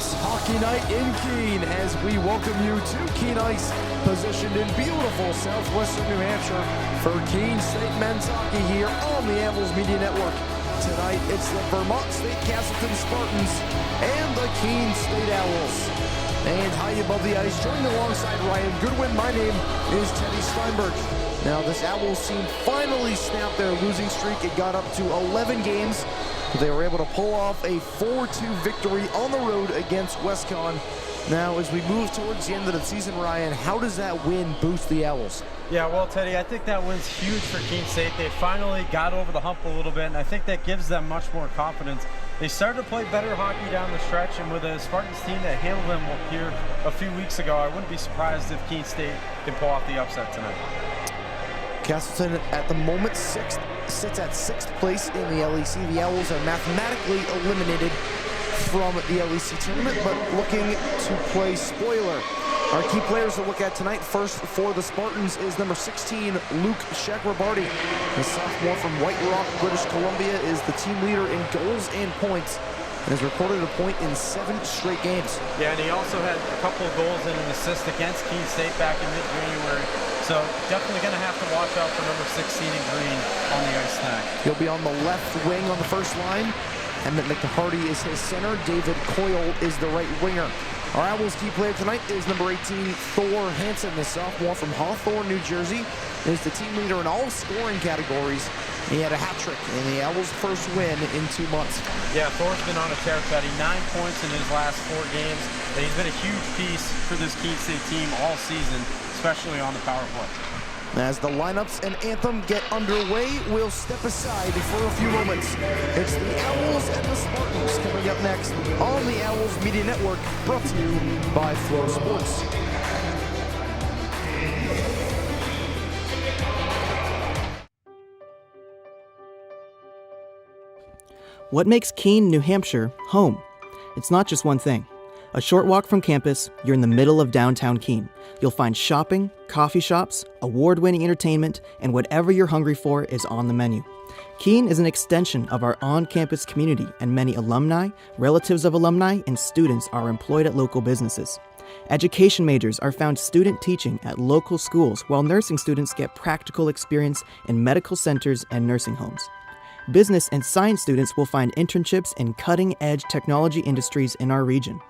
It's hockey night in Keene as we welcome you to Keene Ice, positioned in beautiful southwestern New Hampshire for Keene State men's hockey here on the Owls Media Network. Tonight, it's the Vermont State Castleton Spartans and the Keene State Owls. And high above the ice, joining alongside Ryan Goodwin, my name is Teddy Steinberg. Now, this Owls team finally snapped their losing streak. It got up to 11 games. They were able to pull off a 4-2 victory on the road against Westcon. Now, as we move towards the end of the season, Ryan, how does that win boost the Owls? Yeah, well, Teddy, I think that win's huge for Keene State. They finally got over the hump a little bit, and I think that gives them much more confidence. They started to play better hockey down the stretch, and with a Spartans team that handled them here a few weeks ago, I wouldn't be surprised if Keene State can pull off the upset tonight. Castleton, at the moment, sits at 6th place in the LEC. The Owls are mathematically eliminated from the LEC tournament, but looking to play spoiler. Our key players to look at tonight, first for the Spartans, is number 16, Luke Chakrabarty. The sophomore from White Rock, British Columbia, is the team leader in goals and points, and has recorded a point in 7 straight games. Yeah, and he also had a couple of goals and an assist against Keene State back in mid-January. So definitely going to have to watch out for number 16 in green on the ice tonight. He'll be on the left wing on the first line. Emmett McHardy is his center. David Coyle is the right winger. Our Owls key player tonight is number 18, Thor Hansen, the sophomore from Hawthorne, New Jersey. Is the team leader in all scoring categories. He had a hat trick in the Owls' first win in 2 months. Yeah, Thor's been on a tear, Teddy. 9 points in his last 4 games. And he's been a huge piece for this Keene State team all season, especially on the power play. As the lineups and anthem get underway, we'll step aside for a few moments. It's the Owls and the Spartans coming up next on the Owls Media Network, brought to you by Flow Sports. What makes Keene, New Hampshire, home? It's not just one thing. A short walk from campus, you're in the middle of downtown Keene. You'll find shopping, coffee shops, award-winning entertainment, and whatever you're hungry for is on the menu. Keene is an extension of our on-campus community, and many alumni, relatives of alumni, and students are employed at local businesses. Education majors are found student teaching at local schools, while nursing students get practical experience in medical centers and nursing homes. Business and science students will find internships in cutting-edge technology industries in our region.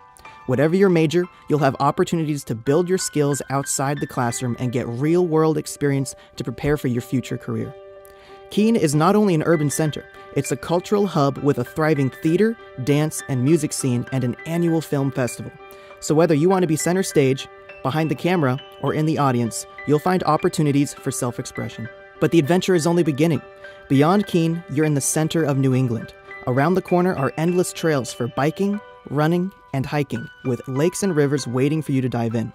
Whatever your major, you'll have opportunities to build your skills outside the classroom and get real-world experience to prepare for your future career. Keene is not only an urban center, it's a cultural hub with a thriving theater, dance, and music scene and an annual film festival. So whether you want to be center stage, behind the camera, or in the audience, you'll find opportunities for self-expression. But the adventure is only beginning. Beyond Keene, you're in the center of New England. Around the corner are endless trails for biking, running, and hiking, with lakes and rivers waiting for you to dive in.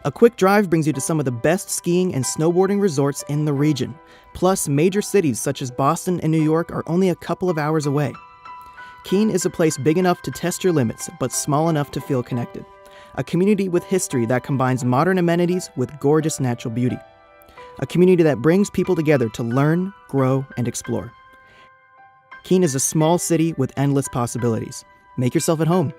A quick drive brings you to some of the best skiing and snowboarding resorts in the region. Plus, major cities such as Boston and New York are only a couple of hours away. Keene is a place big enough to test your limits, but small enough to feel connected. A community with history that combines modern amenities with gorgeous natural beauty. A community that brings people together to learn, grow, and explore. Keene is a small city with endless possibilities. Make yourself at home.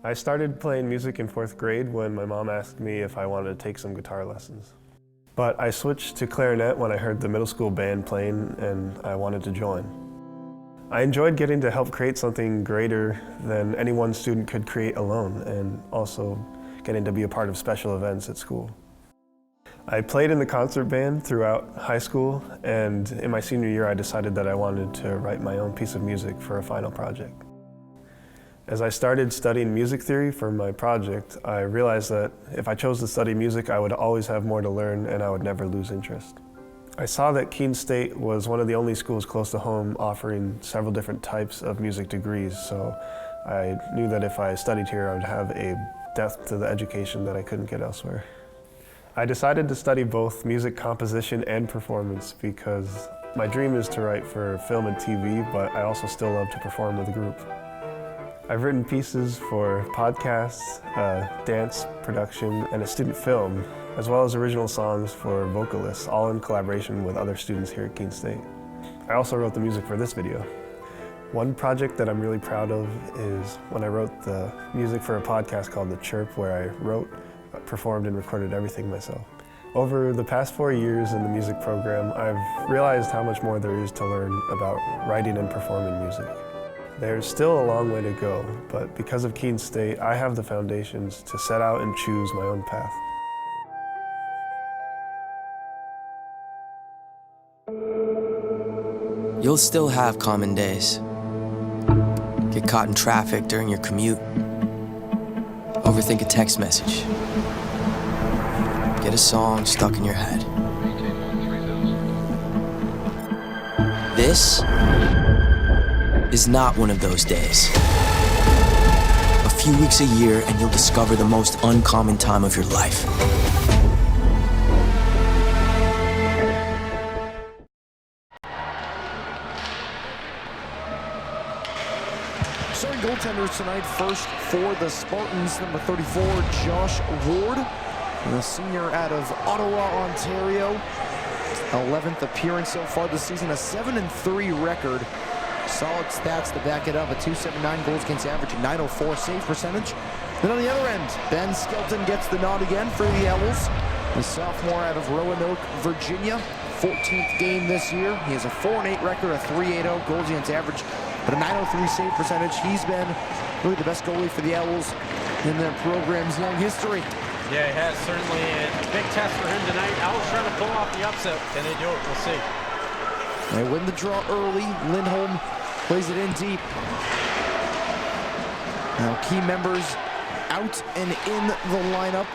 I started playing music in 4th grade when my mom asked me if I wanted to take some guitar lessons. But I switched to clarinet when I heard the middle school band playing and I wanted to join. I enjoyed getting to help create something greater than any one student could create alone, and also getting to be a part of special events at school. I played in the concert band throughout high school, and in my senior year I decided that I wanted to write my own piece of music for a final project. As I started studying music theory for my project, I realized that if I chose to study music, I would always have more to learn and I would never lose interest. I saw that Keene State was one of the only schools close to home offering several different types of music degrees, so I knew that if I studied here, I would have a depth to the education that I couldn't get elsewhere. I decided to study both music composition and performance because my dream is to write for film and TV, but I also still love to perform with a group. I've written pieces for podcasts, dance production, and a student film, as well as original songs for vocalists, all in collaboration with other students here at Keene State. I also wrote the music for this video. One project that I'm really proud of is when I wrote the music for a podcast called The Chirp, where I wrote, performed, and recorded everything myself. Over the past 4 years in the music program, I've realized how much more there is to learn about writing and performing music. There's still a long way to go, but because of Keene State, I have the foundations to set out and choose my own path. You'll still have common days. Get caught in traffic during your commute. Overthink a text message. Get a song stuck in your head. This is not one of those days. A few weeks a year and you'll discover the most uncommon time of your life. Starting goaltenders tonight, first for the Spartans, number 34, Josh Ward, the senior out of Ottawa, Ontario. 11th appearance so far this season, a 7-3 record. Solid stats to back it up, a .279 goals against average, a .904 save percentage. Then on the other end, Ben Skelton gets the nod again for the Owls. The sophomore out of Roanoke, Virginia, 14th game this year. He has a 4-8 record, a .380 goals against average, but a .903 save percentage. He's been really the best goalie for the Owls in their program's young history. Yeah, he has certainly a big test for him tonight. Owls trying to pull off the upset. Can they do it? We'll see. They win the draw early. Lindholm plays it in deep. Now key members out and in the lineup.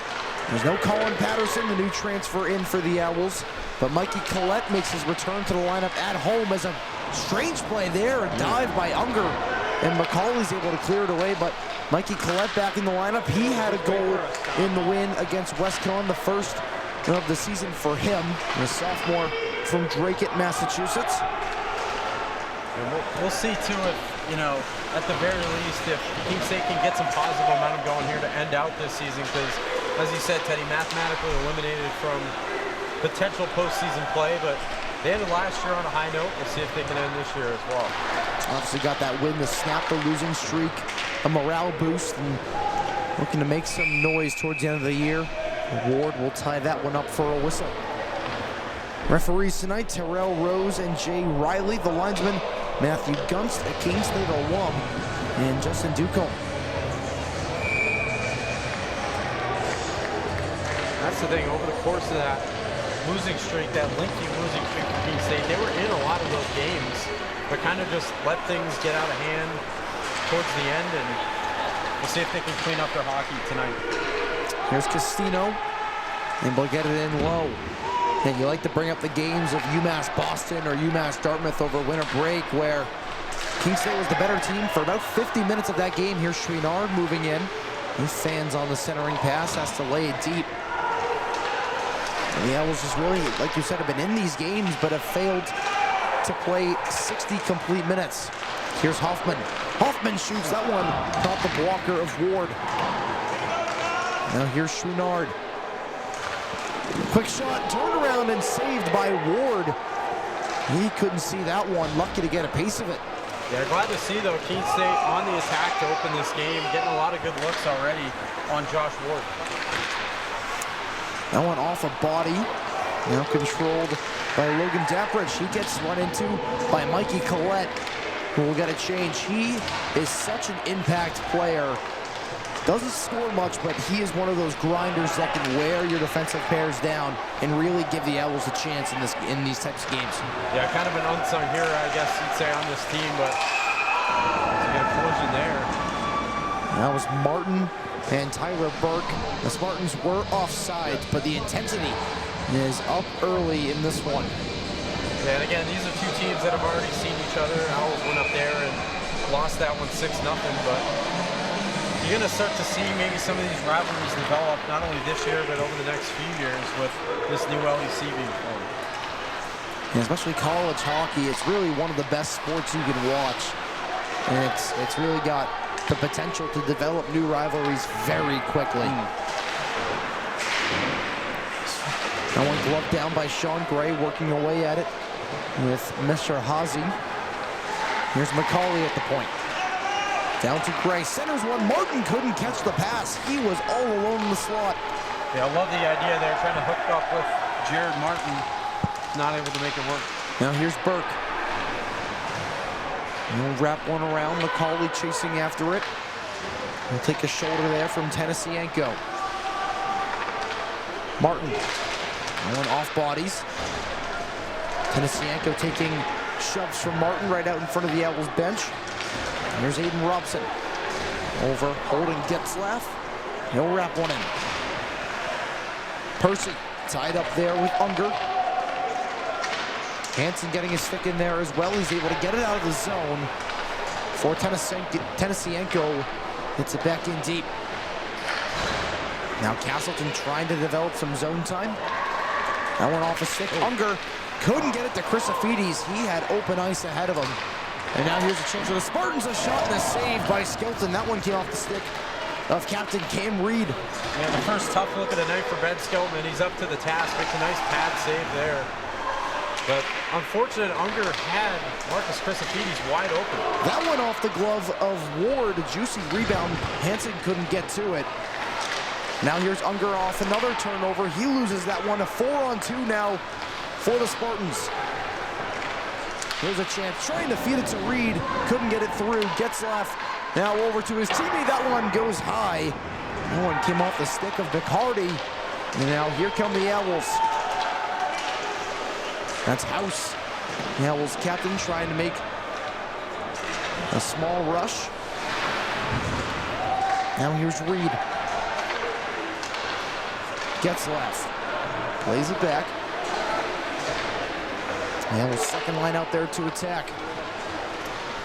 There's no Colin Patterson, the new transfer in for the Owls, but Mikey Collette makes his return to the lineup at home as a strange play there, a dive by Unger, and McCauley's able to clear it away, but Mikey Collette back in the lineup. He had a goal in the win against Westcon, the first of the season for him, the sophomore from Dracut, Massachusetts. And we'll see too if, at the very least, if Keene State can get some positive momentum going here to end out this season, because as you said, Teddy, mathematically eliminated from potential postseason play, but they ended last year on a high note. We'll see if they can end this year as well. Obviously got that win to snap the losing streak, a morale boost, and looking to make some noise towards the end of the year. Ward will tie that one up for a whistle. Referees tonight, Terrell Rose and Jay Riley. The linesman, Matthew Gunst, a Keene State alum, and Justin Ducombe. That's the thing, over the course of that losing streak, that lengthy losing streak for Keene State, they were in a lot of those games, but kind of just let things get out of hand towards the end, and we'll see if they can clean up their hockey tonight. Here's Castino, and we'll get it in low. And you like to bring up the games of UMass Boston or UMass Dartmouth over winter break, where Keene State was the better team for about 50 minutes of that game. Here's Chouinard moving in. His fans on the centering pass, has to lay it deep. And the Owls just really, like you said, have been in these games, but have failed to play 60 complete minutes. Here's Hoffman. Hoffman shoots that one, caught the blocker of Ward. Now here's Chouinard. Quick shot, turned around and saved by Ward. He couldn't see that one, lucky to get a piece of it. Yeah, glad to see though, Keene State on the attack to open this game, getting a lot of good looks already on Josh Ward. That one off a body, now controlled by Logan Dapridge. He gets run into by Mikey Collette, who will get a change. He is such an impact player. Doesn't score much, but he is one of those grinders that can wear your defensive pairs down and really give the Owls a chance in these types of games. Yeah, kind of an unsung hero, I guess you'd say, on this team, but there's a good collision there. That was Martin and Tyler Burke. The Spartans were offside, but the intensity is up early in this one. Yeah, and again, these are two teams that have already seen each other. Owls went up there and lost that one 6-0, but you're going to start to see maybe some of these rivalries develop, not only this year, but over the next few years with this new LEC being formed. And especially college hockey, it's really one of the best sports you can watch. And it's really got the potential to develop new rivalries very quickly. That one gloved down by Sean Gray, working away at it with Mr. Hazy. Here's McCauley at the point. Down to Gray, centers one. Martin couldn't catch the pass. He was all alone in the slot. Yeah, I love the idea there, trying to hook up with Jared Martin. Not able to make it work. Now here's Burke. He'll wrap one around. McCauley chasing after it. He'll take a shoulder there from Tennessee-Enko. Martin going off bodies. Tennessee-Enko taking shoves from Martin right out in front of the Owls bench. Here's Aiden Robson. Over, holding Getzlaff. He'll wrap one in. Percy tied up there with Unger. Hansen getting his stick in there as well. He's able to get it out of the zone for Tennessee-Enko. Hits it back in deep. Now Castleton trying to develop some zone time. That one off a stick. Unger couldn't get it to Chrisofides. He had open ice ahead of him. And now here's a chance for the Spartans. A shot and a save by Skelton. That one came off the stick of Captain Cam Reed. Yeah, the first tough look of the night for Ben Skelton. He's up to the task. Makes a nice pad save there. But unfortunate, Unger had Marcus Chrisofides wide open. That one off the glove of Ward. A juicy rebound. Hansen couldn't get to it. Now here's Unger off another turnover. He loses that one. A 4-on-2 now for the Spartans. Here's a chance, trying to feed it to Reed. Couldn't get it through. Getzlaff now over to his teammate. That one goes high. That one came off the stick of McCarty. And now here come the Owls. That's House. The Owls captain trying to make a small rush. Now here's Reed. Getzlaff plays it back. The Owls second line out there to attack.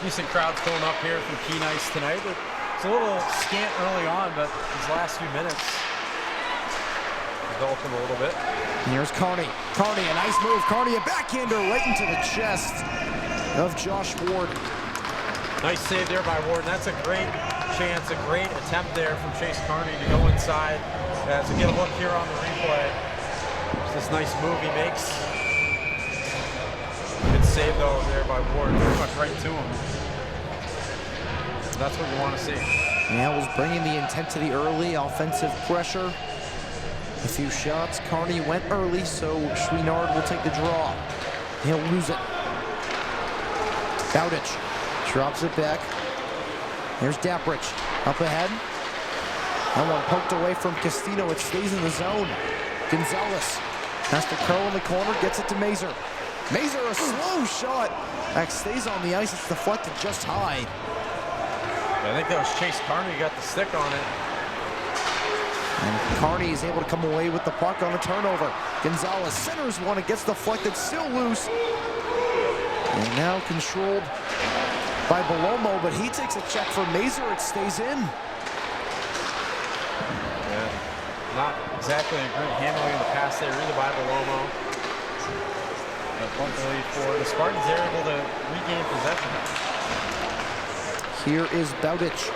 Decent crowd filling up here from Keene Ice tonight. It's a little scant early on, but these last few minutes developing a little bit. And here's Carney. Carney, a nice move. Carney, a backhander right into the chest of Josh Ward. Nice save there by Ward. That's a great chance, a great attempt there from Chase Carney to go inside. As we get a look here on the replay, there's this nice move he makes. Good save though there by Ward, pretty much right to him. That's what you want to see. The Owls bringing the intensity early, offensive pressure. A few shots. Carney went early, so Chouinard will take the draw. He'll lose it. Bowditch drops it back. Here's Daprich up ahead. That one poked away from Castino. It stays in the zone. Gonzalez has to curl in the corner, gets it to Mazur. Mazur, a slow shot. That stays on the ice. It's deflected just high. I think that was Chase Carney who got the stick on it. And Carney is able to come away with the puck on a turnover. Gonzalez centers one. It gets deflected, still loose. And now controlled by Belomo, but he takes a check for Mazur. It stays in. Yeah, not exactly a good handling of the pass there either by Belomo. But luckily for the Spartans, they're able to regain possession. Here is Bowditch.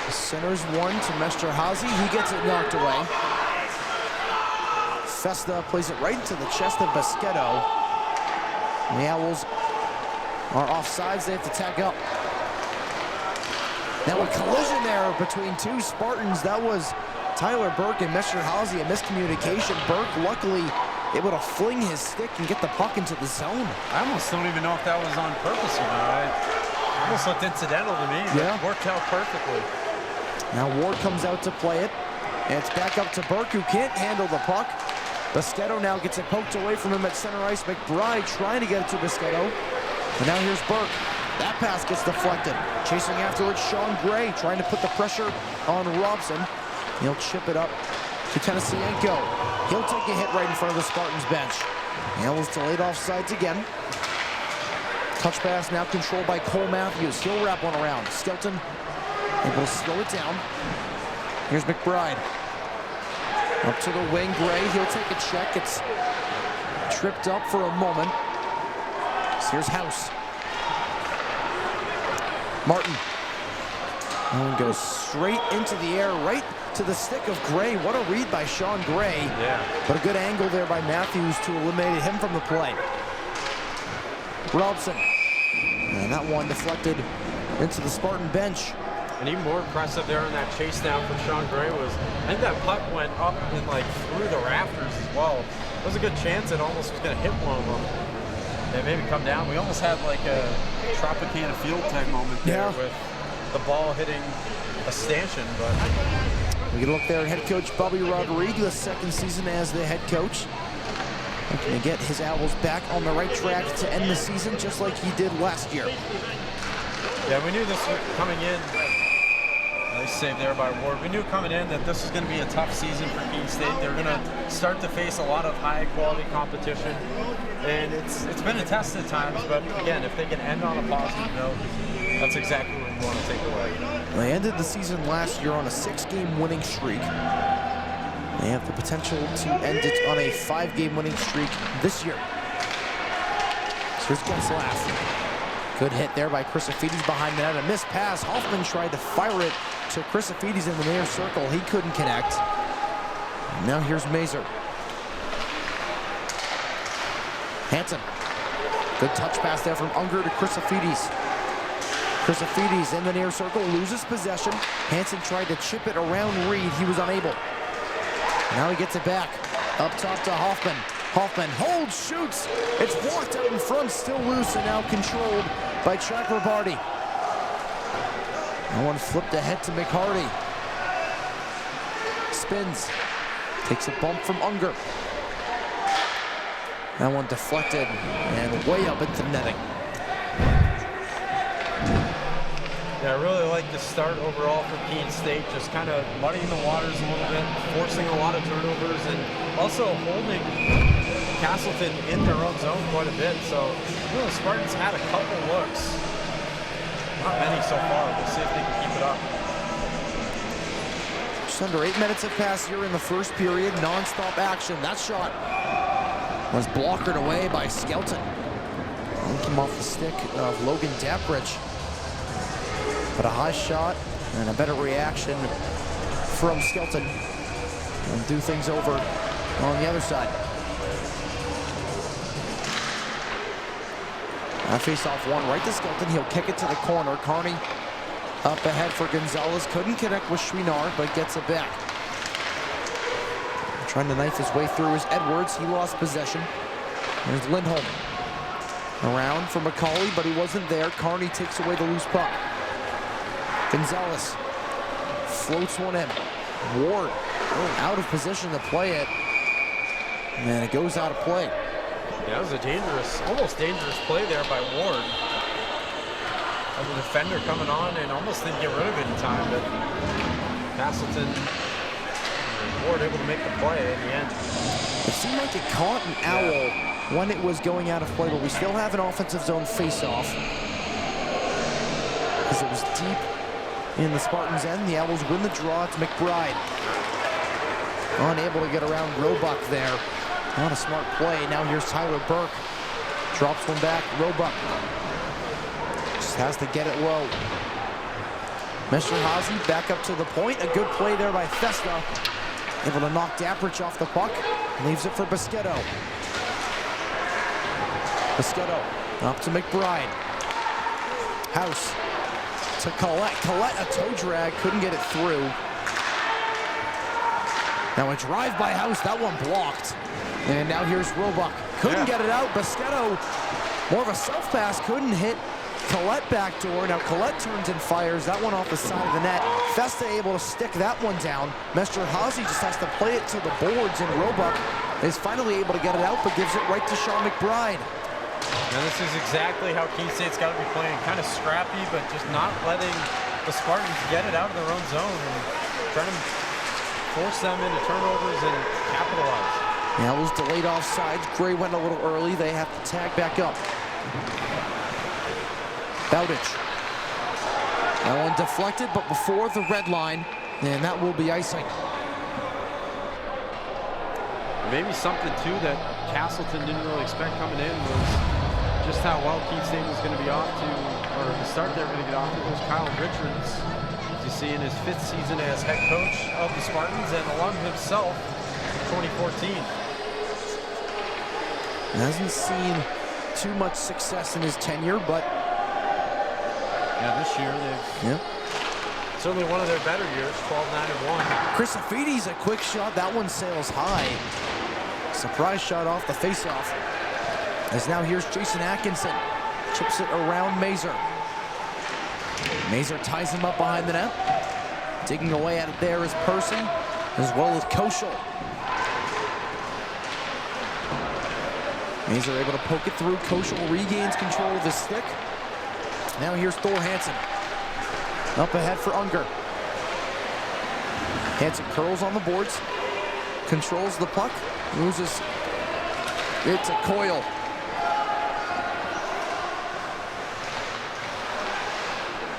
Centers one to Mesterhazy. He gets it knocked away. Festa plays it right into the chest of Basquetto. The Owls are offsides. They have to tag up. Now a collision there between two Spartans. That was Tyler Burke and Mesterhazy. A miscommunication. Burke luckily able to fling his stick and get the puck into the zone. I almost don't even know if that was on purpose or not. It almost looked incidental to me, but it worked out perfectly. Now Ward comes out to play it, and it's back up to Burke, who can't handle the puck. Basquetto now gets it poked away from him at center ice. McBride trying to get it to Basquetto. And now here's Burke. That pass gets deflected. Chasing afterwards, Sean Gray trying to put the pressure on Robson. He'll chip it up to Tennessee-Enko. He'll take a hit right in front of the Spartans bench. Owls delayed offsides again. Touch pass now controlled by Cole Matthews. He'll wrap one around. Skelton able to slow it down. Here's McBride. Up to the wing, Gray. He'll take a check. It's tripped up for a moment. So here's House. Martin. And goes straight into the air, right to the stick of Gray. What a read by Sean Gray. Yeah. But a good angle there by Matthews to eliminate him from the play. Robson. And that one deflected into the Spartan bench. And even more impressive there on that chase down from Sean Gray was, I think that puck went up and like through the rafters as well. There was a good chance it almost was going to hit one of them and maybe come down. We almost had like a Tropicana Field type moment there with the ball hitting a stanchion. But we can look there at head coach Bobby Rodriguez, second season as the head coach. Looking to get his Owls back on the right track to end the season just like he did last year. Yeah, we knew this was coming in. Nice save there by Ward. We knew coming in that this was going to be a tough season for Keene State. They're going to start to face a lot of high-quality competition, and it's been a test at times. But again, if they can end on a positive note, that's exactly what we want to take away. They ended the season last year on a 6-game winning streak. They have the potential to end it on a 5-game winning streak this year. So here's Getzlaff. Good hit there by Chrisofides behind the net. A missed pass. Hoffman tried to fire it to Chrisofides in the near circle. He couldn't connect. And now here's Mazer. Hansen. Good touch pass there from Unger to Chrisofides. Chrisofides in the near circle, loses possession. Hansen tried to chip it around Reed. He was unable. Now he gets it back. Up top to Hoffman. Hoffman holds, shoots. It's blocked out in front, still loose and now controlled by Chakrabarty. That one flipped ahead to McHardy. Spins. Takes a bump from Unger. That one deflected and way up into netting. Yeah, I really like the start overall for Keene State, just kind of muddying the waters a little bit, forcing a lot of turnovers, and also holding Castleton in their own zone quite a bit. So, the Spartans had a couple looks. Not many so far. We'll see if they can keep it up. Just under 8 minutes have passed here in the first period. Non-stop action. That shot was blockered away by Skelton. Came off the stick of Logan Dappridge. But a high shot and a better reaction from Skelton. And do things over on the other side. Face-off one right to Skelton. He'll kick it to the corner. Carney up ahead for Gonzalez. Couldn't connect with Chouinard, but gets it back. Trying to knife his way through is Edwards. He lost possession. There's Lindholm. Around for McCauley, but he wasn't there. Carney takes away the loose puck. Gonzalez floats one in. Ward out of position to play it. And it goes out of play. Yeah, that was a dangerous, almost dangerous play there by Ward. And the defender coming on and almost didn't get rid of it in time, but Castleton and Ward able to make the play in the end. It seemed like it caught an Owl when it was going out of play, but we still have an offensive zone face-off. Because it was deep in the Spartans' end. The Owls win the draw. It's McBride. Unable to get around Roebuck there. Not a smart play. Now here's Tyler Burke. Drops one back. Roebuck just has to get it low. Mesterhazy back up to the point. A good play there by Festa. Able to knock Dappridge off the puck. Leaves it for Bischetto. Bischetto up to McBride. House to Collette. Collette, a toe drag. Couldn't get it through. Now a drive by House. That one blocked. And now here's Roebuck. Couldn't get it out. Bischetto, more of a self-pass. Couldn't hit Collette backdoor. Now Collette turns and fires. That one off the side of the net. Festa able to stick that one down. Mesterhazy just has to play it to the boards, and Roebuck is finally able to get it out, but gives it right to Sean McBride. Now this is exactly how Keene State's got to be playing. Kind of scrappy, but just not letting the Spartans get it out of their own zone and trying to force them into turnovers and capitalize. The Owls delayed offsides. Gray went a little early. They have to tag back up. Bowditch. That one deflected, but before the red line, and that will be icing. Maybe something, too, that Castleton didn't really expect coming in was just how well Keene State was going to be off to, or the start they were going to get off to, was Kyle Richards as you see, in his 5th season as head coach of the Spartans and alum himself in 2014. Hasn't seen too much success in his tenure, but yeah, this year they've certainly one of their better years, 12-9-1. Crisafidis, a quick shot. That one sails high. Surprise shot off the faceoff. As now here's Jason Atkinson. Chips it around Mazur. Mazur ties him up behind the net. Digging away at it there is Person, as well as Koschel. Mazur able to poke it through. Koschel regains control of the stick. Now here's Thor Hansen. Up ahead for Unger. Hansen curls on the boards. Controls the puck. Loses it to Coyle.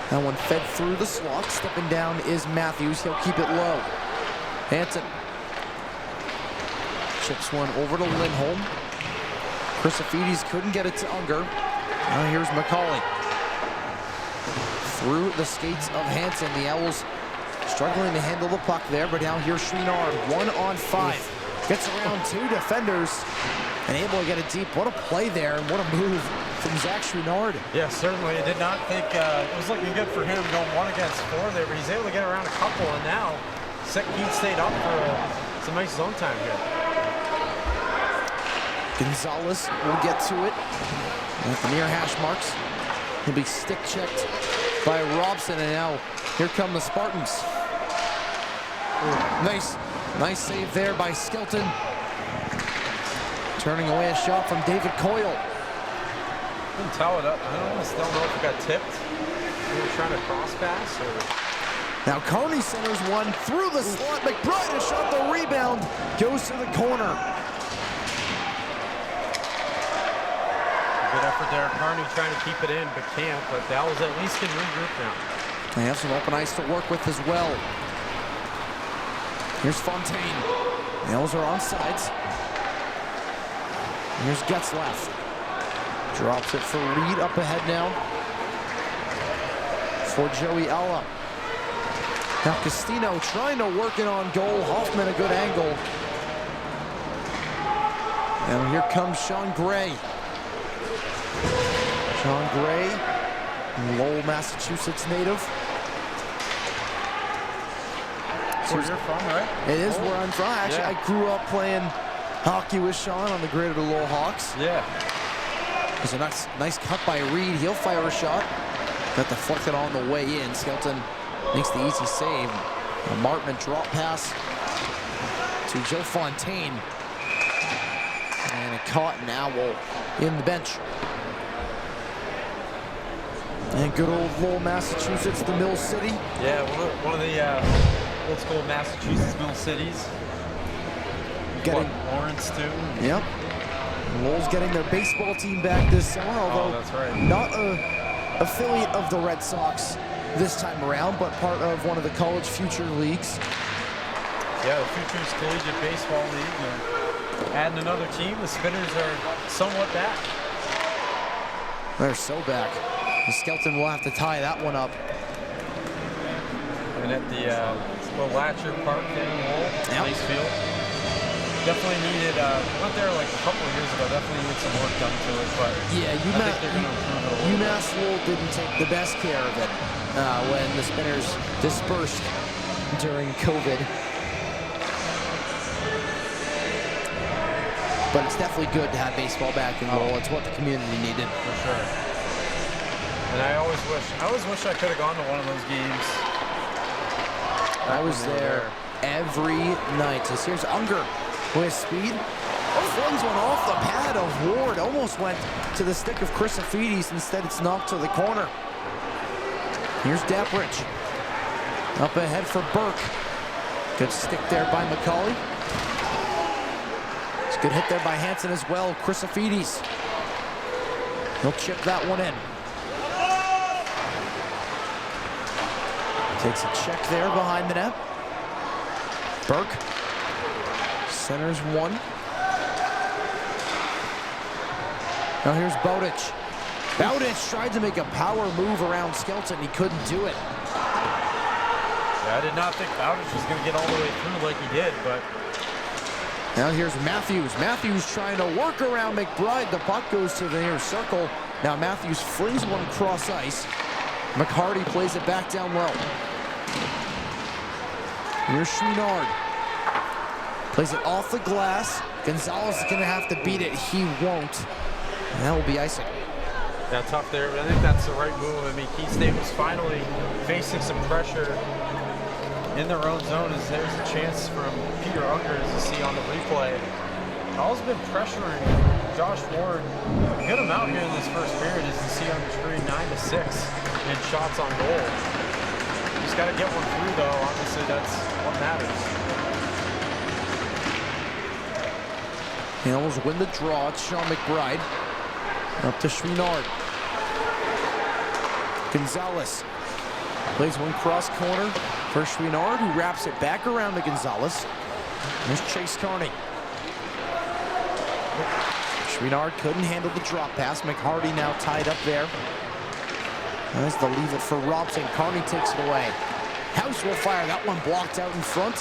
That one fed through the slot. Stepping down is Matthews. He'll keep it low. Hansen chips one over to Lindholm. Crisafidis couldn't get it to Unger. Now here's McCauley. Through the skates of Hansen. The Owls struggling to handle the puck there, but now here's Chouinard. 1-on-5. Gets around 2 defenders and able to get it deep. What a play there, and what a move from Zach Chouinard. Yeah, certainly. I did not think it was looking good for him going 1 against 4 there, but he's able to get around a couple, and now Keene stayed up for some nice zone time here. Gonzalez will get to it at the near hash marks. He'll be stick checked by Robson, and now here come the Spartans. Nice save there by Skelton. Turning away a shot from David Coyle. Couldn't tell it up. I almost don't know if it got tipped. They were trying to cross pass or... Now Carney centers one through the slot. McBride has shot the rebound. Goes to the corner. Good effort there. Carney trying to keep it in, but can't. But the Owls at least can regroup now. They have some open ice to work with as well. Here's Fontaine. The Owls are on sides. Here's Getzlaff. Drops it for Reed up ahead now. For Joey Alla. Now Castino trying to work it on goal. Hoffman a good angle. And here comes Sean Gray. Sean Gray, Lowell, Massachusetts native. Where you're from, right? It is where I'm from. Actually, I grew up playing hockey with Sean on the Greater Lowell Hawks. Yeah. There's a nice cut by Reed. He'll fire a shot. Got deflected on the way in. Skelton makes the easy save. A Martman drop pass to Joe Fontaine. And a caught an Owl in the bench. And good old Lowell, Massachusetts, the Mill City. Yeah, one of the old school Massachusetts Mill cities. Getting Lawrence too. Yep. Lowell's getting their baseball team back this summer, although that's right. not an affiliate of the Red Sox this time around, but part of one of the college future leagues. Yeah, the Futures Collegiate Baseball League. And adding another team, the Spinners are somewhat back. They're so back. The Skelton will have to tie that one up. And at the Latcher Park in Lowell, nice field. Definitely needed, went there like a couple of years ago, definitely needed some work done to it, but yeah, I think they're going to improve it a little UMass Lowell didn't take the best care of it when the Spinners dispersed during COVID. But it's definitely good to have baseball back in Lowell. It's what the community needed. For sure. And I always wish I could have gone to one of those games. I was there every night. So here's Unger with speed. Flings one off the pad of Ward. Almost went to the stick of Crisafidis. Instead, it's knocked to the corner. Here's Depridge. Up ahead for Burke. Good stick there by McCauley. It's a good hit there by Hansen as well. Crisafidis. He'll chip that one in. Takes a check there behind the net. Burke centers one. Now here's I did not think Bowditch was going to get all the way through like he did, but... Now here's Matthews. Matthews trying to work around McBride. The puck goes to the near circle. Now Matthews flings one cross ice. McHardy plays it back down low. Here's Chouinard. Plays it off the glass. Gonzalez is going to have to beat it. He won't. And that will be icing. Yeah, tough there, but I think that's the right move. I mean, Keene State was finally facing some pressure in their own zone, as there's a chance from Peter Unger, as you see on the replay. Owls been pressuring Josh Ward a good amount here in this first period, as you see on the screen, 9-6 in shots on goal. Just got to get one through, though. Obviously, that's what matters. The Owls win the draw. It's Sean McBride. Up to Chouinard. Gonzalez plays one cross corner for Chouinard, who wraps it back around to Gonzalez. There's Chase Carney. Chouinard couldn't handle the drop pass. McHardy now tied up there. That's the leave it for Robson. Carney takes it away. House will fire. That one blocked out in front.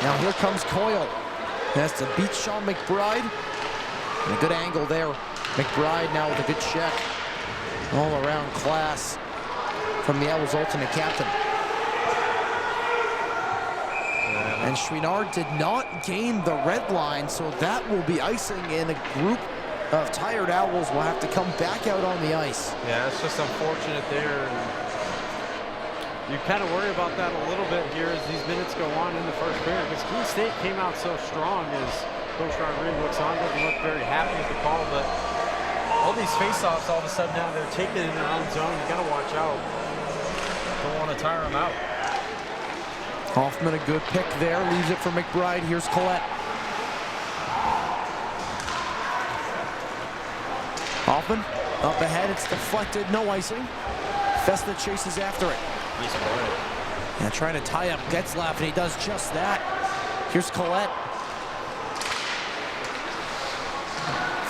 Now here comes Coyle. Has to beat Sean McBride. And a good angle there. McBride now with a good check. All around class from the Owls' ultimate captain. And Chouinard did not gain the red line, so that will be icing, and a group of tired Owls will have to come back out on the ice. Yeah, it's just unfortunate there. You kind of worry about that a little bit here as these minutes go on in the first period, because Keene State came out so strong as Coach Rodriguez looks on. Doesn't look very happy with the call, but all these faceoffs, all of a sudden now they're taken in their own zone. You got to watch out. Don't want to tire them out. Hoffman, a good pick there, leaves it for McBride. Here's Collette. Hoffman up ahead, it's deflected, no icing. Festa chases after it. He's good. Yeah, trying to tie up Getzlaff, and he does just that. Here's Collette.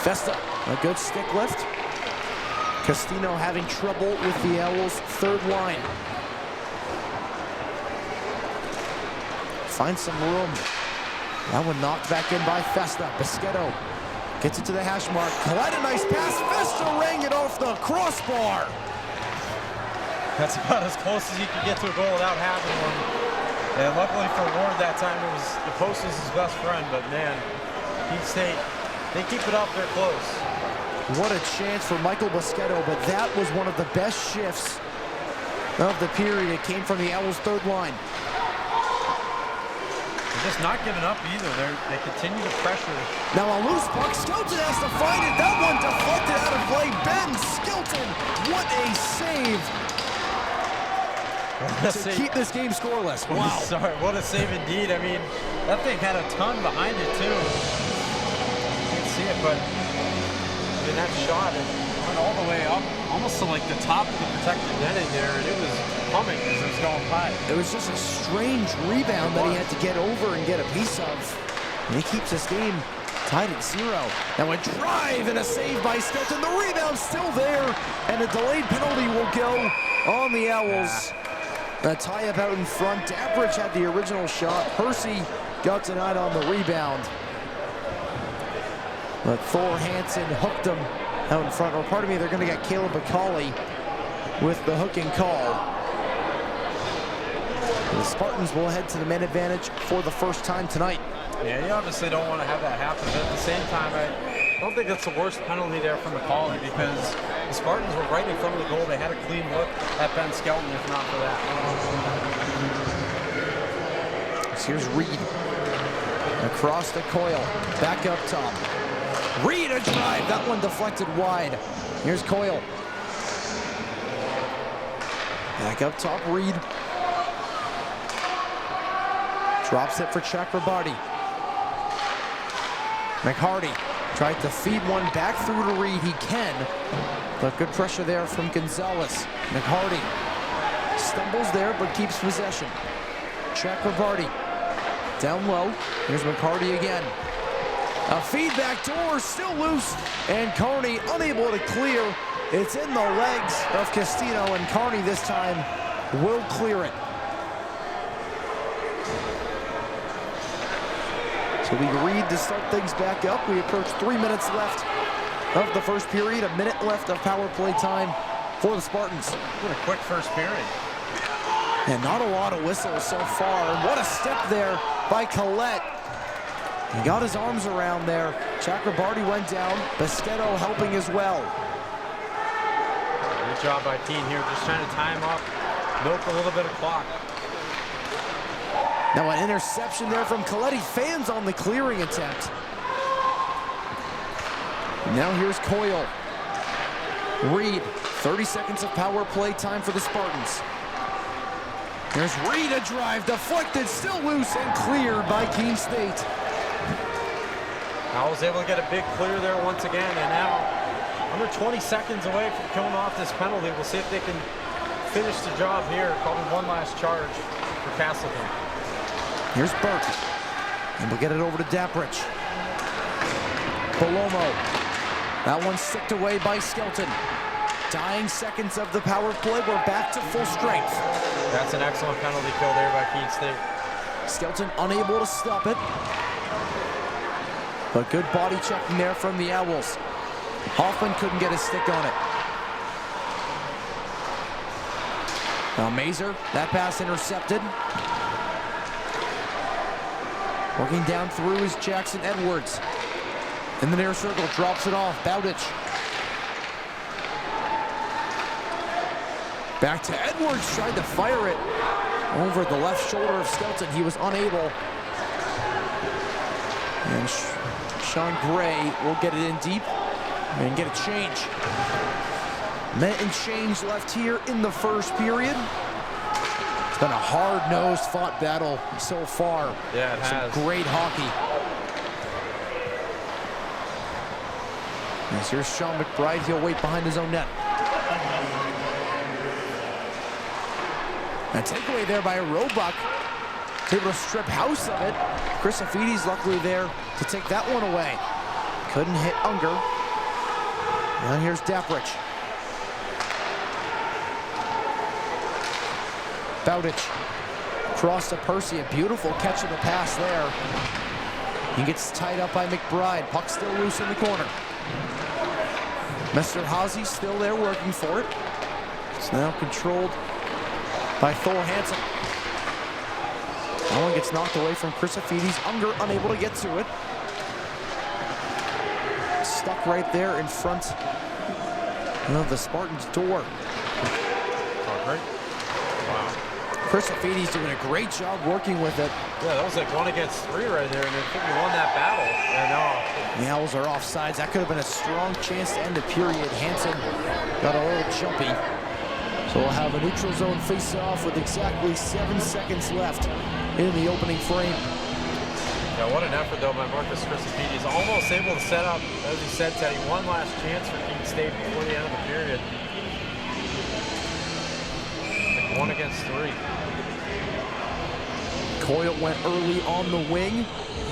Festa, a good stick lift. Castino having trouble with the Owls' third line. Finds some room. That one knocked back in by Festa. Bischetto gets it to the hash mark. Collette, a nice pass. Festa rang it off the crossbar. That's about as close as you can get to a goal without having one. And luckily for Ward that time, it was the post is his best friend. But man, Keene State, they keep it up. They're close. What a chance for Michael Bischetto, but that was one of the best shifts of the period. It came from the Owls' third line. They're just not giving up either. They continue to pressure. Now a loose puck. Skelton has to find it. That one deflected out of play. Ben Skelton, what a save to keep this game scoreless. Wow. Sorry, what a save indeed. I mean, that thing had a ton behind it too. You can't see it, but I mean, that shot, it went all the way up, almost to like the top of the protected netting there, and it was humming as it was going by. It was just a strange rebound that he had to get over and get a piece of. And he keeps this game tied at 0. Now a drive and a save by Skelton. The rebound's still there, and a delayed penalty will go on the Owls. A tie-up out in front. Dabridge had the original shot. Percy got denied on the rebound. But Thor Hansen hooked him out in front. Or pardon me, they're going to get Caleb Bacali with the hooking call. The Spartans will head to the man advantage for the first time tonight. Yeah, you obviously don't want to have that happen, but at the same time, I don't think that's the worst penalty there from McCauley, because the Spartans were right in front of the goal. They had a clean look at Ben Skelton, if not for that. So here's Reed. Across the Coyle. Back up top. Reed, a drive. That one deflected wide. Here's Coyle. Back up top, Reed. Drops it for Chakrabarty. McHardy tried to feed one back through to Reed. He can, but good pressure there from Gonzalez. McHardy stumbles there, but keeps possession. Chakrabarty down low. Here's McHardy again. A feedback door, still loose, and Carney unable to clear. It's in the legs of Castino, and Carney this time will clear it. So we read to start things back up. We approach 3 minutes left of the first period, a minute left of power play time for the Spartans. What a quick first period. And not a lot of whistles so far. And what a step there by Collette. He got his arms around there. Chakrabarty went down. Basquetto helping as well. Good job by Keene here, just trying to time up, milk a little bit of clock. Now an interception there from Coletti. Fans on the clearing attempt. Now here's Coyle. Reed, 30 seconds of power play time for the Spartans. There's Reed, a drive, deflected, still loose, and cleared by Keene State. Owls able to get a big clear there once again, and now under 20 seconds away from coming off this penalty. We'll see if they can finish the job here. Probably one last charge for Castleton. Here's Burke, and we'll get it over to Daprich. Palomo, that one sticked away by Skelton. Dying seconds of the power play, we're back to full strength. That's an excellent penalty kill there by Keene State. Skelton unable to stop it. But good body checking there from the Owls. Hoffman couldn't get his stick on it. Now Mazer, that pass intercepted. Working down through is Jackson Edwards. In the near circle, drops it off. Bowditch. Back to Edwards, tried to fire it over the left shoulder of Skelton. He was unable. And Sean Gray will get it in deep and get a change. Minute and change left here in the first period. It's been a hard-nosed fought battle so far. Yeah, it has. Some great hockey. Yes, here's Sean McBride. He'll wait behind his own net. A takeaway there by Roebuck. He's able to strip house of it. Chris Afidi's luckily there to take that one away. Couldn't hit Unger. And here's Daprich. Bowditch. Cross to Percy. A beautiful catch of the pass there. He gets tied up by McBride. Puck still loose in the corner. Mr. Hazy still there working for it. It's now controlled by Thor Hansen. That one gets knocked away from Chris Afidi's. Unger unable to get to it. Stuck right there in front of the Spartans' door. Oh, great. Wow. Chris Afidi's doing a great job working with it. Yeah, that was like 1 against 3 right there, and they think we won that battle. And The Owls are offsides. That could have been a strong chance to end the period. Hansen got a little jumpy. So we'll have a neutral zone face-off with exactly 7 seconds left in the opening frame. yeah, what an effort though by Marcus Christopini. He's almost able to set up, as he said, Teddy, one last chance for Keene State before the end of the period. Like 1 against 3. Coyle went early on the wing,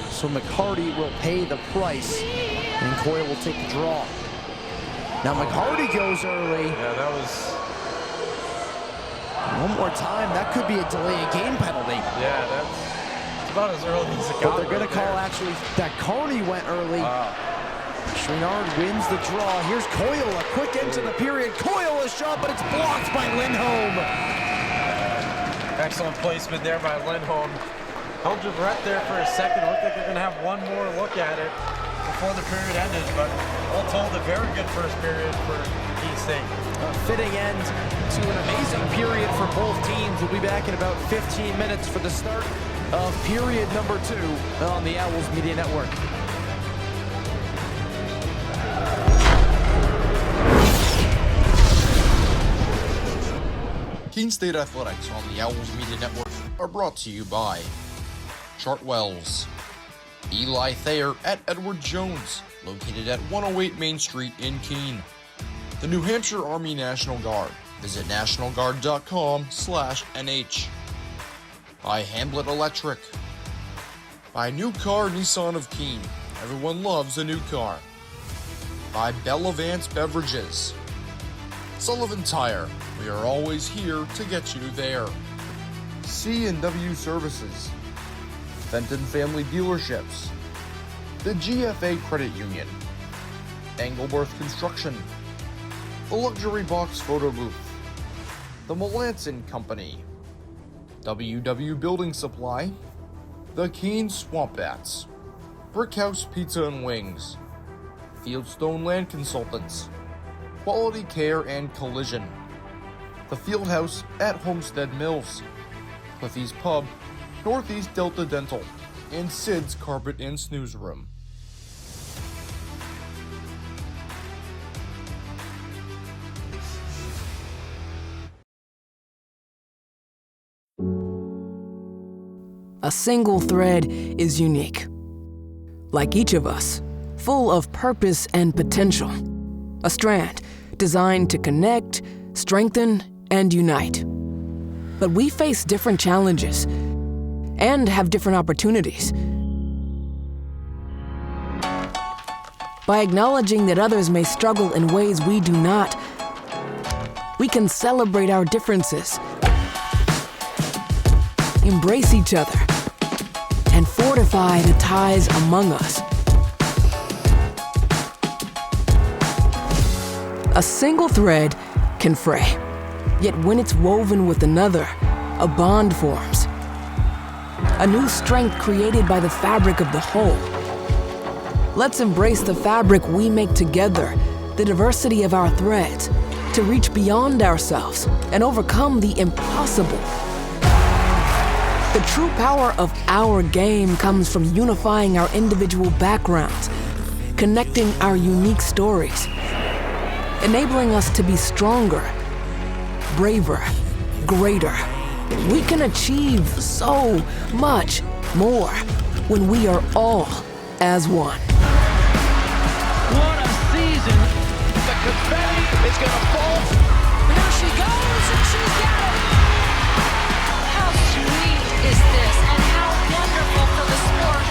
so McHardy will pay the price, and Coyle will take the draw. Now McHardy goes early. Yeah, that was... One more time, that could be a delay of game penalty. Yeah, that's about as early as it got. But they're going to call actually that Carney went early. Wow. Chouinard wins the draw. Here's Coyle, a quick end to the period. Coyle a shot, but it's blocked by Lindholm. Excellent placement there by Lindholm. Held your breath there for a second. Looked like they're going to have one more look at it before the period ended, but all told, a very good first period for Keene State. A fitting end to an amazing period for both teams. We'll be back in about 15 minutes for the start of period number 2 on the Owls Media Network. Keene State Athletics on the Owls Media Network are brought to you by Chartwells, Eli Thayer at Edward Jones, located at 108 Main Street in Keene. The New Hampshire Army National Guard. Visit nationalguard.com/NH. By Hamlet Electric. By New Car Nissan of Keene. Everyone loves a new car. By Bell Advanced Beverages. Sullivan Tire. We are always here to get you there. C&W Services. Fenton Family Dealerships, the GFA Credit Union, Engelberth Construction, the Luxury Box Photo Booth, the Melanson Company, WW Building Supply, the Keene Swamp Bats, Brickhouse Pizza and Wings, Fieldstone Land Consultants, Quality Care and Collision, the Fieldhouse at Homestead Mills, Cliffy's Pub, Northeast Delta Dental, and Sid's Carpet and Snooze Room. A single thread is unique. Like each of us, full of purpose and potential. A strand designed to connect, strengthen, and unite. But we face different challenges and have different opportunities. By acknowledging that others may struggle in ways we do not, we can celebrate our differences, embrace each other, and fortify the ties among us. A single thread can fray, yet when it's woven with another, a bond forms. A new strength created by the fabric of the whole. Let's embrace the fabric we make together, the diversity of our threads, to reach beyond ourselves and overcome the impossible. The true power of our game comes from unifying our individual backgrounds, connecting our unique stories, enabling us to be stronger, braver, greater. We can achieve so much more when we are all as one. What a season! The confetti is gonna fall. There she goes, and she's got it! How sweet is this, and how wonderful for the sport.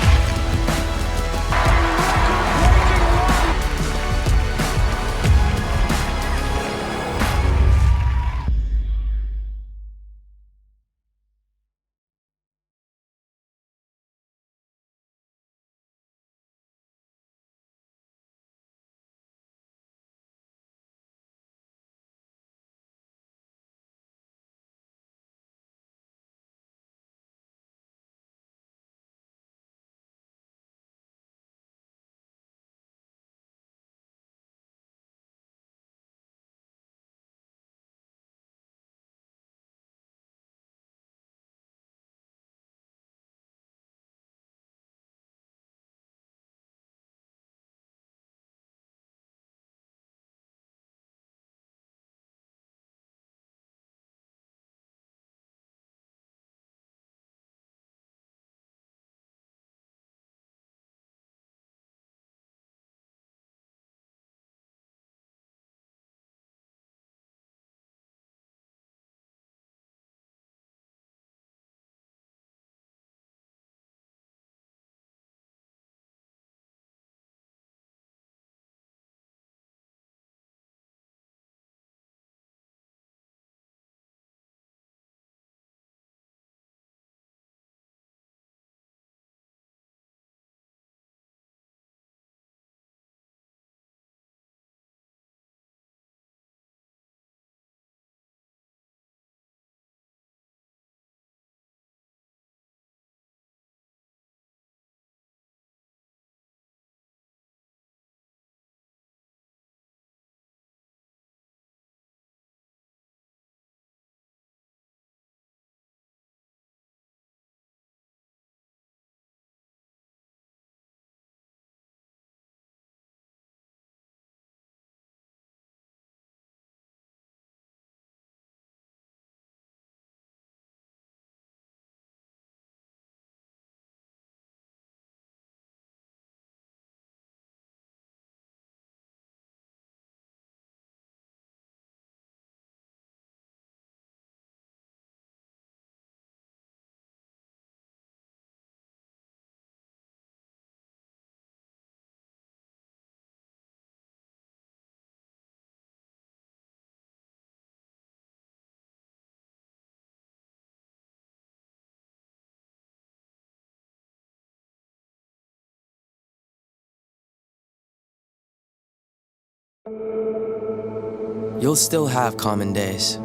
You'll still have common days.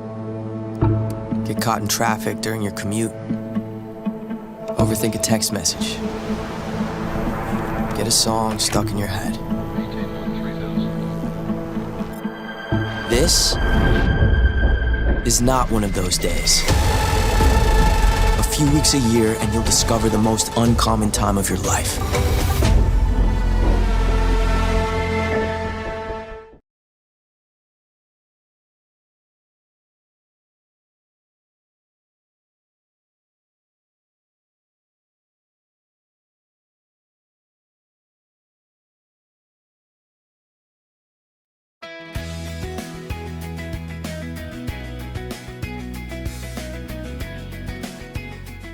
Get caught in traffic during your commute. Overthink a text message. Get a song stuck in your head. This is not one of those days. A few weeks a year and you'll discover the most uncommon time of your life.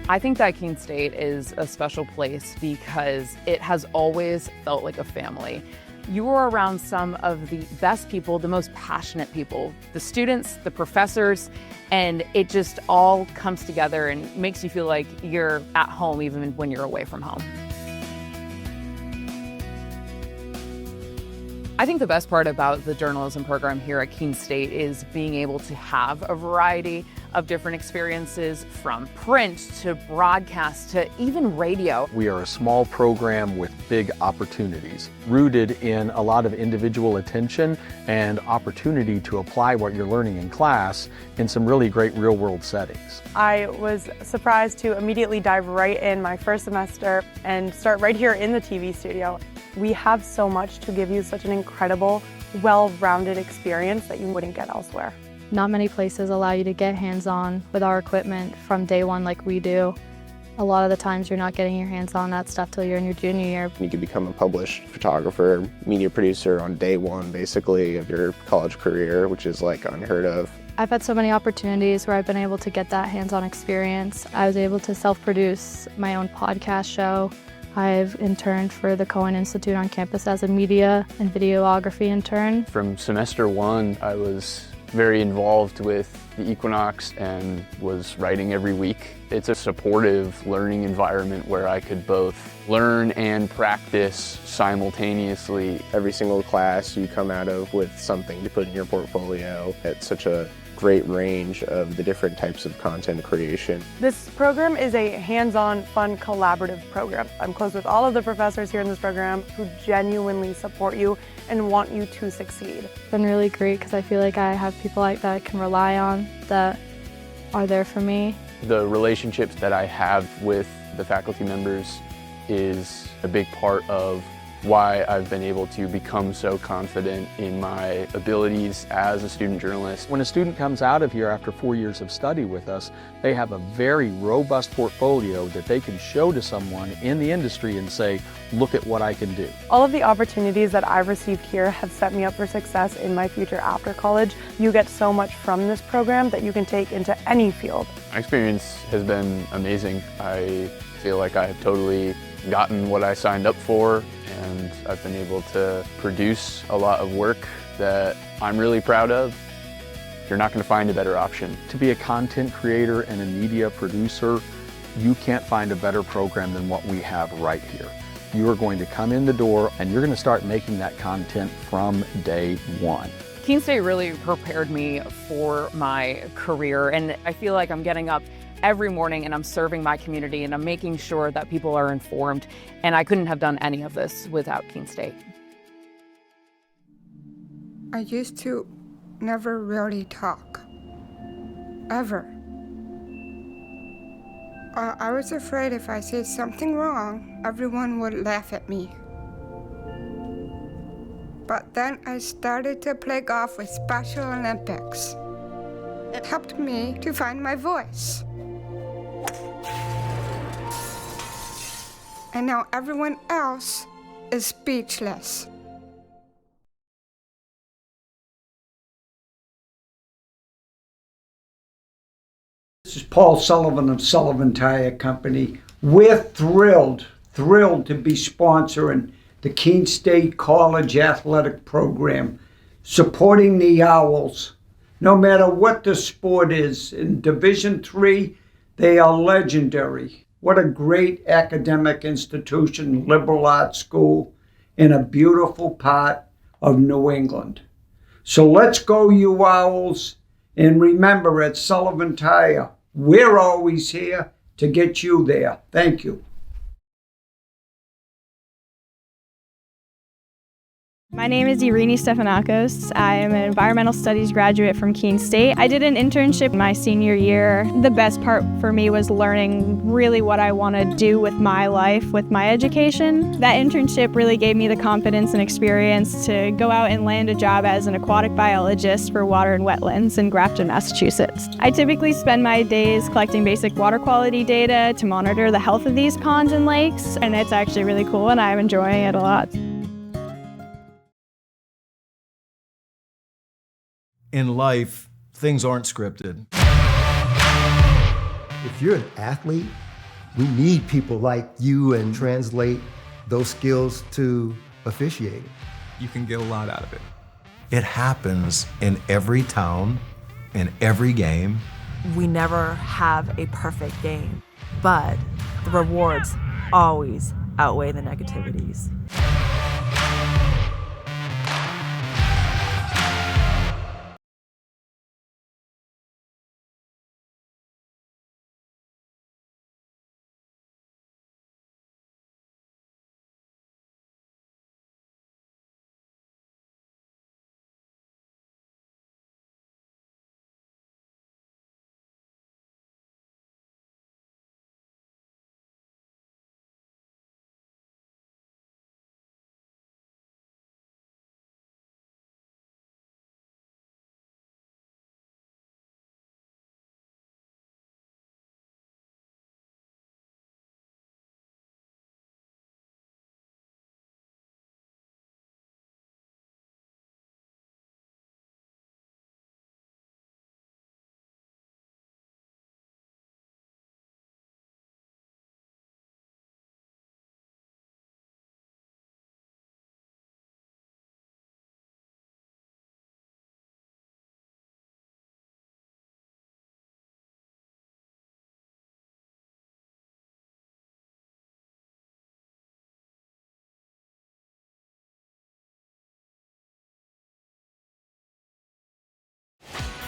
I think that Keene State is a special place because it has always felt like a family. You are around some of the best people, the most passionate people, the students, the professors, and it just all comes together and makes you feel like you're at home even when you're away from home. I think the best part about the journalism program here at Keene State is being able to have a variety of different experiences, from print to broadcast to even radio. We are a small program with big opportunities, rooted in a lot of individual attention and opportunity to apply what you're learning in class in some really great real-world settings. I was surprised to immediately dive right in my first semester and start right here in the TV studio. We have so much to give you, such an incredible, well-rounded experience that you wouldn't get elsewhere. Not many places allow you to get hands-on with our equipment from day one like we do. A lot of the times you're not getting your hands on that stuff till you're in your junior year. You can become a published photographer, media producer on day one, basically, of your college career, which is like unheard of. I've had so many opportunities where I've been able to get that hands-on experience. I was able to self-produce my own podcast show. I've interned for the Cohen Institute on campus as a media and videography intern. From semester one, I was very involved with the Equinox and was writing every week. It's a supportive learning environment where I could both learn and practice simultaneously. Every single class you come out of with something to put in your portfolio. It's such a great range of the different types of content creation. This program is a hands-on, fun, collaborative program. I'm close with all of the professors here in this program who genuinely support you and want you to succeed. It's been really great because I feel like I have people like that I can rely on that are there for me. The relationships that I have with the faculty members is a big part of why I've been able to become so confident in my abilities as a student journalist. When a student comes out of here after 4 years of study with us, they have a very robust portfolio that they can show to someone in the industry and say, look at what I can do. All of the opportunities that I've received here have set me up for success in my future after college. You get so much from this program that you can take into any field. My experience has been amazing. I feel like I have totally gotten what I signed up for, and I've been able to produce a lot of work that I'm really proud of. You're not going to find a better option. To be a content creator and a media producer, you can't find a better program than what we have right here. You are going to come in the door and you're going to start making that content from day one. Keene State really prepared me for my career, and I feel like I'm getting up every morning and I'm serving my community and I'm making sure that people are informed, and I couldn't have done any of this without Keene State. I used to never really talk, ever. I was afraid if I said something wrong, everyone would laugh at me. But then I started to play golf with Special Olympics. It helped me to find my voice. And now everyone else is speechless. This is Paul Sullivan of Sullivan Tire Company. We're thrilled to be sponsoring the Keene State College Athletic Program, supporting the Owls. No matter what the sport is, in Division III, they are legendary. What a great academic institution, liberal arts school, in a beautiful part of New England. So let's go, you Owls. And remember, at Sullivan Tire, we're always here to get you there. Thank you. My name is Irini Stefanakos. I am an environmental studies graduate from Keene State. I did an internship my senior year. The best part for me was learning really what I want to do with my life, with my education. That internship really gave me the confidence and experience to go out and land a job as an aquatic biologist for water and wetlands in Grafton, Massachusetts. I typically spend my days collecting basic water quality data to monitor the health of these ponds and lakes, and it's actually really cool and I'm enjoying it a lot. In life, things aren't scripted. If you're an athlete, we need people like you and translate those skills to officiating. You can get a lot out of it. It happens in every town, in every game. We never have a perfect game, but the rewards always outweigh the negativities.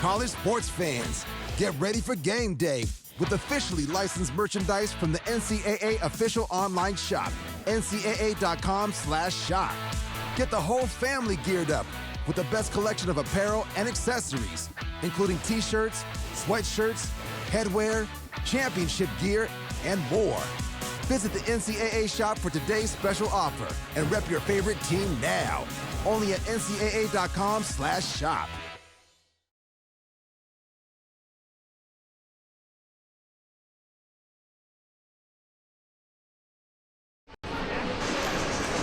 College sports fans, get ready for game day with officially licensed merchandise from the NCAA official online shop, ncaa.com/shop. Get the whole family geared up with the best collection of apparel and accessories, including t-shirts, sweatshirts, headwear, championship gear, and more. Visit the NCAA shop for today's special offer and rep your favorite team now. Only at ncaa.com/shop.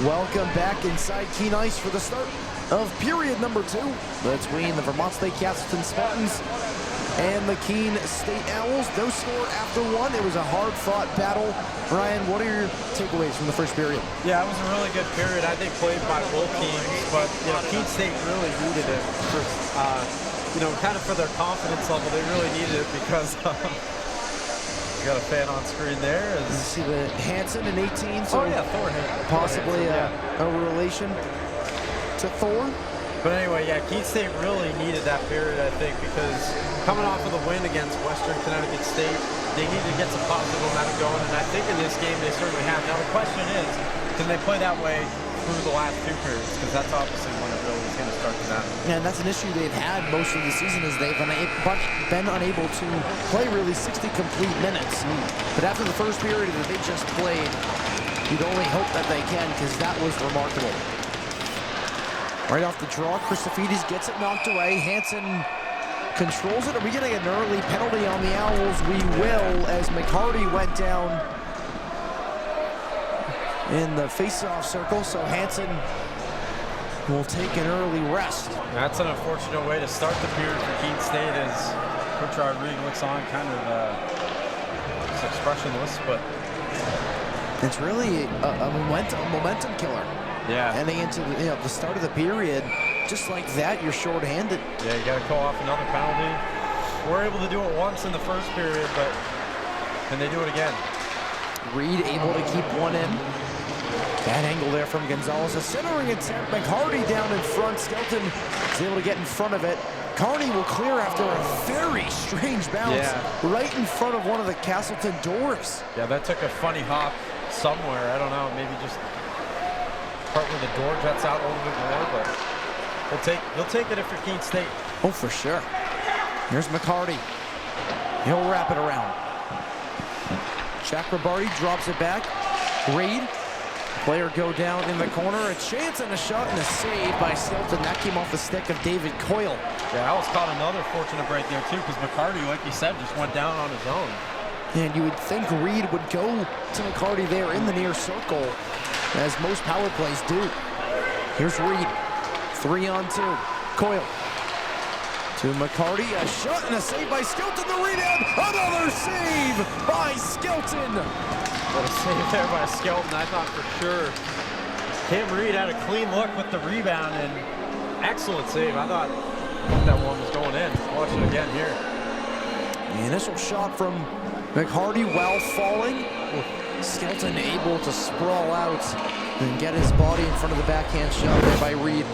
Welcome back inside Keene Ice for the start of period number 2 between the Vermont State Castleton Spartans and the Keene State Owls. No score after 1. It was a hard-fought battle. Ryan, what are your takeaways from the first period? Yeah, it was a really good period, I think, played by both teams. But, Keene State really needed it for, kind of for their confidence level. They really needed it because you got a fan on screen there. You see the Hansen in 18. So Thor hit. Possibly a relation to Thor. But anyway, Keene State really needed that period, I think, because coming off of the win against Western Connecticut State, they needed to get some positive momentum going, and I think in this game they certainly have. Now the question is, can they play that way through the last 2 periods? Because that's obviously when it really is going to start to matter. Yeah, and that's an issue they've had most of the season, is they've been unable to play really 60 complete minutes. But after the first period that they just played, you'd only hope that they can, because that was remarkable. Right off the draw, Christofides gets it knocked away. Hansen controls it. Are we getting an early penalty on the Owls? We will, as McCarty went down in the face-off circle, so Hansen will take an early rest. That's an unfortunate way to start the period for Keene State, as Coach Rodriguez looks on kind of expressionless, but it's really a momentum killer. Yeah. Heading into the start of the period, just like that, you're shorthanded. Yeah, you got to call off another penalty. We're able to do it once in the first period, but can they do it again? Reed able to keep one in. Bad angle there from Gonzalez. A centering attempt. McHardy down in front. Skelton is able to get in front of it. Carney will clear after a very strange bounce right in front of one of the Castleton doors. Yeah, that took a funny hop somewhere. I don't know, maybe just part where the door juts out a little bit more, but he'll take it if you're Keene State. Oh, for sure. Here's McHardy. He'll wrap it around. Chakrabarty drops it back. Reed. Player go down in the corner. A chance and a shot and a save by Skelton. That came off the stick of David Coyle. Yeah, Owls caught another fortunate break there too, because McHardy, like you said, just went down on his own. And you would think Reed would go to McHardy there in the near circle, as most power plays do. Here's Reed. 3-on-2. Coyle. To McHardy. A shot and a save by Skelton. The rebound. Another save by Skelton. What a save there by Skelton. I thought for sure Cam Reed had a clean look with the rebound, and excellent save. I thought that one was going in. Watch it again here. The initial shot from McHardy while falling. Skelton able to sprawl out and get his body in front of the backhand shot there by Reed.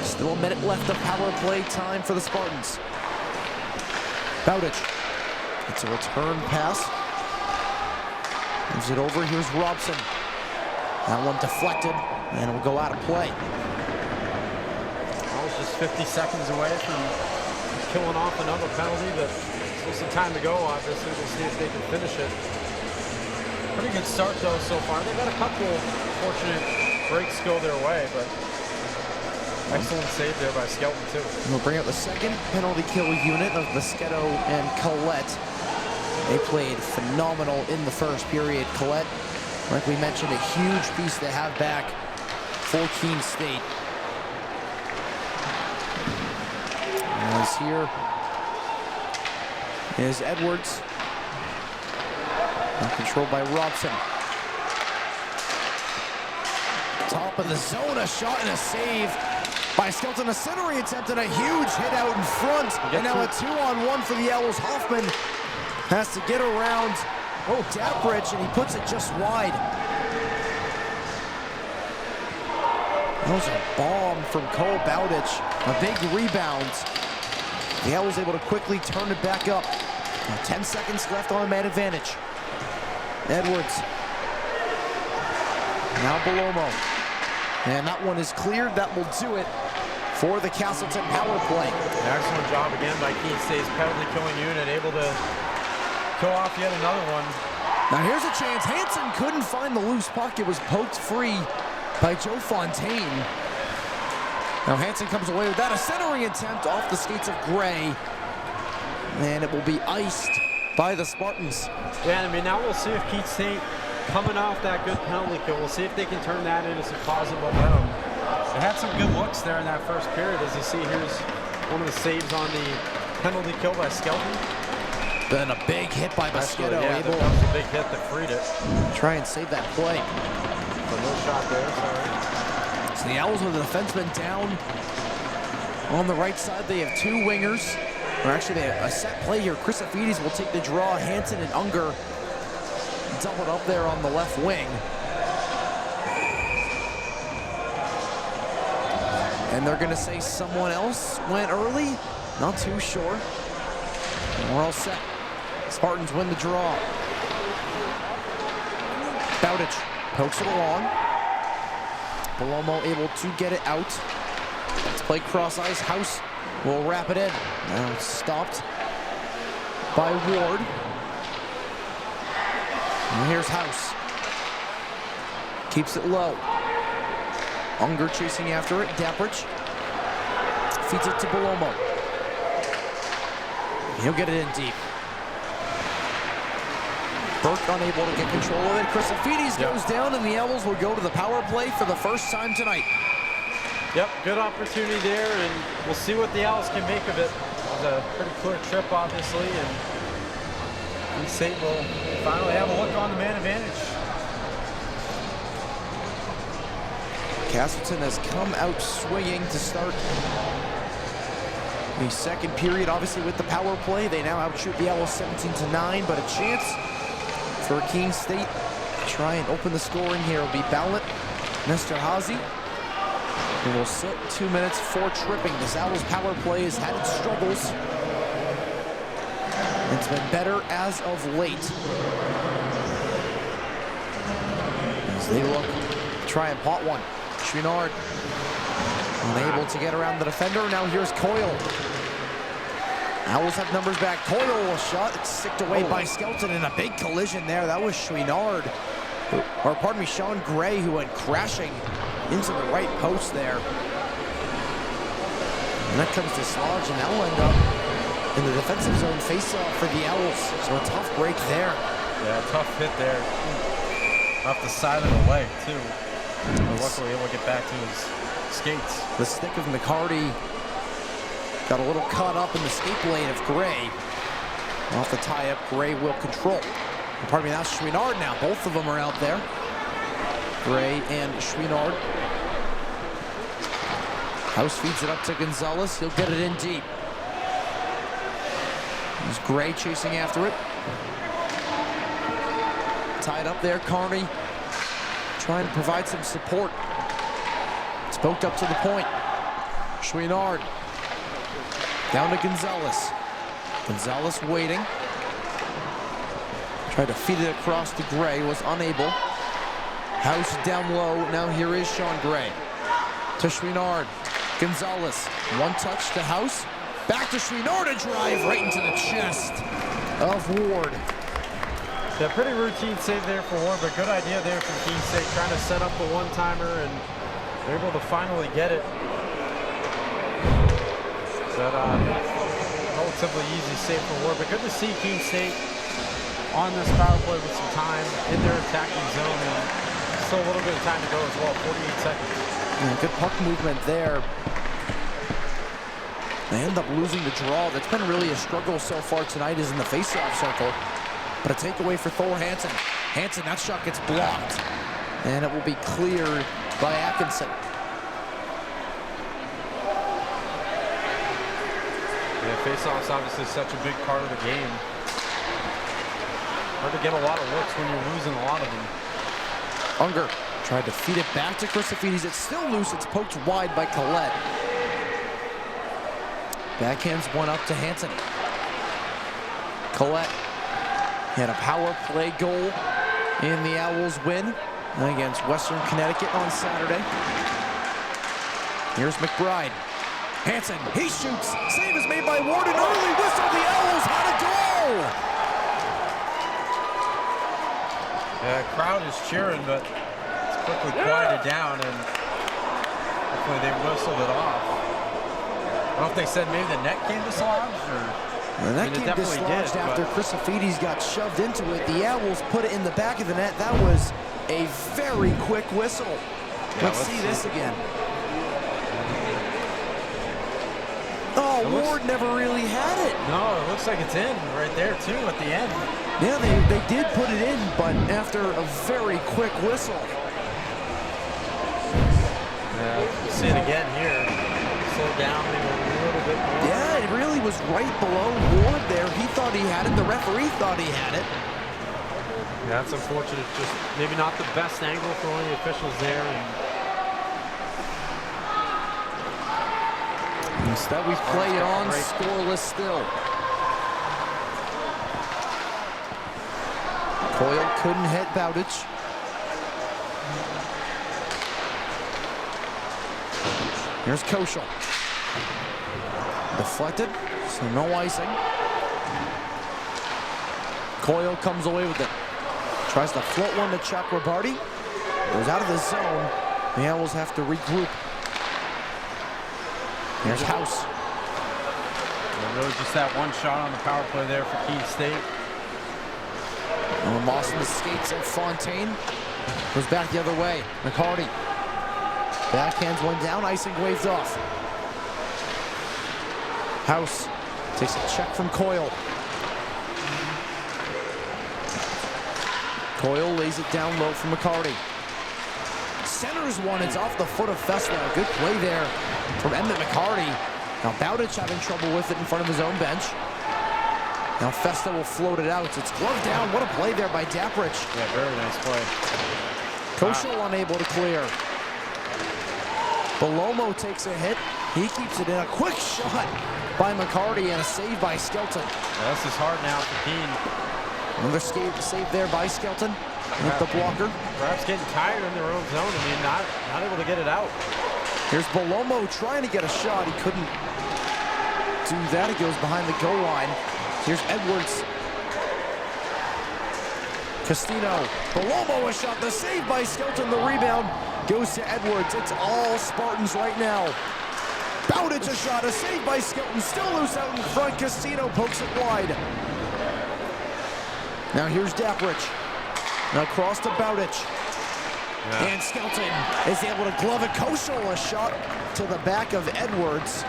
Still a minute left of power play time for the Spartans. Bowditch. It's a return pass. Moves it over. Here's Robson. That one deflected, and it will go out of play. Almost just 50 seconds away from killing off another penalty, but still some time to go, obviously. We'll see if they can finish it. Pretty good start, though, so far. They've got a couple fortunate breaks go their way, but excellent save there by Skelton, too. We'll bring out the second penalty kill unit of Basquetto and Collette. They played phenomenal in the first period. Collette, like we mentioned, a huge piece to have back for Keene State. As here is Edwards. Controlled by Robson. Top of the zone, a shot and a save by Skelton. A centering attempt and a huge hit out in front. And now a 2-on-1 for the Owls. Hoffman has to get around Daprich, and he puts it just wide. That was a bomb from Cole Bowditch. A big rebound. The Owls able to quickly turn it back up. 10 seconds left on the man advantage. Edwards. Now Belomo. And that one is cleared. That will do it for the Castleton power play. Excellent job again by Keene State's penalty killing unit, able to kill off yet another one. Now here's a chance. Hansen couldn't find the loose puck. It was poked free by Joe Fontaine. Now Hansen comes away with that. A centering attempt off the skates of Gray. And it will be iced by the Spartans. Yeah, I mean, now we'll see if Keene State, coming off that good penalty kill, we'll see if they can turn that into some positive momentum. They had some good looks there in that first period. As you see, here's one of the saves on the penalty kill by Skelton. Then a big hit by Basquetto. Yeah, that was a big hit that freed it. Try and save that play. So no shot there, sorry. So the Owls with the defenseman down on the right side. They have two wingers. Or actually, they have a set play here. Christofides will take the draw. Hansen and Unger doubled up there on the left wing. And they're going to say someone else went early. Not too sure. And we're all set. Spartans win the draw. Bowditch pokes it along. Belomo able to get it out. Let's play cross ice. House will wrap it in. Now it's stopped by Ward. And here's House. Keeps it low. Unger chasing after it. Daprich feeds it to Belomo. He'll get it in deep. Burke unable to get control of it. Christofides goes down, and the Owls will go to the power play for the first time tonight. Yep, good opportunity there, and we'll see what the Owls can make of it. It was a pretty clear trip, obviously, and Keene State will finally have a look on the man advantage. Castleton has come out swinging to start the second period. Obviously, with the power play, they now outshoot the Owls 17-9, but a chance for Keene State try and open the scoring here will be Ballot, Mr. Hazy, who will sit 2 minutes for tripping. This Owls power play has had its struggles. It's been better as of late. As they look, try and pot one. Chouinard unable to get around the defender. Now here's Coyle. Owls have numbers back. Coyle will shot. It's sicked away by Skelton in a big collision there. That was Chouinard, or pardon me, Sean Gray, who went crashing into the right post there. And that comes to Slodge, and that will end up in the defensive zone face-off for the Owls. So a tough break there. Yeah, tough hit there. Off the side of the leg, too. But luckily able to get back to his skates. The stick of McCarty got a little caught up in the skate blade of Gray. Off the tie-up, Gray will control. Pardon me, that's Chouinard now. Both of them are out there. Gray and Chouinard. House feeds it up to Gonzalez. He'll get it in deep. There's Gray chasing after it. Tied up there, Kearney trying to provide some support. It's poked up to the point. Chouinard down to Gonzalez. Gonzalez waiting. Tried to feed it across to Gray, was unable. House down low. Now here is Sean Gray. To Chouinard. Gonzalez. One touch to House. Back to Chouinard, a drive right into the chest of Ward. Yeah, pretty routine save there for Ward, but good idea there from Keene State, trying to set up the one-timer, and they're able to finally get it. That relatively easy save for Ward, but good to see Keene State on this power play with some time in their attacking zone, and still a little bit of time to go as well, 48 seconds. Yeah, good puck movement there. They end up losing the draw. That's been really a struggle so far tonight, is in the face-off circle. But a takeaway for Thor Hansen. Hansen, that shot gets blocked. And it will be cleared by Atkinson. Yeah, face-off's obviously such a big part of the game. Hard to get a lot of looks when you're losing a lot of them. Unger tried to feed it back to Christofides. It's still loose. It's poked wide by Collette. Backhands one up to Hansen. Collette had a power play goal in the Owls win against Western Connecticut on Saturday. Here's McBride. Hansen, he shoots. Save is made by Ward. An early whistle. The Owls had a goal. Yeah, crowd is cheering, but it's quickly quieted down, and hopefully they whistled it off. I don't know if they said maybe the net came dislodged, or... And that came dislodged after Christofides got shoved into it. The Owls put it in the back of the net. That was a very quick whistle. Yeah, let's see this again. Oh, Ward never really had it. No, it looks like it's in right there, too, at the end. Yeah, they did put it in, but after a very quick whistle. Yeah, we'll see it again here. Slow down maybe a little bit more. Yeah, it really was right below Ward there. He thought he had it. The referee thought he had it. Yeah, that's unfortunate. Just maybe not the best angle for one of the officials there. Instead, we play it on, scoreless still. Coyle couldn't hit Bowditch. Here's Koschel. Deflected, so no icing. Coyle comes away with it. Tries to float one to Chuck Robardi. Goes out of the zone. The Owls have to regroup. Here's House. Yeah, really just that one shot on the power play there for Keene State. And lost in the skates of Fontaine. Goes back the other way. McCarty. Backhands one down, icing waved off. House takes a check from Coyle. Coyle lays it down low for McCarty. Centers one, it's off the foot of Fessler. Good play there from Emmett McCarty. Now Bowditch having trouble with it in front of his own bench. Now Festa will float it out. It's gloved down. What a play there by Daprich. Yeah, very nice play. Koshel unable to clear. Belomo takes a hit. He keeps it in. A quick shot by McCarty and a save by Skelton. Yeah, this is hard now for Keene. Another save there by Skelton with the blocker. Perhaps getting tired in their own zone. I mean, not able to get it out. Here's Belomo trying to get a shot. He couldn't do that. He goes behind the goal line. Here's Edwards. Castino. Belomo a shot. The save by Skelton. The rebound goes to Edwards. It's all Spartans right now. Bowditch a shot. A save by Skelton. Still loose out in front. Castino pokes it wide. Now here's Daprich. Now across to Bowditch. Yeah. And Skelton is able to glove it. Koshel a shot to the back of Edwards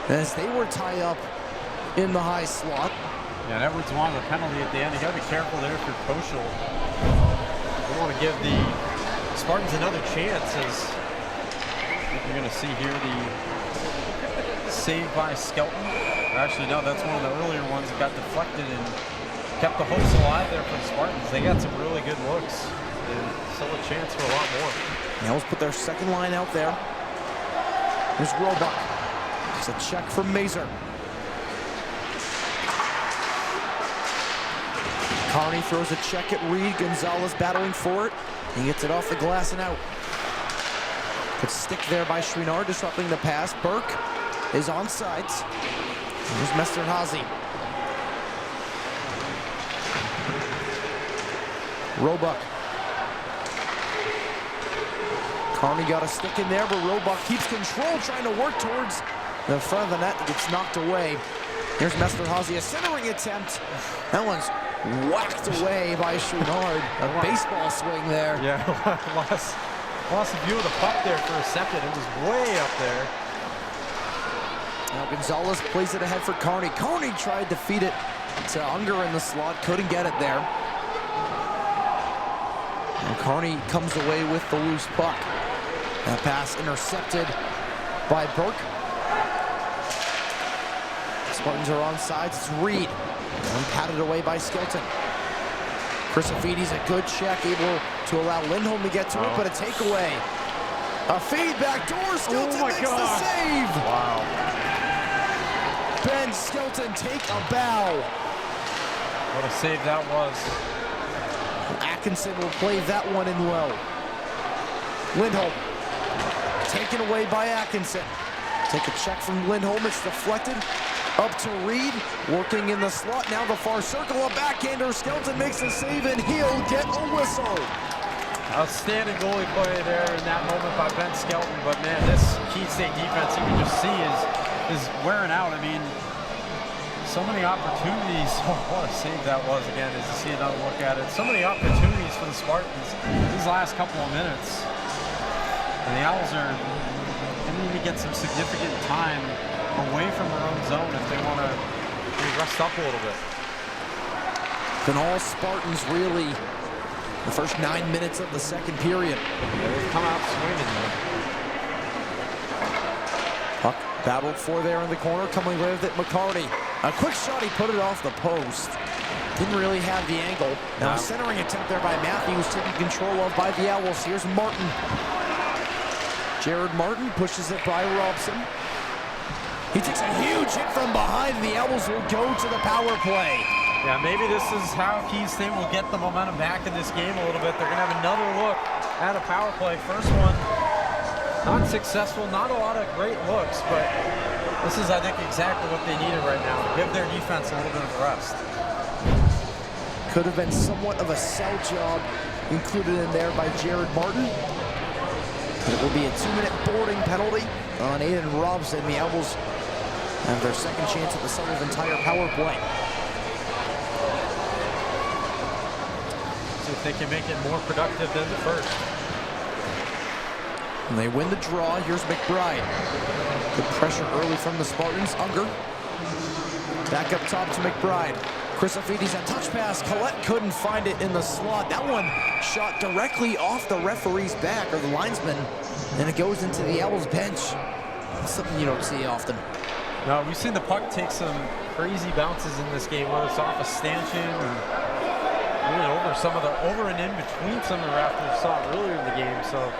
as they were tied up in the high slot. Yeah, and Edwards wanted a penalty at the end. You got to be careful there for Koshel. We want to give the Spartans another chance, as you're going to see here the save by Skelton. Actually, no, that's one of the earlier ones that got deflected and kept the hopes alive there for the Spartans. They got some really good looks and still a chance for a lot more. Now let's put their second line out there. Here's Roebuck. It's a check from Mazur. Carney throws a check at Reed. Gonzalez battling for it. He gets it off the glass and out. Good stick there by Chouinard, disrupting the pass. Burke is on sides. Here's Mesterhazy. Roebuck. Carney got a stick in there, but Roebuck keeps control, trying to work towards the front of the net. Gets knocked away. Here's Mesterhazy, a centering attempt. That one's whacked away by Chouinard. A baseball swing there. Yeah, lost a view of the puck there for a second. It was way up there. Now Gonzalez plays it ahead for Carney. Carney tried to feed it to Unger in the slot, couldn't get it there. And Carney comes away with the loose puck. That pass intercepted by Burke. Spartans are on sides. It's Reed. And patted away by Skelton. Crisafidis a good check, able to allow Lindholm to get to it, but a takeaway. A feed back door. Skelton makes the save. Wow. Ben Skelton take a bow. What a save that was. Atkinson will play that one in low. Lindholm taken away by Atkinson. Take a check from Lindholm. It's deflected. Up to Reed, working in the slot. Now the far circle, a backhander. Skelton makes the save, and he'll get a whistle. Outstanding goalie play there in that moment by Ben Skelton. But man, this Keene State defense, you can just see is wearing out. I mean, so many opportunities. Oh, what a save that was again, as you see another look at it. So many opportunities for the Spartans these last couple of minutes. And the Owls are going to need to get some significant time away from their own zone if they want to rest up a little bit. Been all Spartans really the first 9 minutes of the second period. Yeah, they've come out swinging there. Puck battled for there in the corner, coming with it, McCarty. A quick shot, he put it off the post. Didn't really have the angle. Now a centering attempt there by Matthews, taken control of by the Owls. Here's Martin. Jared Martin pushes it by Robson. He takes a huge hit from behind. The Owls will go to the power play. Yeah, maybe this is how Keene State will get the momentum back in this game a little bit. They're going to have another look at a power play. First one, not successful, not a lot of great looks, but this is, I think, exactly what they needed right now, to give their defense a little bit of rest. Could have been somewhat of a sell job included in there by Jared Martin. It will be a 2-minute boarding penalty on Aiden Robson. The Owls have their second chance at the Sullivan Tire power play. See if they can make it more productive than the first. And they win the draw. Here's McBride. Good pressure early from the Spartans. Unger. Back up top to McBride. Crisafidis a touch pass. Collette couldn't find it in the slot. That one shot directly off the referee's back, or the linesman, and it goes into the Owls bench. That's something you don't see often. No, we've seen the puck take some crazy bounces in this game, whether it's off a stanchion or really over and in between some of the rafters saw it earlier in the game. So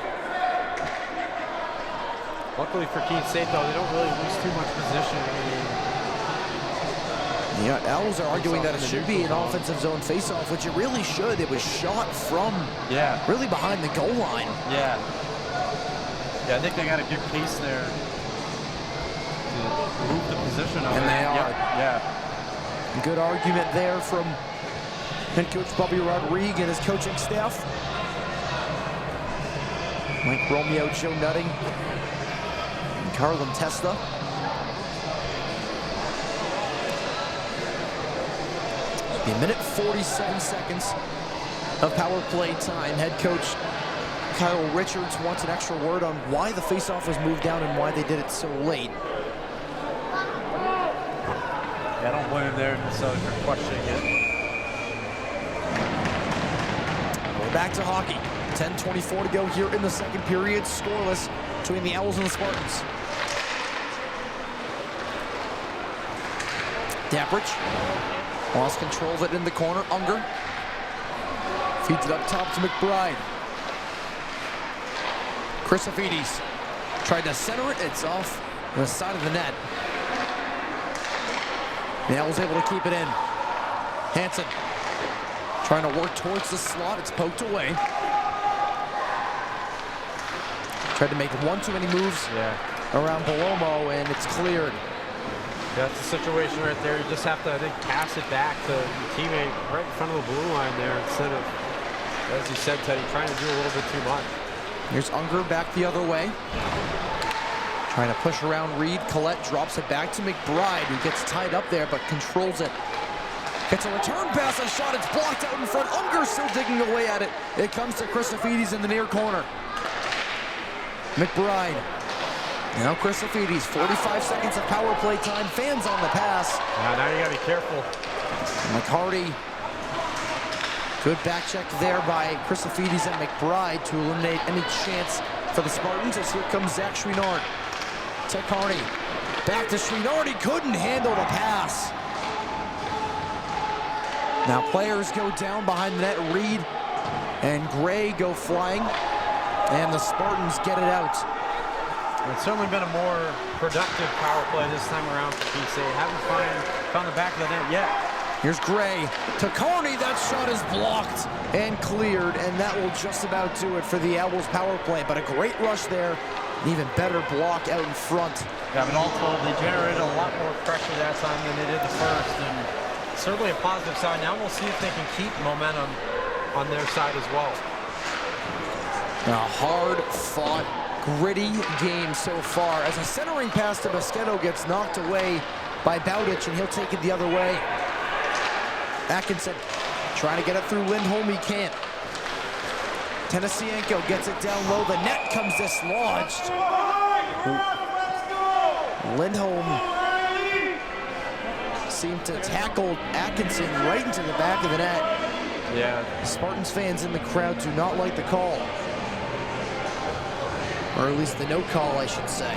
luckily for Keene State, though, they don't really lose too much position in the game. Yeah, Owls are arguing that it should be an offensive zone faceoff, which it really should. It was shot from really behind the goal line. Yeah, I think they got a good case there to move the position of And it. they are. Yep. Yeah. Good argument there from head coach Bobby Rodriguez and his coaching staff. Mike Romeo, Joe Nutting, and Carlin Testa. A minute 47 seconds of power play time. Head coach Kyle Richards wants an extra word on why the faceoff was moved down and why they did it so late. Yeah, I don't blame him there necessarily for questioning it. We're back to hockey. 10:24 to go here in the second period. Scoreless between the Owls and the Spartans. Daprich lost control of it in the corner. Unger feeds it up top to McBride. Christofides tried to center it. It's off the side of the net. The Owls able to keep it in. Hansen trying to work towards the slot. It's poked away. Tried to make one too many moves around Palomo, and it's cleared. That's the situation right there. You just have to, I think, pass it back to your teammate right in front of the blue line there instead of, as you said, Teddy, trying to do a little bit too much. Here's Unger back the other way. Trying to push around Reed. Collette drops it back to McBride, who gets tied up there but controls it. Gets a return pass, a shot. It's blocked out in front. Unger still digging away at it. It comes to Christofides in the near corner. McBride. Now Christofides, 45 seconds of power play time. Fans on the pass. Now you gotta be careful. McCarty. Good back check there by Christofides and McBride to eliminate any chance for the Spartans, as here comes Zach Chouinard. To Carney. Back to Chouinard. He couldn't handle the pass. Now players go down behind the net. Reed and Gray go flying. And the Spartans get it out. It's certainly been a more productive power play this time around for Keene State. Haven't found the back of the net yet. Here's Gray to Carney. That shot is blocked and cleared, and that will just about do it for the Owls power play. But a great rush there. An even better block out in front. Yeah, but all told, they generated a lot more pressure that time than they did the first, and certainly a positive sign. Now we'll see if they can keep momentum on their side as well. A hard-fought, gritty game so far, as a centering pass to Mosquito gets knocked away by Bowditch, and he'll take it the other way. Atkinson trying to get it through Lindholm. He can't. Tennesseenko gets it down low. The net comes dislodged. Lindholm seemed to tackle Atkinson right into the back of the net. Yeah. Spartans fans in the crowd do not like the call. Or at least the no call, I should say.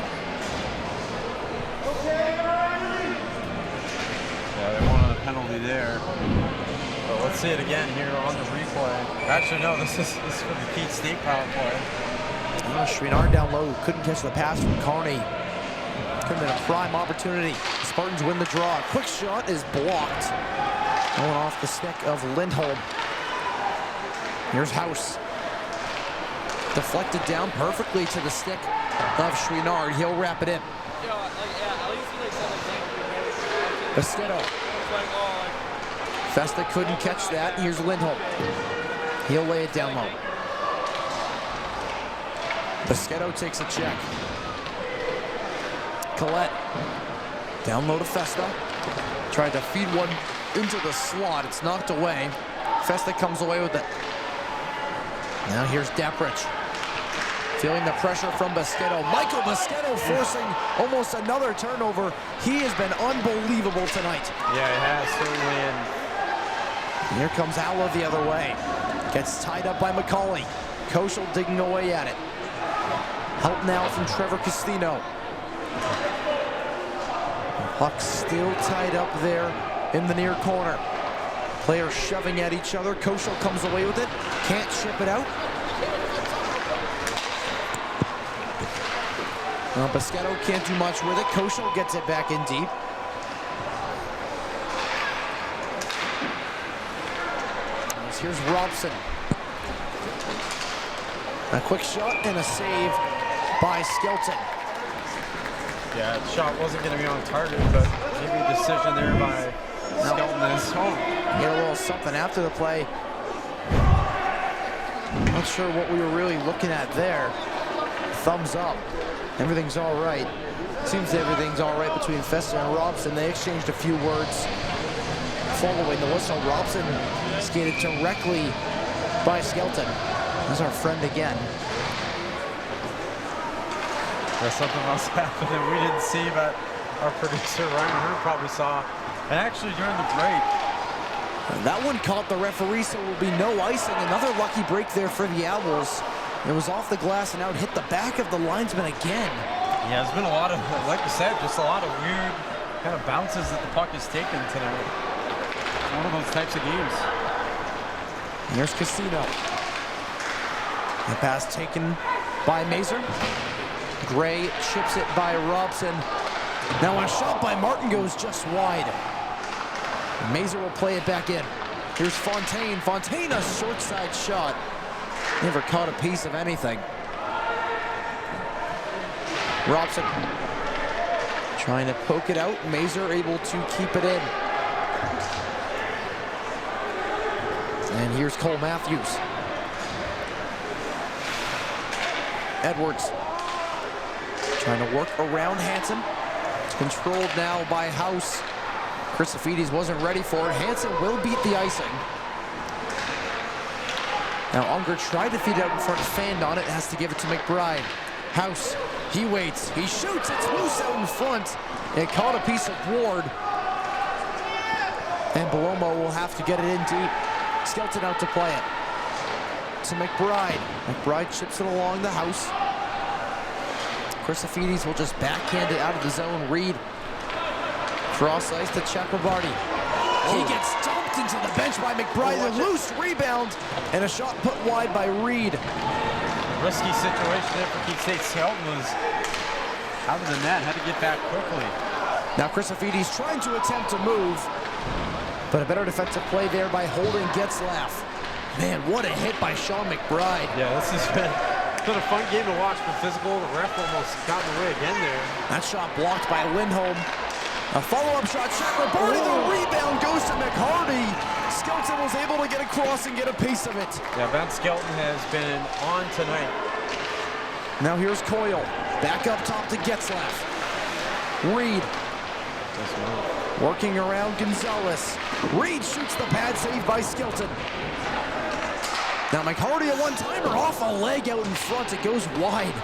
Yeah, they wanted a penalty there. But let's see it again here on the replay. Actually, no, this is for the Keene State power play. Chouinard down low, couldn't catch the pass from Carney. Could have been a prime opportunity. The Spartans win the draw. Quick shot is blocked. Going off the stick of Lindholm. Here's House. Deflected down perfectly to the stick of Chouinard. He'll wrap it in. Mosquito. Festa couldn't catch that. Here's Lindholm. He'll lay it down low. Mosquito takes a check. Collette. Down low to Festa. Tried to feed one into the slot. It's knocked away. Festa comes away with it. Now here's Daprich. Feeling the pressure from Mosquito. Michael Mosquito forcing almost another turnover. He has been unbelievable tonight. Yeah, he has, certainly. And here comes Allo the other way. Gets tied up by McCauley. Koschel digging away at it. Help now from Trevor Castino. Puck still tied up there in the near corner. Players shoving at each other. Koshal comes away with it. Can't ship it out. Well, Pescetto can't do much with it. Koshal gets it back in deep. Here's Robson. A quick shot and a save by Skelton. Yeah, the shot wasn't going to be on target, but maybe a decision there by Skelton in his home. Get a little something after the play. Not sure what we were really looking at there. Thumbs up. Everything's all right. Seems everything's all right between Festa and Robson. They exchanged a few words following the whistle. Robson skated directly by Skelton. There's our friend again. Yeah, something must happen that we didn't see, but our producer Ryan Hurd probably saw. And actually during the break. That one caught the referee, so there will be no icing. Another lucky break there for the Owls. It was off the glass and out, hit the back of the linesman again. Yeah, there's been a lot of, like you said, just a lot of weird kind of bounces that the puck has taken tonight. One of those types of games. Here's Casino. The pass taken by Mazur. Gray chips it by Robson. Now a shot by Martin goes just wide. Mazur will play it back in. Here's Fontaine. Fontaine, a short side shot. Never caught a piece of anything. Robson trying to poke it out. Mazur able to keep it in. And here's Cole Matthews. Edwards trying to work around Hansen. It's controlled now by House. Christofides wasn't ready for it. Hansen will beat the icing. Now Unger tried to feed it out in front, fanned on it, has to give it to McBride. House, he waits, he shoots, it's loose out in front. It caught a piece of board. And Belomo will have to get it in deep. Skelton out to play it. To McBride. McBride chips it along the House. Christofides will just backhand it out of the zone. Reed. Cross ice to Chakrabarty. He gets dumped into the bench by McBride. A loose rebound and a shot put wide by Reed. Risky situation there for Keene State. Skelton was out of the net, had to get back quickly. Now Christofides trying to attempt to move, but a better defensive play there by Holden Getzlaff. Man, what a hit by Sean McBride. Yeah, this has been a fun game to watch, but physical. The ref almost got in the way again there. That shot blocked by Lindholm. A follow-up shot, Chakrabarty, the rebound goes to McHardy. Skelton was able to get across and get a piece of it. Yeah, Ben Skelton has been on tonight. Now here's Coyle, back up top to Getzlaff. Reed, working around Gonzalez. Reed shoots the pad, saved by Skelton. Now McHardy a one-timer off a leg out in front, it goes wide.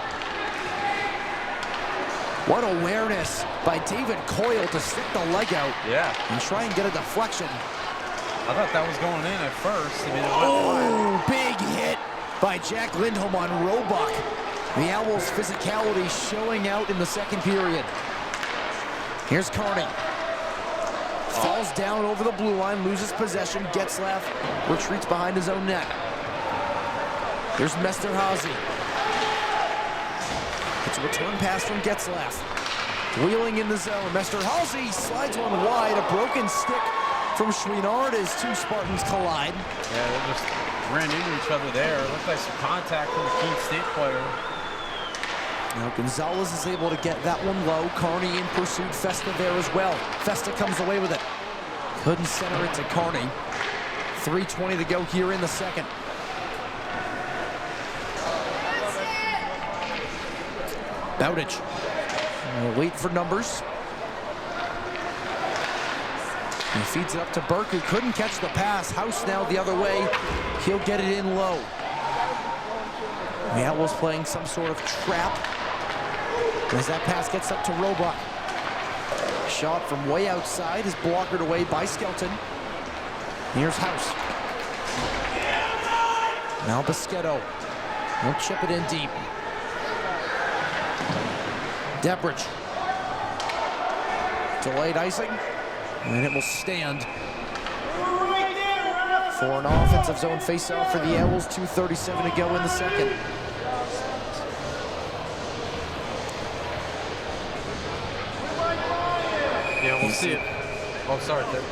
What awareness by David Coyle to stick the leg out. Yeah. And try and get a deflection. I thought that was going in at first. I mean, it went wide. Big hit by Jack Lindholm on Roebuck. The Owls' physicality showing out in the second period. Here's Carney. Falls down over the blue line, loses possession. Getzlaff retreats behind his own net. Here's Mesterhazy. It's a return pass from Getzlaff. Wheeling in the zone. Mesterhazy slides one wide. A broken stick from Chouinard as two Spartans collide. Yeah, they just ran into each other there. It looked like some contact from the Keene State player. Now Gonzalez is able to get that one low. Carney in pursuit. Festa there as well. Festa comes away with it. Couldn't center it to Carney. 3:20 to go here in the second. Bowditch. Wait for numbers. He feeds it up to Burke, who couldn't catch the pass. House now the other way. He'll get it in low. The Owls playing some sort of trap. As that pass gets up to Roebuck. Shot from way outside is blockered away by Skelton. Here's House. Now Pescetto. He'll chip it in deep. Debridge. Delayed icing, and it will stand for an offensive zone faceoff for the Owls. 2:37 to go in the second. Yeah, we'll see it. Oh, sorry, Ted.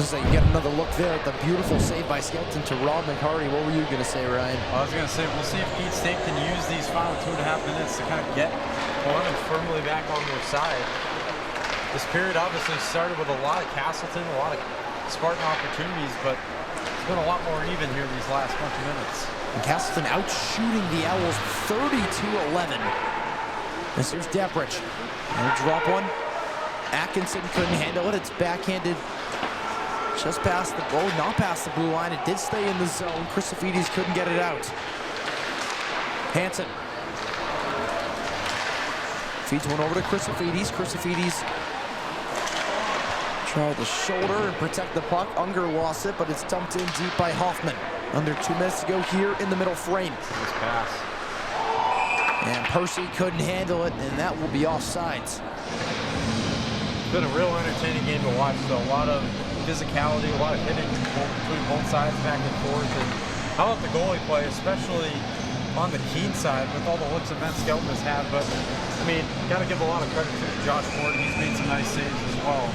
You get another look there at the beautiful save by Skelton to Rob McCarty. What were you going to say, Ryan? I was going to say, we'll see if Keene State can use these final 2.5 minutes to kind of get Norman firmly back on their side. This period obviously started with a lot of Castleton, a lot of Spartan opportunities, but it's been a lot more even here these last bunch of minutes. And Castleton out shooting the Owls 32-11. This here's Deprich. And a drop one. Atkinson couldn't handle it. It's backhanded just past the, oh, not past the blue line. It did stay in the zone. Chrysophides couldn't get it out. Hansen feeds one over to Chrysophides. Chrysophides tried to shoulder and protect the puck. Unger lost it, but it's dumped in deep by Hoffman. Under 2 minutes to go here in the middle frame. Nice pass. And Percy couldn't handle it, and that will be offsides. It's been a real entertaining game to watch, so a lot of physicality, a lot of hitting between both sides, back and forth. And how about the goalie play, especially on the Keene side, with all the looks that Ben Skelton has had. But, I mean, got to give a lot of credit to Josh Morton. He's made some nice saves as well.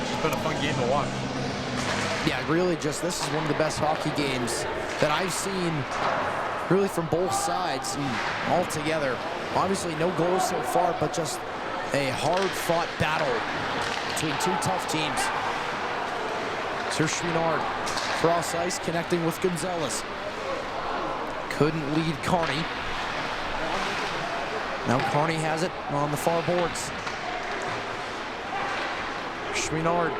It's just been a fun game to watch. Yeah, really just, this is one of the best hockey games that I've seen, really from both sides altogether. Obviously no goals so far, but just a hard-fought battle between two tough teams. Sir Chouinard, cross ice, connecting with Gonzalez. Couldn't lead Kearney. Now Kearney has it on the far boards. Chouinard,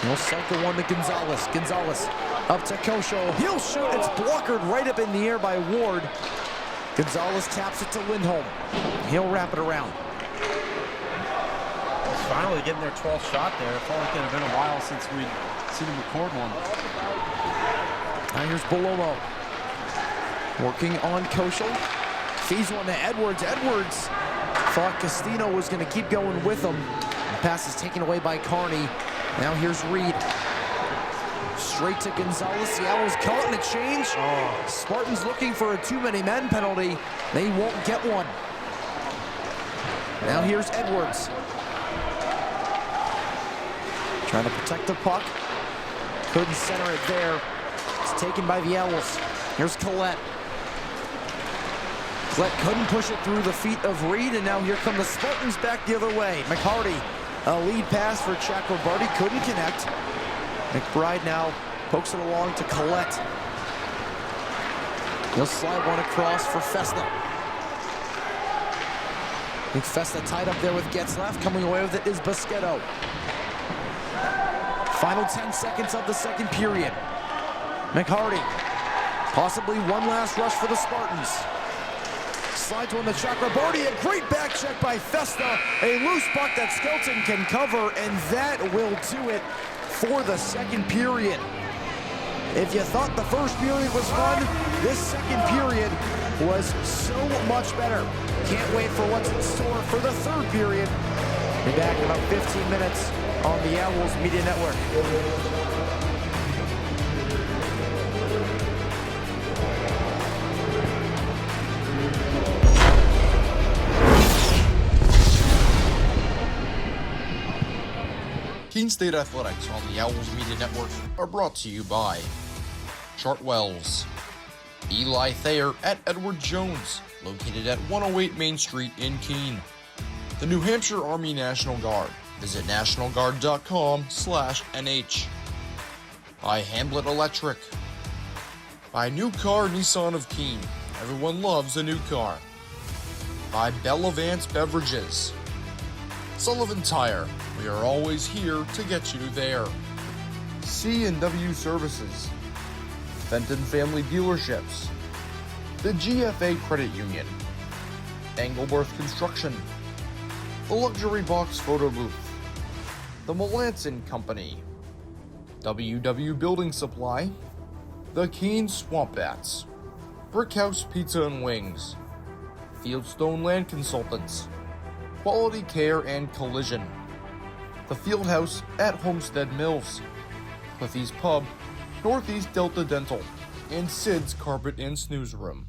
he'll cycle one to Gonzalez. Gonzalez up to Kosho. He'll shoot. It's blockered right up in the air by Ward. Gonzalez taps it to Lindholm. He'll wrap it around. He's finally getting their 12th shot there. It felt like it had been a while since we'd seen him record one. Now here's Bololo. Working on Kosho. Feeds one to Edwards. Edwards thought Castino was going to keep going with him. The pass is taken away by Kearney. Now here's Reed. Straight to Gonzalez. The Owls caught in a change. Spartans looking for a too-many-men penalty. They won't get one. Now here's Edwards. Trying to protect the puck. Couldn't center it there. It's taken by the Owls. Here's Collette. Collette couldn't push it through the feet of Reed, and now here come the Spartans back the other way. McCarty, a lead pass for Chakrabarty, couldn't connect. McBride now pokes it along to Collette. He'll slide one across for Festa. I think Festa tied up there with Getzlaff. Coming away with it is Boschetto. Final 10 seconds of the second period. McCarty, possibly one last rush for the Spartans. Slides one to Chakrabarty, a great back check by Festa. A loose puck that Skelton can cover, and that will do it for the second period. If you thought the first period was fun, this second period was so much better. Can't wait for what's in store for the third period. Be back in about 15 minutes on the Owls Media Network. Keene State Athletics on the Owls Media Network are brought to you by Chartwells, Eli Thayer at Edward Jones, located at 108 Main Street in Keene, the New Hampshire Army National Guard. Visit nationalguard.com/NH. By Hamlet Electric. By New Car Nissan of Keene. Everyone loves a new car. By Bella Vance Beverages. Sullivan Tire. We are always here to get you there. C&W Services. Fenton Family Dealerships. The GFA Credit Union. Engelberth Construction. The Luxury Box Photo Booth. The Melanson Company. WW Building Supply. The Keene Swamp Bats. Brickhouse Pizza and Wings. Fieldstone Land Consultants. quality care and collision. The Fieldhouse at Homestead Mills, Cliffy's Pub, Northeast Delta Dental, and Sid's Carpet and Snooze Room.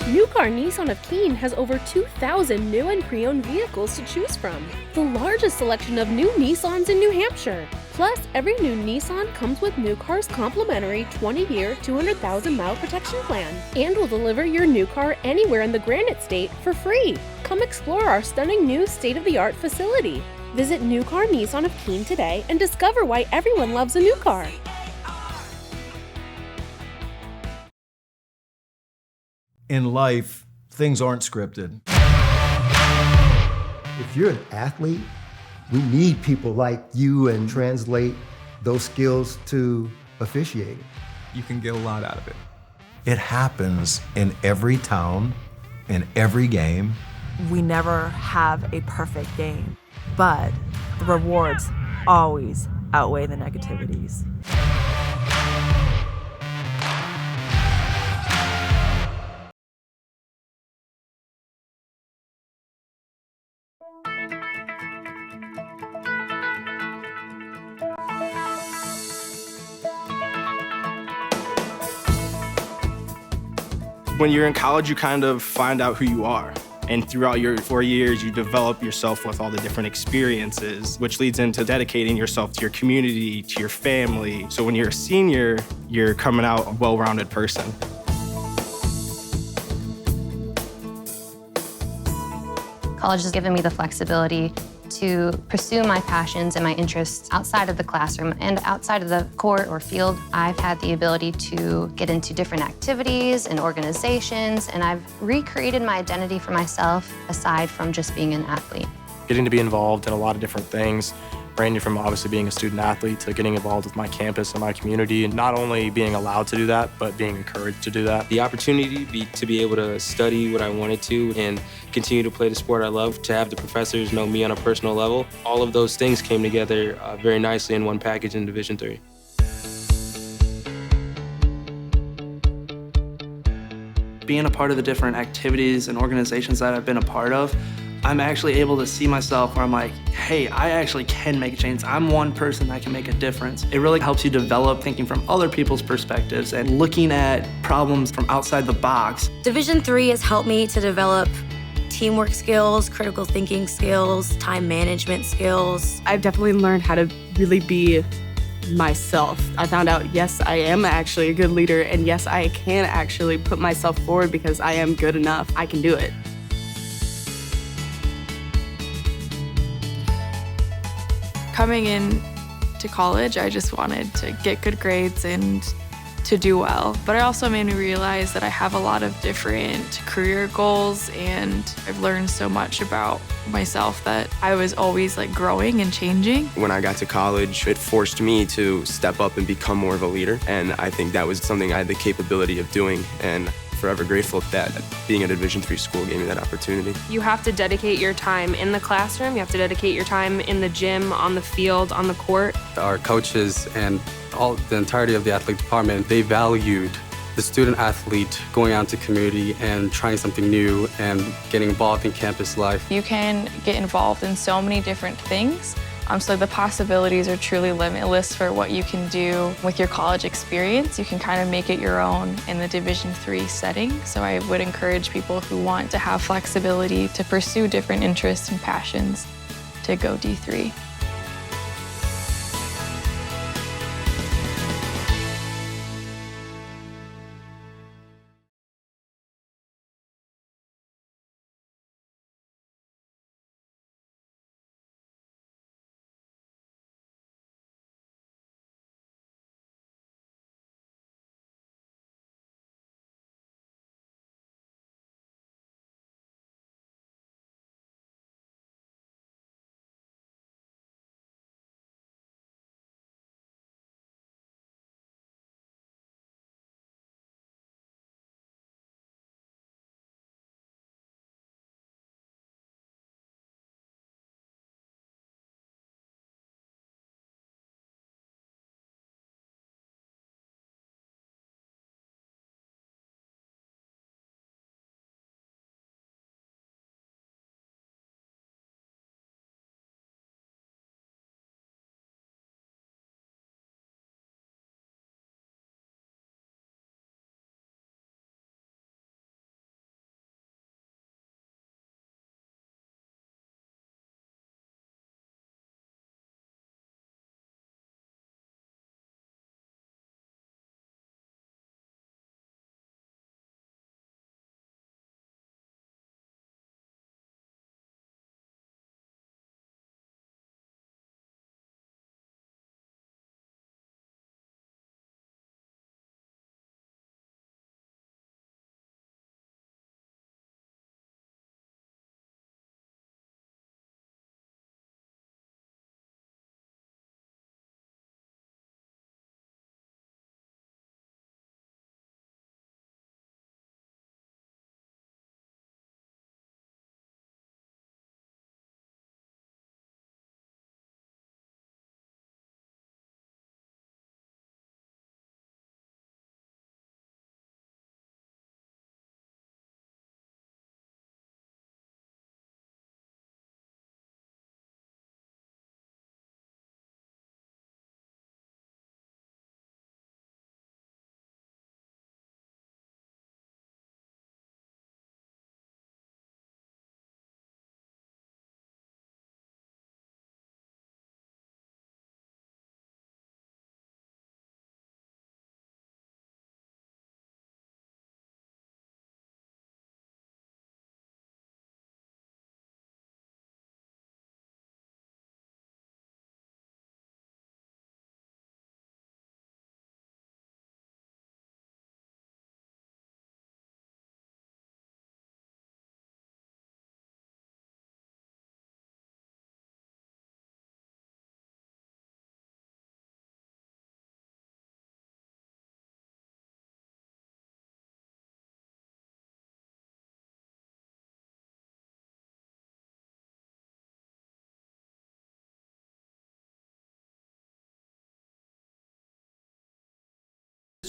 New Car Nissan of Keene has over 2,000 new and pre-owned vehicles to choose from. The largest selection of new Nissans in New Hampshire. Plus, every new Nissan comes with New Car's complimentary 20-year, 200,000-mile protection plan and will deliver your new car anywhere in the Granite State for free. Come explore our stunning new state-of-the-art facility. Visit New Car Nissan of Keene today and discover why everyone loves a new car. In life, things aren't scripted. If you're an athlete, we need people like you and translate those skills to officiating. You can get a lot out of it. It happens in every town, in every game. We never have a perfect game, but the rewards always outweigh the negativities. When you're in college, you kind of find out who you are. And throughout your 4 years, you develop yourself with all the different experiences, which leads into dedicating yourself to your community, to your family. So when you're a senior, you're coming out a well-rounded person. College has given me the flexibility to pursue my passions and my interests outside of the classroom and outside of the court or field. I've had the ability to get into different activities and organizations, and I've recreated my identity for myself aside from just being an athlete. Getting to be involved in a lot of different things, ranging from obviously being a student athlete to getting involved with my campus and my community, and not only being allowed to do that, but being encouraged to do that. The opportunity to be able to study what I wanted to and continue to play the sport I love, to have the professors know me on a personal level, all of those things came together very nicely in one package in Division III. Being a part of the different activities and organizations that I've been a part of, I'm actually able to see myself where I'm like, hey, I actually can make a change. I'm one person that can make a difference. It really helps you develop thinking from other people's perspectives and looking at problems from outside the box. Division III has helped me to develop teamwork skills, critical thinking skills, time management skills. I've definitely learned how to really be myself. I found out, yes, I am actually a good leader, and yes, I can actually put myself forward because I am good enough. I can do it. Coming in to college, I just wanted to get good grades and to do well. But it also made me realize that I have a lot of different career goals, and I've learned so much about myself that I was always like growing and changing. When I got to college, it forced me to step up and become more of a leader. And I think that was something I had the capability of doing. And forever grateful that being at a Division III school gave me that opportunity. You have to dedicate your time in the classroom, you have to dedicate your time in the gym, on the field, on the court. Our coaches and the entirety of the athletic department, they valued the student athlete going out to community and trying something new and getting involved in campus life. You can get involved in so many different things. So the possibilities are truly limitless for what you can do with your college experience. You can kind of make it your own in the Division III setting. So I would encourage people who want to have flexibility to pursue different interests and passions to go D3.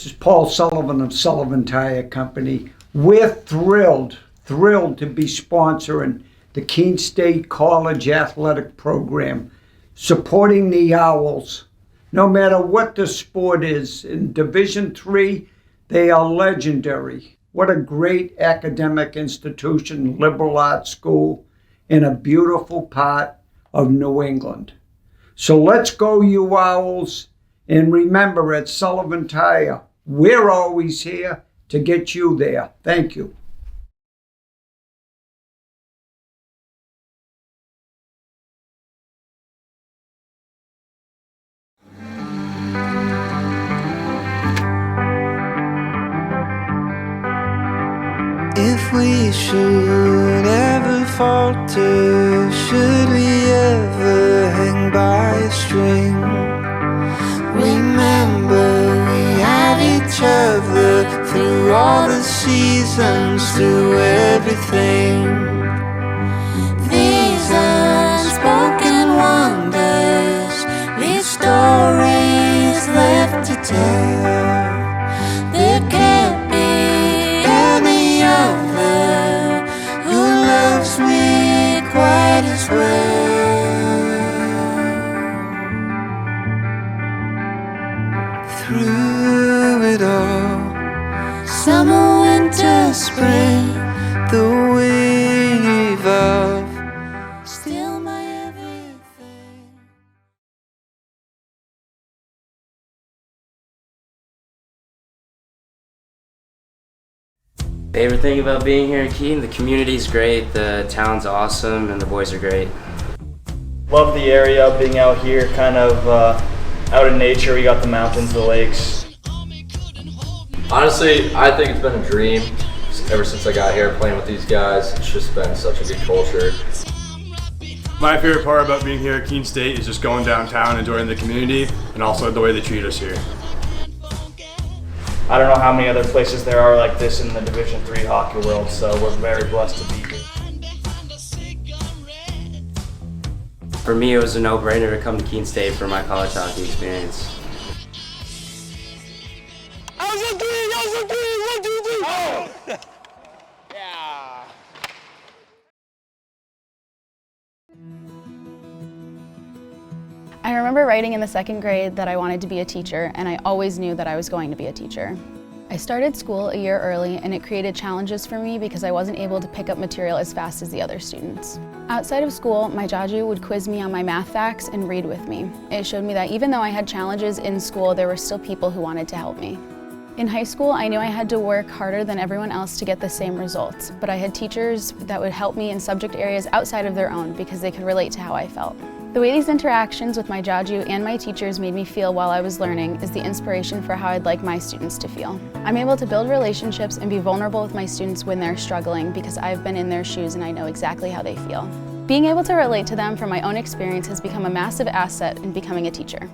This is Paul Sullivan of Sullivan Tire Company. We're thrilled to be sponsoring the Keene State College Athletic Program, supporting the Owls. No matter what the sport is, in Division III, they are legendary. What a great academic institution, liberal arts school, in a beautiful part of New England. So let's go, you Owls. And remember, at Sullivan Tire, we're always here to get you there. Thank you. If we should ever falter, should we ever hang by a string, remember we had each other through all the seasons, through everything. These unspoken wonders, these stories left to tell, there can't be any other who loves me quite as well. Through it all, summer, winter, spring, the wave of still my everything. Favorite thing about being here in Keene, the community's great, the town's awesome, and the boys are great. Love the area, being out here, kind of out in nature. We got the mountains, the lakes. Honestly, I think it's been a dream ever since I got here playing with these guys. It's just been such a good culture. My favorite part about being here at Keene State is just going downtown, enjoying the community, and also the way they treat us here. I don't know how many other places there are like this in the Division III hockey world, so we're very blessed to be here. For me, it was a no-brainer to come to Keene State for my college hockey experience. I remember writing in the second grade that I wanted to be a teacher, and I always knew that I was going to be a teacher. I started school a year early, and it created challenges for me because I wasn't able to pick up material as fast as the other students. Outside of school, my jaju would quiz me on my math facts and read with me. It showed me that even though I had challenges in school, there were still people who wanted to help me. In high school, I knew I had to work harder than everyone else to get the same results, but I had teachers that would help me in subject areas outside of their own because they could relate to how I felt. The way these interactions with my jaju and my teachers made me feel while I was learning is the inspiration for how I'd like my students to feel. I'm able to build relationships and be vulnerable with my students when they're struggling because I've been in their shoes and I know exactly how they feel. Being able to relate to them from my own experience has become a massive asset in becoming a teacher.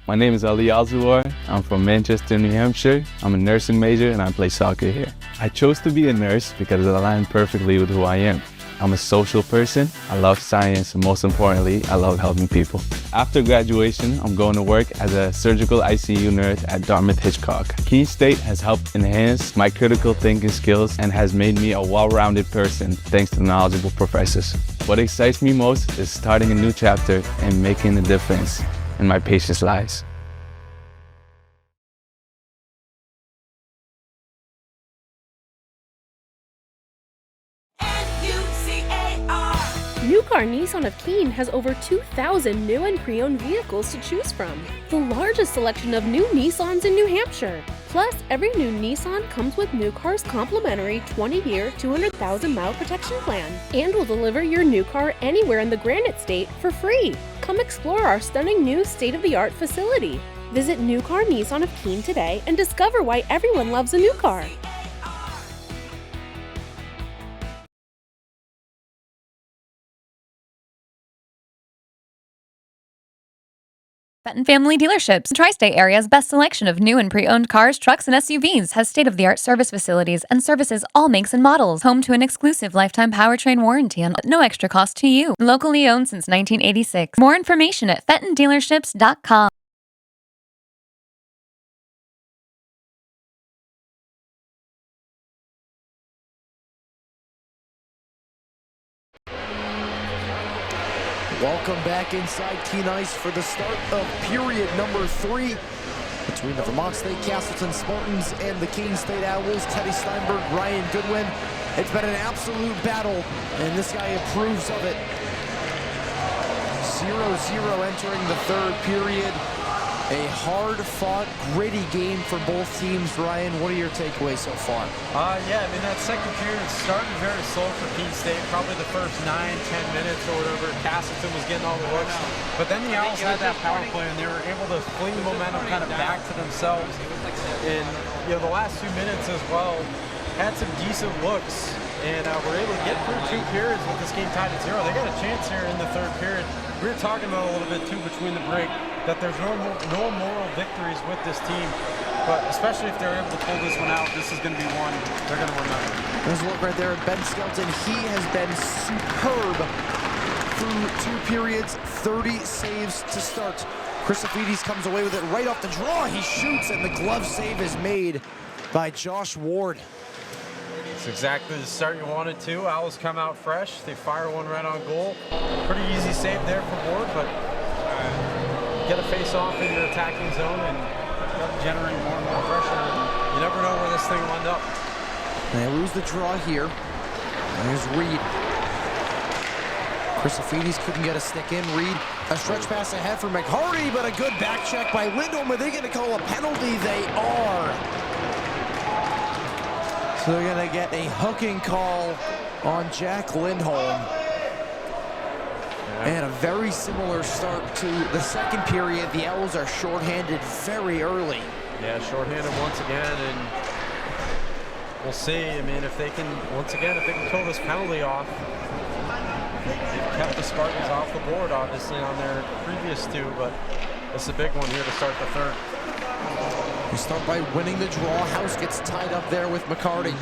My name is Ali Alzuar. I'm from Manchester, New Hampshire. I'm a nursing major and I play soccer here. I chose to be a nurse because it aligned perfectly with who I am. I'm a social person, I love science, and most importantly, I love helping people. After graduation, I'm going to work as a surgical ICU nurse at Dartmouth-Hitchcock. Keene State has helped enhance my critical thinking skills and has made me a well-rounded person thanks to knowledgeable professors. What excites me most is starting a new chapter and making a difference in my patients' lives. New Car Nissan of Keene has over 2,000 new and pre-owned vehicles to choose from. The largest selection of new Nissans in New Hampshire. Plus, every new Nissan comes with New Car's complimentary 20-year, 200,000-mile protection plan. And will deliver your new car anywhere in the Granite State for free. Come explore our stunning new state-of-the-art facility. Visit New Car Nissan of Keene today and discover why everyone loves a new car. Fenton Family Dealerships, the Tri-State area's best selection of new and pre-owned cars, trucks, and SUVs, has state-of-the-art service facilities and services all makes and models. Home to an exclusive lifetime powertrain warranty and no extra cost to you. Locally owned since 1986. More information at FentonDealerships.com. Welcome back inside Keene Ice for the start of period number 3 between the Vermont State Castleton Spartans and the Keene State Owls. Teddy Steinberg, Ryan Goodwin. It's been an absolute battle, and this guy approves of it. 0-0 entering the third period. A hard-fought, gritty game for both teams. Ryan, what are your takeaways so far? Yeah, I mean, that second period started very slow for Keene State. Probably the first 9-10 minutes or whatever, Castleton was getting all the looks. But then the Owls had that power play, and they were able to fling the momentum kind of back to themselves. And, you know, the last 2 minutes as well had some decent looks. And were able to get through 2 periods with this game tied at 0. They got a chance here in the third period. We were talking about a little bit, too, between the break, that there's no moral victories with this team. But especially if they're able to pull this one out, this is going to be one they're going to remember. There's a look right there at Ben Skelton. He has been superb through 2 periods, 30 saves to start. Christofides comes away with it right off the draw. He shoots, and the glove save is made by Josh Ward. It's exactly the start you wanted to. Owls come out fresh. They fire one right on goal. Pretty easy save there for Ward, but get a face-off in your attacking zone and generate more and more pressure. You never know where this thing will end up. They lose the draw here. There's Reed. Christofides couldn't get a stick in. Reed, a stretch pass ahead for McHardy, but a good back check by Lindholm. Are they going to call a penalty? They are. So they're going to get a hooking call on Jack Lindholm. And a very similar start to the second period. The Owls are shorthanded very early. Yeah, shorthanded once again, and we'll see. I mean, if they can, once again, if they can kill this penalty off, they've kept the Spartans off the board, obviously, on their previous 2, but it's a big one here to start the third. We start by winning the draw. House gets tied up there with McCarty.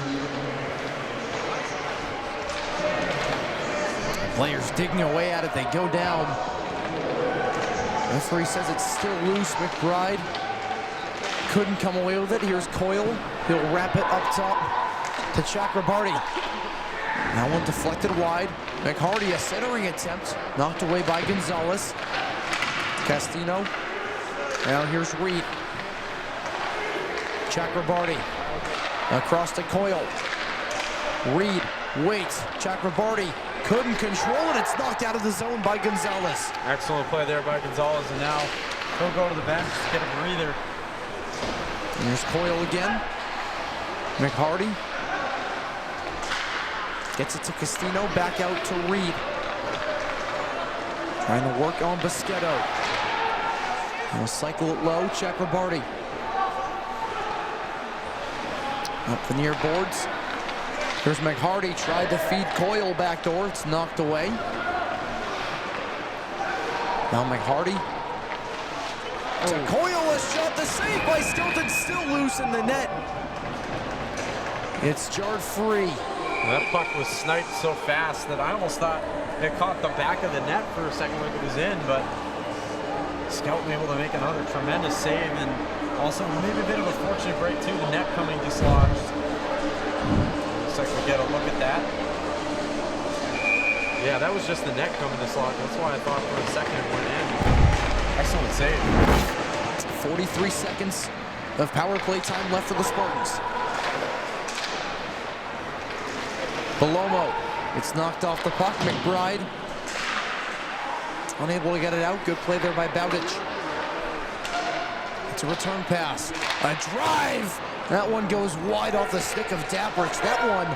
Players digging away at it. They go down. Referee says it's still loose. McBride couldn't come away with it. Here's Coyle. He'll wrap it up top to Chakrabarty. That one deflected wide. McHardy, a centering attempt, knocked away by Gonzalez. Castino. Now here's Reed. Chakrabarty across to Coyle. Reed waits. Chakrabarty couldn't control it. It's knocked out of the zone by Gonzalez. Excellent play there by Gonzalez, and now he'll go to the bench to get a breather. And here's Coyle again. McHardy gets it to Castino, back out to Reed. Trying to work on Boschetto. He'll cycle it low, Chakrabarty. Up the near boards. Here's McHardy, tried to feed Coyle backdoor. It's knocked away. Now McHardy. To Coyle, a shot, the save by Skelton, still loose in the net. It's jarred free. That puck was sniped so fast that I almost thought it caught the back of the net for a second like it was in, but Skelton able to make another tremendous save, and also maybe a bit of a fortunate break too, the net coming dislodged. Looks like we get a look at that. Yeah, that was just the net coming dislodged. That's why I thought for a second it went in. Excellent save. 43 seconds of power play time left for the Spartans. Belomo, it's knocked off the puck. McBride unable to get it out. Good play there by Bowditch. It's a return pass. A drive. That one goes wide off the stick of Daprich. That one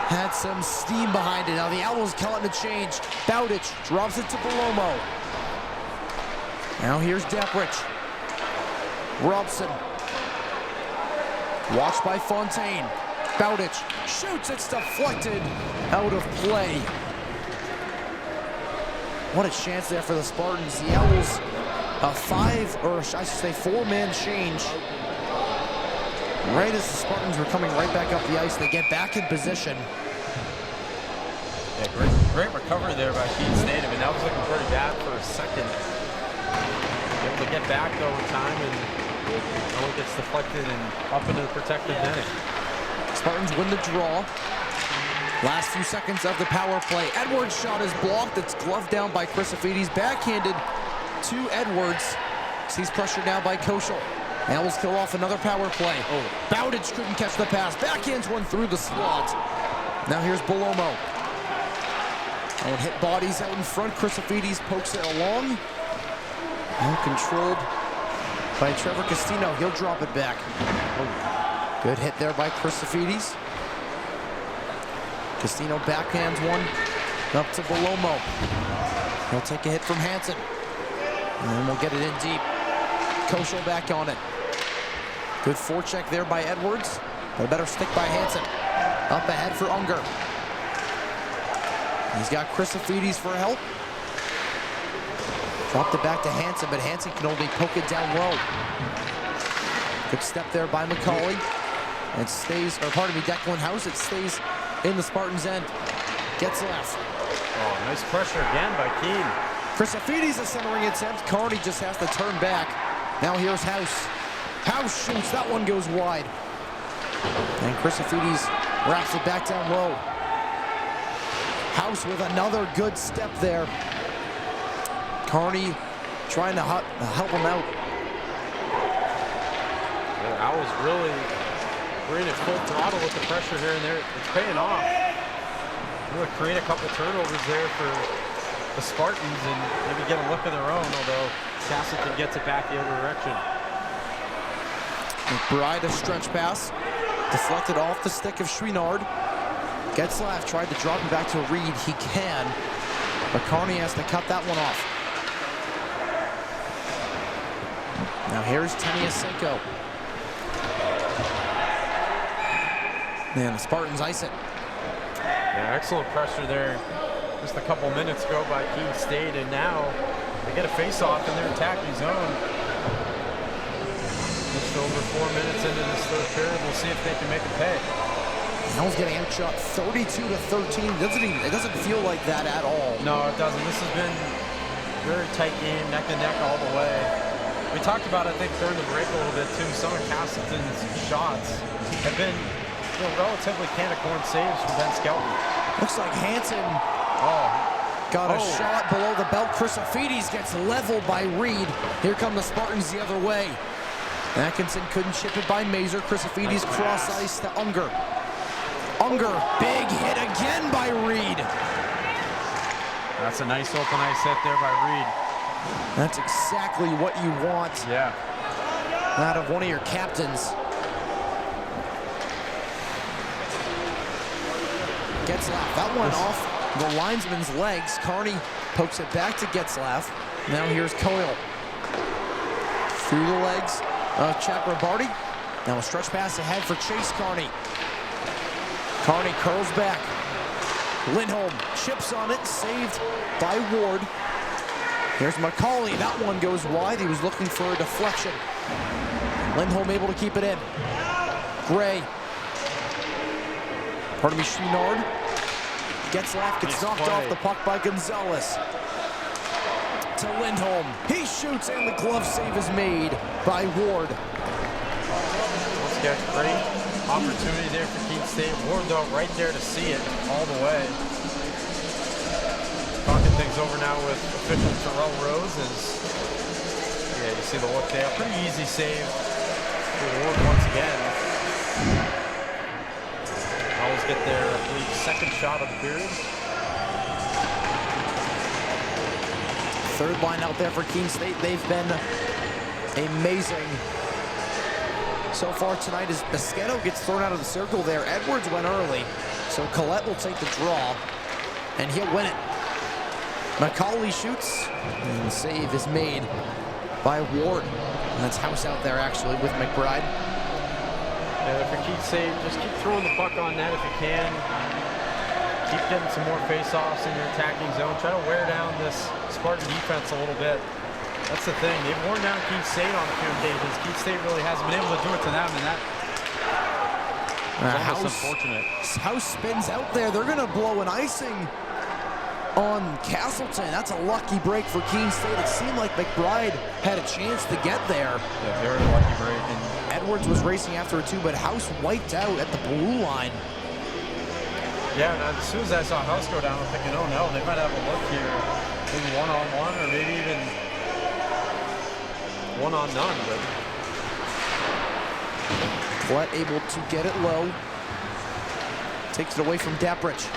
had some steam behind it. Now the Owls calling a change. Bowditch drops it to Belomo. Now here's Daprich. Robson. Watched by Fontaine. Bowditch shoots. It's deflected out of play. What a chance there for the Spartans. The Owls a four-man change. Right as the Spartans were coming right back up the ice, they get back in position. Yeah, great recovery there by Keene State. I mean, that was looking pretty bad for a second. Able to get back though in time, and it gets deflected and up into the protected netting. Spartans win the draw. Last few seconds of the power play. Edwards' shot is blocked. It's gloved down by Christofides. Backhanded to Edwards. Sees pressure now by Koshel. Owls kill off another power play. Bowditch couldn't catch the pass. Backhands one through the slot. Now here's Belomo. Hit bodies out in front. Christofides pokes it along. Now controlled by Trevor Castino. He'll drop it back. Good hit there by Christofides. Castino backhands one up to Belomo. He'll take a hit from Hansen. And then we'll get it in deep. Koshel back on it. Good forecheck there by Edwards. But a better stick by Hansen. Up ahead for Unger. He's got Christofides for help. Dropped it back to Hansen, but Hansen can only poke it down low. Good step there by McCauley. It stays, or pardon me, Declan House. It stays in the Spartans' end. Getzlaff. Oh, nice pressure again by Keene. Christofides a centering attempt. Carney just has to turn back. Now here's House. House shoots. That one goes wide. And Christofides wraps it back down low. House with another good step there. Carney trying to help him out. The Owls really were in at full throttle with the pressure here and there. It's paying off. Really create a couple turnovers there for the Spartans and maybe get a look of their own, although Castleton gets it back the other direction. McBride, a stretch pass. Deflected off the stick of Chouinard. Getzlaff tried to drop him back to Reed. He can, but Carney has to cut that one off. Now here's Teniasenko. Man, the Spartans ice it. Yeah, excellent pressure there just a couple minutes ago by Keene State, and now they get a face-off in their attacking zone. Just over 4 minutes into this third period. We'll see if they can make it pay. Owls getting outshot 32-13. It doesn't feel like that at all. No, it doesn't. This has been a very tight game, neck to neck all the way. We talked about, I think, during the break a little bit too. Some of Castleton's shots have been relatively can-of-corn saves from Ben Skelton. Looks like Hansen got a shot below the belt. Christofides gets leveled by Reed. Here come the Spartans the other way. Atkinson couldn't chip it by Mazur. Christofides cross ice to Unger. Unger, big hit again by Reed. That's a nice open ice hit there by Reed. That's exactly what you want out of one of your captains. Getzlaff, that one off the linesman's legs. Carney pokes it back to Getzlaff. Now here's Coyle. Through the legs of Chakrabarty. Now a stretch pass ahead for Chase Carney. Carney curls back. Lindholm chips on it, saved by Ward. Here's McCauley. That one goes wide. He was looking for a deflection. Lindholm able to keep it in. Gray. Pardon me, Chouinard. Getzlaff gets knocked off the puck by Gonzalez. To Lindholm. He shoots and the glove save is made by Ward. Let's get great opportunity there for Keene State. Ward though right there to see it all the way. Talking things over now with official Terrell Rose you see the look there. Pretty easy save for Ward once again. Owls get their, I believe, second shot of the period. Third line out there for Keene State. They've been amazing so far tonight as Bischetto gets thrown out of the circle there. Edwards went early, so Collette will take the draw, and he'll win it. McCauley shoots, and the save is made by Ward. And that's House out there, actually, with McBride. Yeah, for Keene State, just keep throwing the puck on net if you can. Keep getting some more face-offs in your attacking zone. Try to wear down this Spartan defense a little bit. That's the thing. They've worn down Keene State on a few occasions. Keene State really hasn't been able to do it to them, and that is almost unfortunate. House spins out there. They're going to blow an icing on Castleton. That's a lucky break for Keene State. It seemed like McBride had a chance to get there. Yeah, very lucky break. And Edwards was racing after it too, but House wiped out at the blue line. Yeah, and as soon as I saw House go down, I'm thinking, oh no, they might have a look here. Maybe one-on-one or maybe even one-on-none. But Collette able to get it low. Takes it away from Deprich.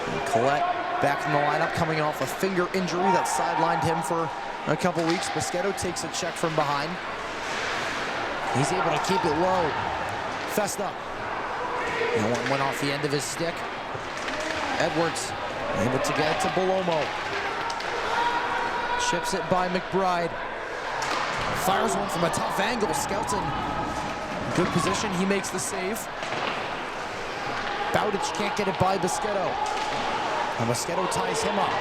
And Collette back in the lineup, coming off a finger injury that sidelined him for a couple weeks. Bischetto takes a check from behind. He's able to keep it low. Festa. And one went off the end of his stick. Edwards able to get it to Belomo. Chips it by McBride. Fires one from a tough angle. Skelton, good position. He makes the save. Bowditch can't get it by Bischetto. And Bischetto ties him up.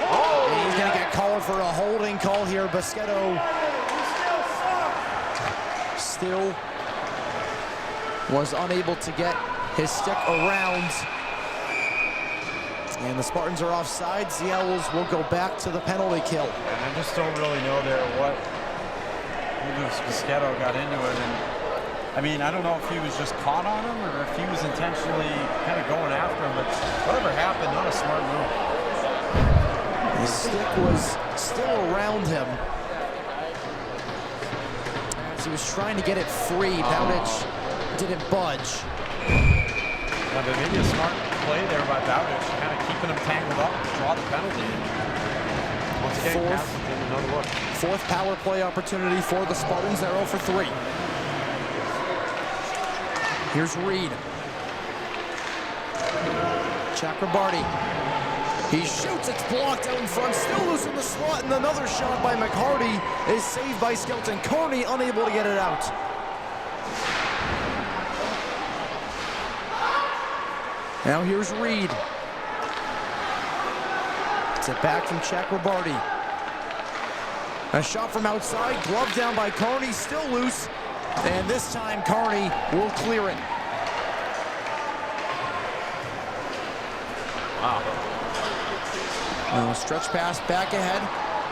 Oh, and he's going to get called for a holding call here. Bischetto still was unable to get his stick around. And the Spartans are offside. The Owls will go back to the penalty kill. And I just don't really know there what Bischetto got into it. And I mean, I don't know if he was just caught on him or if he was intentionally kind of going after him, but whatever happened, not a smart move. The stick was still around him as he was trying to get it free. Bowditch didn't budge. Yeah, but maybe a smart play there by Bowditch, kind of keeping him tangled up to draw the penalty. Once again, Castleton, another look. Fourth power play opportunity for the Spartans. They're 0 for 3. Here's Reed. Chakrabarty. He shoots, it's blocked out in front, still loose in the slot, and another shot by McHardy is saved by Skelton. Carney unable to get it out. Now here's Reed. It's it back from Chakrabarty. A shot from outside, glove down by Carney, still loose. And this time Carney will clear it. Wow. Now stretch pass back ahead.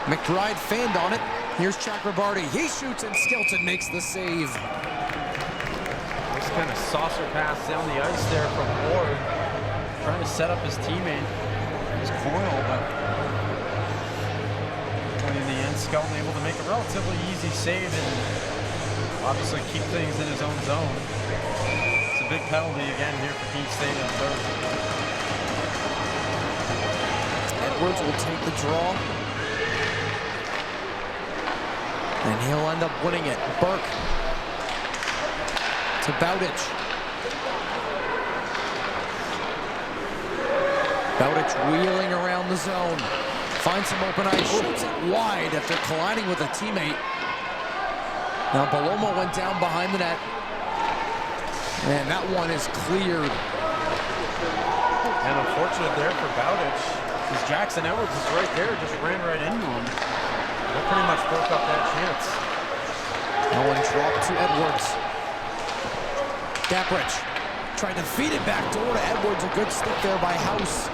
McBride fanned on it. Here's Chakrabarty. He shoots and Skelton makes the save. This kind of saucer pass down the ice there from Ward. Trying to set up his teammate, his Coyle, but in the end, Skelton able to make a relatively easy save and obviously keep things in his own zone. It's a big penalty again here for Keene State on third. Edwards will take the draw. And he'll end up winning it. Burke to Bowditch. Bowditch wheeling around the zone. Finds some open ice, shoots it wide after colliding with a teammate. Now Belomo went down behind the net. And that one is cleared. And unfortunate there for Bowditch, because Jackson Edwards is right there, just ran right into him. That pretty much broke up that chance. That one dropped to Edwards. Deprich tried to feed it back door to Edwards. A good stick there by House.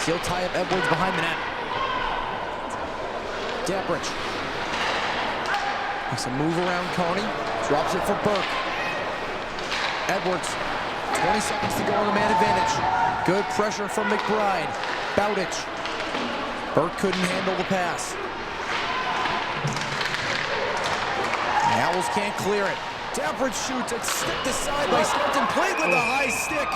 So he'll tie up Edwards behind the net. Deprich makes a move around Carney. Drops it for Burke. Edwards, 20 seconds to go on the man advantage. Good pressure from McBride. Bowditch. Burke couldn't handle the pass. The Owls can't clear it. Deprich shoots it, sticked aside by Skelton, played with a high stick.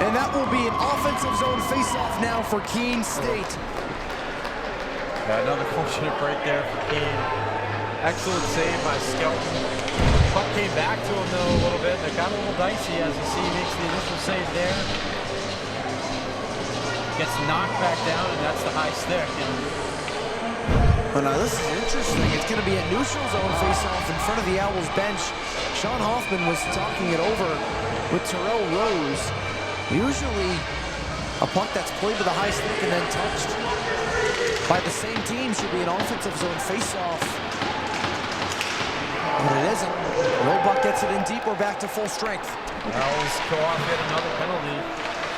And that will be an offensive zone faceoff now for Keene State. Yeah, another fortunate break there for Keene. Excellent save by Skelton. Puck came back to him though a little bit. It got a little dicey as you see he makes the initial save there. Gets knocked back down and that's the high stick. Well, now this is interesting. It's going to be a neutral zone face-off in front of the Owls bench. Sean Hoffman was talking it over with Terrell Rose. Usually a puck that's played with a high stick and then touched by the same team. Should be an offensive zone face-off. But it isn't. Roebuck gets it in deep. We're back to full strength. Owls co-op get another penalty.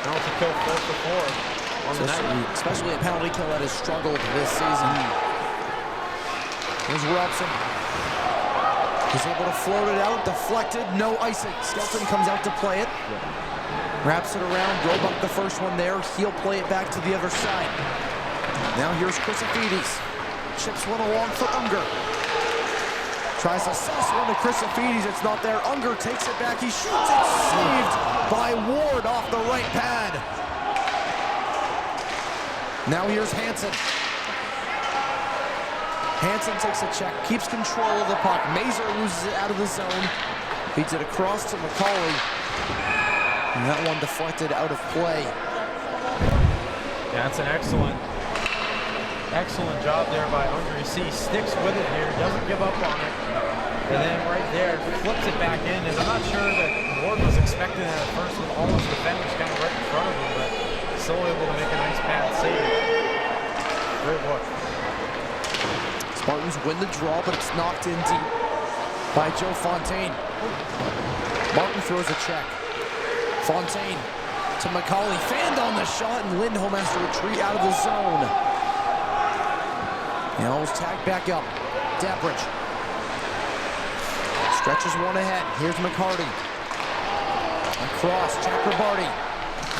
Penalty kill 4 for 4 on the night. Especially a penalty kill that has struggled this season. Here's Robson. He's able to float it out, deflected, no icing. Skelton comes out to play it. Wraps it around, Roebuck the first one there. He'll play it back to the other side. Now here's Christofides. Chips one along for Unger. Tries to suss one to Christofides, it's not there. Unger takes it back, he shoots it, saved by Ward off the right pad. Now here's Hansen. Hansen takes a check, keeps control of the puck. Mazur loses it out of the zone. Feeds it across to McCauley. And that one deflected out of play. Yeah, that's an excellent job there by Unger. You see, he sticks with it here, doesn't give up on it. And then right there, flips it back in. And I'm not sure that Ward was expecting that at first with all his defenders kind of right in front of him, but still able to make a nice pad save. Great look. Spartans win the draw, but it's knocked in deep by Joe Fontaine. Martin throws a check. Fontaine to McCauley, fanned on the shot, and Lindholm has to retreat out of the zone. The Owls tag back up. Dabbridge stretches one ahead. Here's McCarty. Across, Chakrabarty.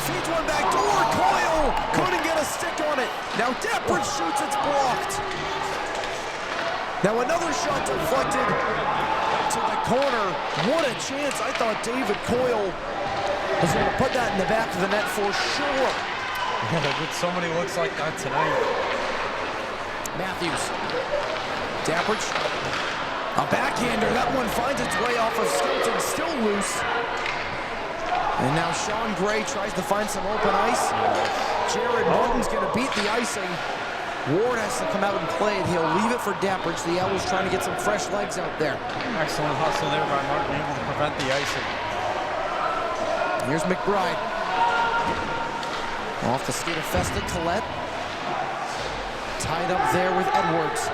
Feeds one back door, Coyle! Couldn't get a stick on it. Now Dabbridge shoots, it's blocked. Now another shot deflected to the corner. What a chance. I thought David Coyle was going to put that in the back of the net for sure. Yeah, with so many looks like that tonight. Matthews. Dabbridge. A backhander. That one finds its way off of Skelton. Still loose. And now Sean Gray tries to find some open ice. Jared Martin's going to beat the icing. Ward has to come out and play it. He'll leave it for Dabbridge. The Owls trying to get some fresh legs out there. Excellent hustle there by Martin, able to prevent the icing. Here's McBride. Off the skate of Festa, Collette. Tied up there with Edwards.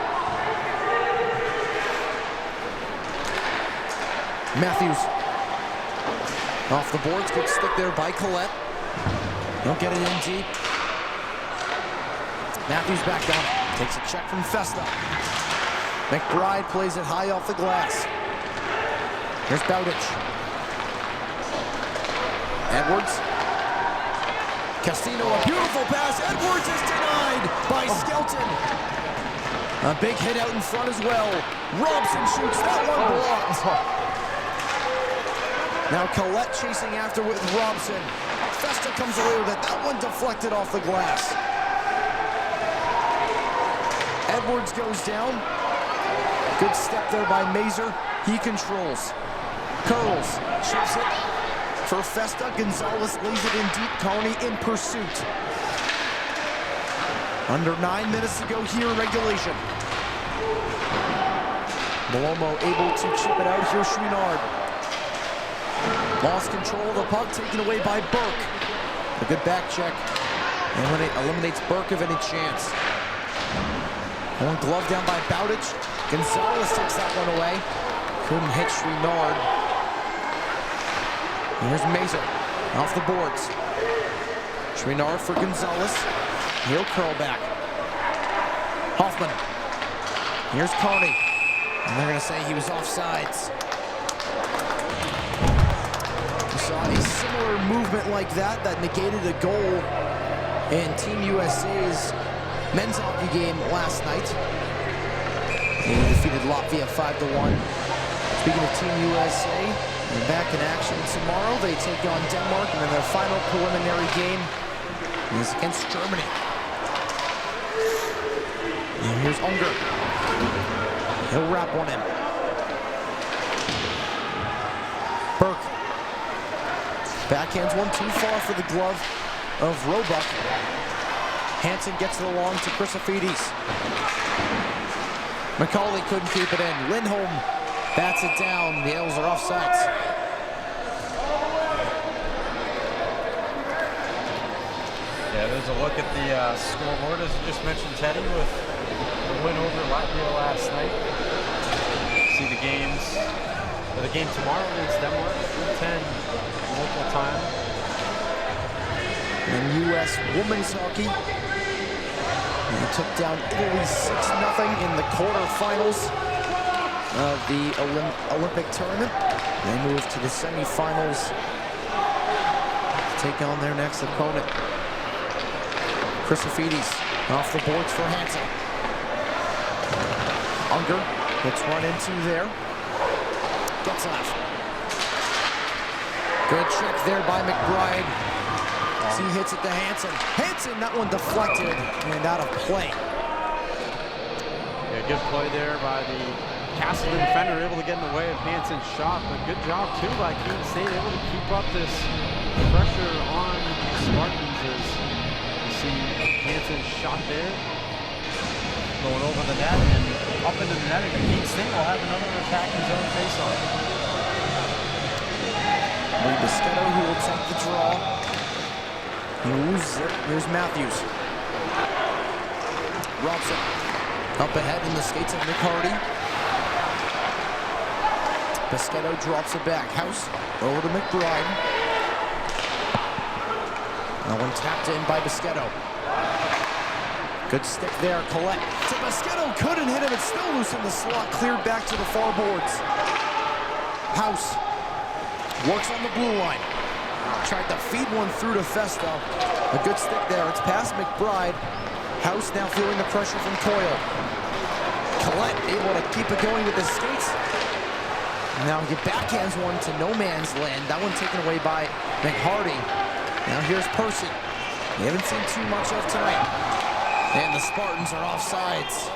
Matthews. Off the boards, good stick there by Collette. He'll get it in deep. Matthews back down, takes a check from Festa. McBride plays it high off the glass. Here's Bowditch. Edwards. Castino, a beautiful pass. Edwards is denied by Skelton. A big hit out in front as well. Robson shoots, that one blocked. Now Collette chasing after with Robson. Festa comes away with it. That one deflected off the glass. Edwards goes down. Good step there by Mazur. He controls. Curls, chips it for Festa. Gonzalez lays it in deep. Carney in pursuit. Under 9 minutes to go here in regulation. Malomo able to chip it out. Here's Chouinard. Lost control of the puck, taken away by Burke. A good back check. Eliminates Burke of any chance. One glove down by Bowditch. Gonzalez takes that one away. Couldn't hit Chouinard. Here's Mazur off the boards. Chouinard for Gonzalez. He'll curl back. Hoffman. Here's Carney. And they're going to say he was offsides. We saw a similar movement like that negated a goal in Team USA's men's hockey game last night. They defeated Latvia 5-1. Speaking of Team USA, they're back in action tomorrow. They take on Denmark, and then their final preliminary game is against Germany. And here's Unger. He'll wrap one in. Burke. Backhands one too far for the glove of Roebuck. Hansen gets it along to Christofides. McCauley couldn't keep it in. Lindholm bats it down. The Owls are offsides. Yeah, there's a look at the scoreboard, as you just mentioned, Teddy, with the win over Latvia last night. See the games, or the game tomorrow against Denmark, 3:10 local time. And U.S. women's hockey, they took down Italy 6-0 in the quarterfinals of the Olympic tournament. They move to the semifinals to take on their next opponent. Chrysophides off the boards for Hansen. Unger gets run into there. Getzlaff. Good check there by McBride. As he hits it to Hansen. Hansen, that one deflected and out of play. Yeah, good play there by the Castleton defender, able to get in the way of Hansen's shot, but good job too by Keene State, able to keep up this pressure on Spartans as you see Hansen's shot there. Going over the net and up into the net, and Keene State will have another attacking zone face-off. Lee Bischetto, who will take the draw. He loses it. Here's Matthews. Robson up ahead in the skates of McCarty. Bischetto drops it back. House over to McBride. That one tapped in by Bischetto. Good stick there. Collette to Bischetto. Couldn't hit him. It's still loose in the slot. Cleared back to the far boards. House works on the blue line. Tried to feed one through to Festo. A good stick there. It's past McBride. House now feeling the pressure from Coyle. Collette able to keep it going with the skates. Now he backhands one to no man's land. That one taken away by McHardy. Now here's Person. We haven't seen too much of tonight. And the Spartans are offsides.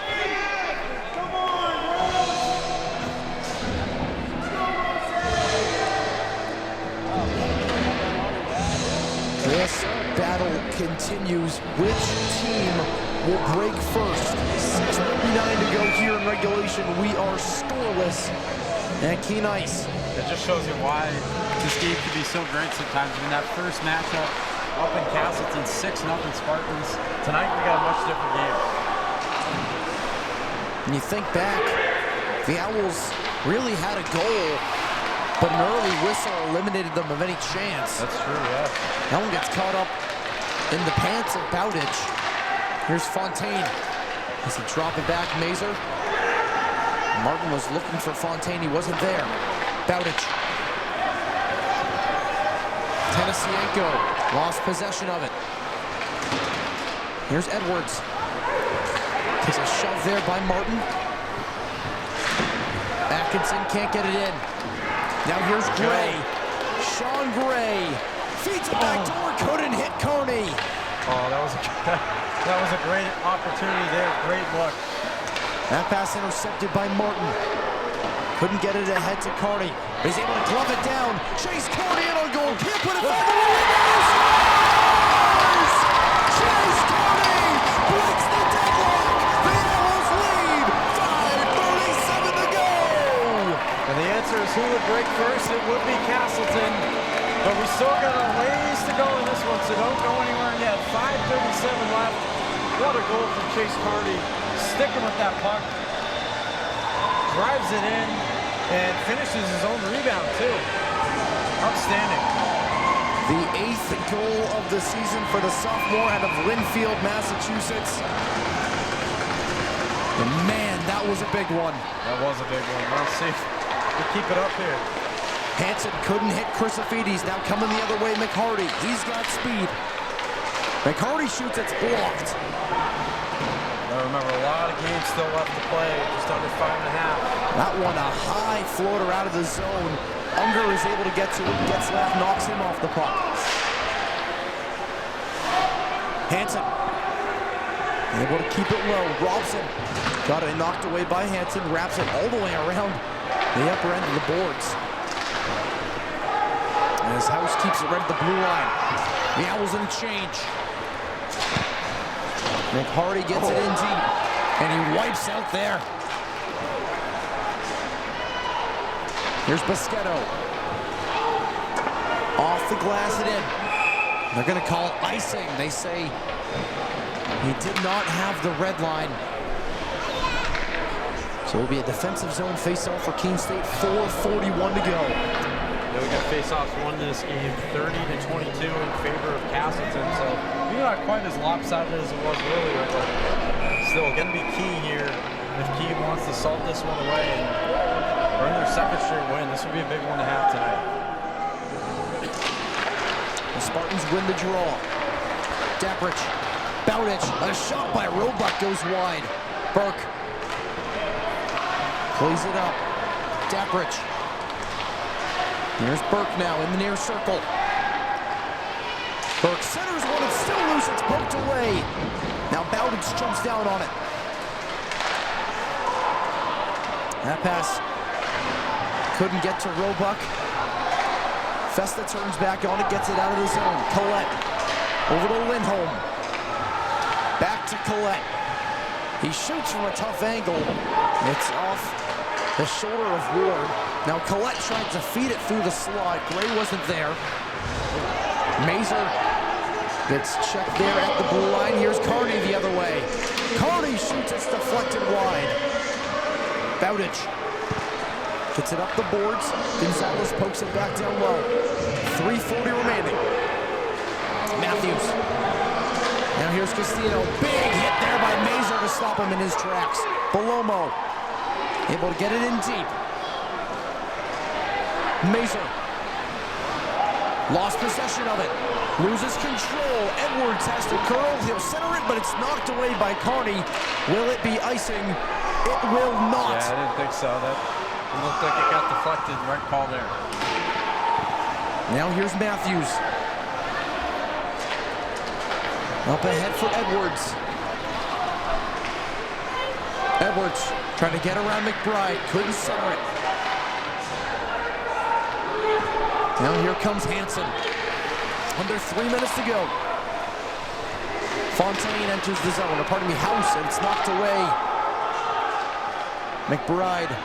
This battle continues. Which team will break first? 6:39 to go here in regulation. We are scoreless at Keene Ice. It just shows you why this game can be so great sometimes. I mean, that first matchup up in Castleton, 6-0 Spartans. Tonight we got a much different game. When you think back, the Owls really had a goal, but an early whistle eliminated them of any chance. That's true, yeah. That one gets caught up in the pants of Bowditch. Here's Fontaine. As he drop it back, Mazer. Martin was looking for Fontaine, he wasn't there. Bowditch. Tennesseanko lost possession of it. Here's Edwards. Takes a shove there by Martin. Atkinson can't get it in. Now here's Gray. Sean Gray feeds it back door, couldn't hit Coney. Oh, that was a great opportunity there. Great look. That pass intercepted by Martin. Couldn't get it ahead to Carney. He's able to glove it down. Chase Carney in on goal. Can't put it back. Chase Carney breaks the deadlock. The Owls lead. 5:37 to go. And the answer is who would break first? It would be Castleton. But we still got a ways to go in this one, so don't go anywhere yet. 5:37 left. What a goal from Chase Carney. Sticking with that puck. Drives it in and finishes his own rebound too. Outstanding. The 8th goal of the season for the sophomore out of Linfield, Massachusetts. And man, that was a big one. That was a big one. Let's see if we keep it up here. Hansen couldn't hit Chrysophides. Now coming the other way, McHardy. He's got speed. McHardy shoots, it's blocked. I remember a lot of games still left to play, just under 5.5. That one, a high floater out of the zone. Unger is able to get to it. Getzlaff knocks him off the puck. Hansen able to keep it low. Robson got it knocked away by Hansen. Wraps it all the way around the upper end of the boards. And his House keeps it right at the blue line. The Owls in a change. McHardy gets it in deep, and he wipes out there. Here's Bischetto. Off the glass and in. They're going to call icing. They say he did not have the red line. So it'll be a defensive zone face-off for Keene State, 4:41 to go. Yeah, we got face-offs won this game 30-22 in favor of Castleton. So maybe not quite as lopsided as it was earlier, but still going to be key here if Keene wants to salt this one away and earn their second straight win. This would be a big one to have tonight. The Spartans win the draw. Daprich, Bowditch, a shot by Roebuck goes wide. Burke plays it up. Daprich. Here's Burke now in the near circle. Burke centers one, it's still loose, it's poked away. Now Bowditch jumps down on it. That pass couldn't get to Roebuck. Festa turns back on it, gets it out of the zone. Collette over to Lindholm. Back to Collette. He shoots from a tough angle. It's off the shoulder of Ward. Now Collette tried to feed it through the slot. Gray wasn't there. Mazer gets checked there at the blue line. Here's Carney the other way. Carney shoots, it's deflected wide. Bowditch gets it up the boards. Gonzalez pokes it back down low. 3:40 remaining. Matthews. Now here's Castillo. Big hit there by Mazer to stop him in his tracks. Belomo able to get it in deep. Mazer lost possession of it. Loses control. Edwards has to curl. He'll center it, but it's knocked away by Carney. Will it be icing? It will not. Yeah, I didn't think so. That looked like it got deflected. Right call there. Now here's Matthews. Up ahead for Edwards. Edwards trying to get around McBride. Couldn't center it. Now here comes Hansen. Under 3 minutes to go. Fontaine enters the zone. Or pardon me, House, and it's knocked away. McBride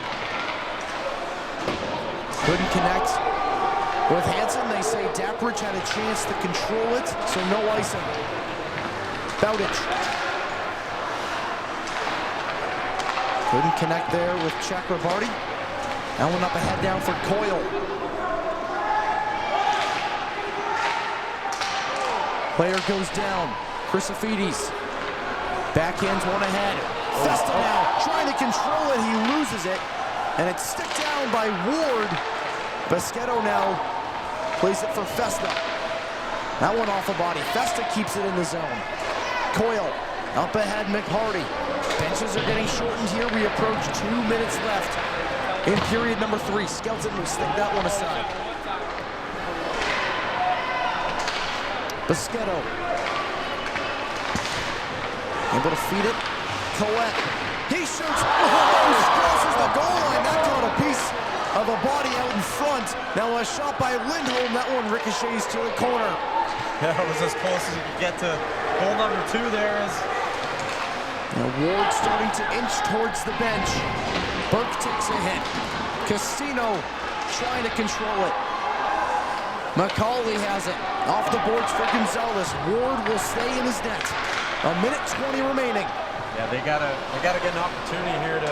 couldn't connect with Hansen. They say Daprich had a chance to control it, so no icing. Bowditch couldn't connect there with Chakrabarty. That one up ahead down for Coyle. Player goes down. Chrysophides. Backhands one ahead. Festa now trying to control it. He loses it. And it's stick down by Ward. Basquetto now plays it for Festa. That one off a body. Festa keeps it in the zone. Coyle up ahead, McHardy. Benches are getting shortened here. We approach 2 minutes left in period number 3. Skelton will stick that one aside. Basquetto able to feed it. Collette. He shoots. Crosses the goal line. That caught a piece of a body out in front. Now a shot by Lindholm. That one ricochets to the corner. Yeah, it was as close as you could get to goal number 2 there. Now Ward starting to inch towards the bench. Burke takes a hit. Casino trying to control it. McCauley has it. Off the boards for Gonzalez. Ward will stay in his net. 1:20 remaining. Yeah, they gotta get an opportunity here to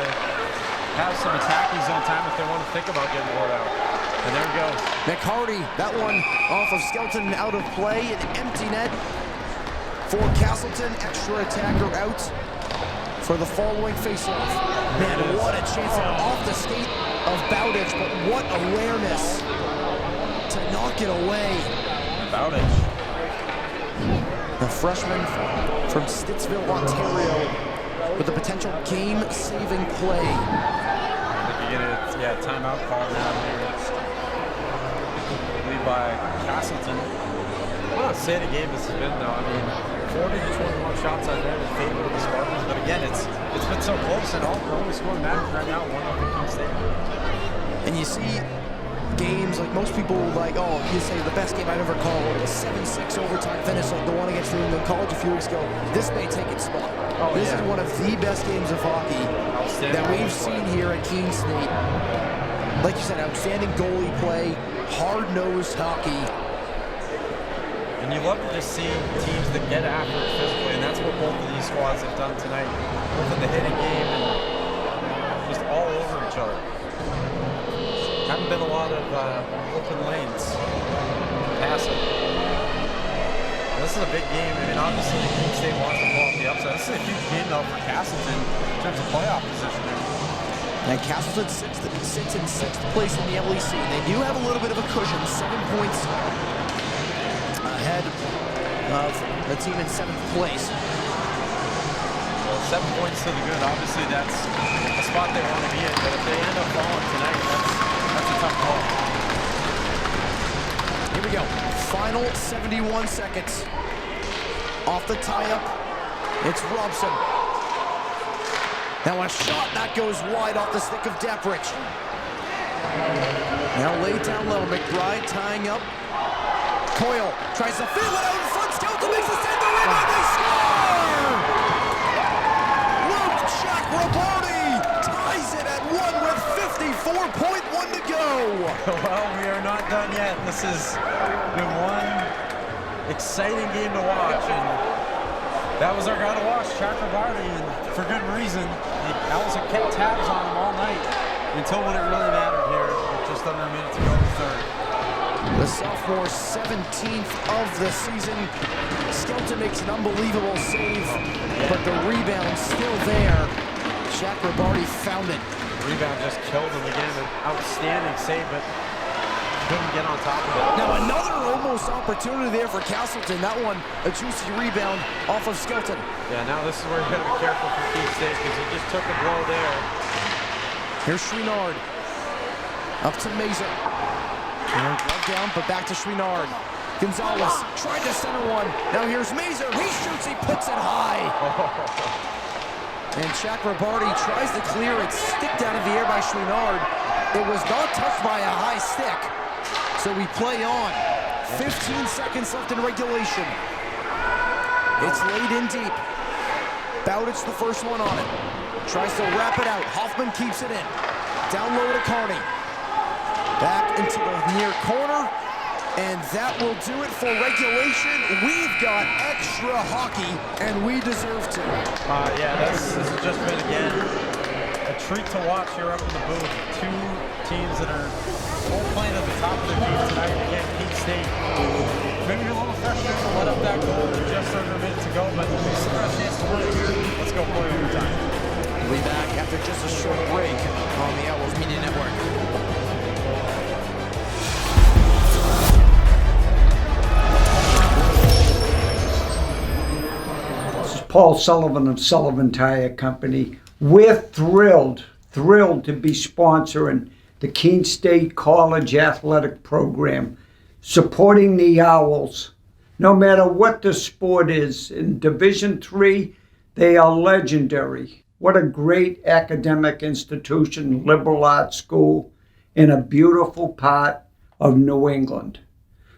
have some attacking zone time if they want to think about getting Ward out. And there he goes. McHardy, that one off of Skelton out of play. An empty net for Castleton. Extra attacker out for the following faceoff. Man, what a chance off the skate of Bowditch, but what awareness to knock it away. Bowditch. The freshman from Stittsville, Ontario, with a potential game-saving play. I think you get a timeout call now here. Lead by Castleton. What a insane game this has been, though. I mean, 40 to 21 shots on there in favor of the Spartans. But again, it's been so close, and all the only scoring matters right now, 1-0 Keene State. And you see games like most people like, oh, you say the best game I've ever called, it was 7-6 overtime finish like the one against New England College a few weeks ago. This may take its spot. This is one of the best games of hockey that we've seen here at Keene State. Like you said, outstanding goalie play, hard-nosed hockey. And And you love to just see teams that get after it physically, and that's what both of these squads have done tonight. Both in the hitting game and just all over each other. Haven't been a lot of open lanes passing. This is a big game. I mean, obviously, Keene State wants to pull off the upset. This is a huge game, though, for Castleton in terms of playoff positioning. And Castleton sits in 6th place in the LEC. They do have a little bit of a cushion, 7 points ahead of the team in 7th place. Well, 7 points to the good. Obviously, that's a spot they want to be in. But if they end up falling tonight, that's a tough call. Here we go. Final 71 seconds. Off the tie-up, it's Robson. Now a shot that goes wide off the stick of Deprich. Now laid down low, McBride tying up. Coyle tries to fill it out in front. Skelton makes the center rebound. They score! Luke Chakrabarty ties it at 1 with 54.1 to go. Well, we are not done yet. This has been one exciting game to watch, and that was our guy to watch, Chakrabarty, and for good reason. The Owls have kept tabs on him all night until when it really mattered here, with just under a minute to go in the third. The sophomore 17th of the season. Skelton makes an unbelievable save, but the rebound's still there. Chakrabarty found it. The rebound just killed him again. An outstanding save, but couldn't get on top of it. Now another almost opportunity there for Castleton. That one, a juicy rebound off of Skelton. Yeah, now this is where you got to be careful for Keene State because he just took a blow there. Here's Chouinard. Up to Mazer. Glove down, but back to Chouinard. Gonzalez tried to center one. Now here's Mazer. He shoots, he puts it high. And Chakrabarty tries to clear it. Sticked out of the air by Chouinard. It was not touched by a high stick. So we play on. 15 seconds left in regulation. It's laid in deep. Bowditch the first one on it. Tries to wrap it out. Hoffman keeps it in. Down low to Kearney. Back into the near corner. And that will do it for regulation. We've got extra hockey, and we deserve to. Yeah, this has just been, again, a treat to watch here up in the booth. Two teams that are both playing at the top of their game tonight. Again, Keene State. Maybe you're a little frustrated to let up that goal with just under a minute to go, but we still have a chance to win it here. Let's go play overtime. We'll be back after just a short break on the Owls Media Network. Paul Sullivan of Sullivan Tire Company. We're thrilled to be sponsoring the Keene State College Athletic Program, supporting the Owls. No matter what the sport is, in Division III, they are legendary. What a great academic institution, liberal arts school, in a beautiful part of New England.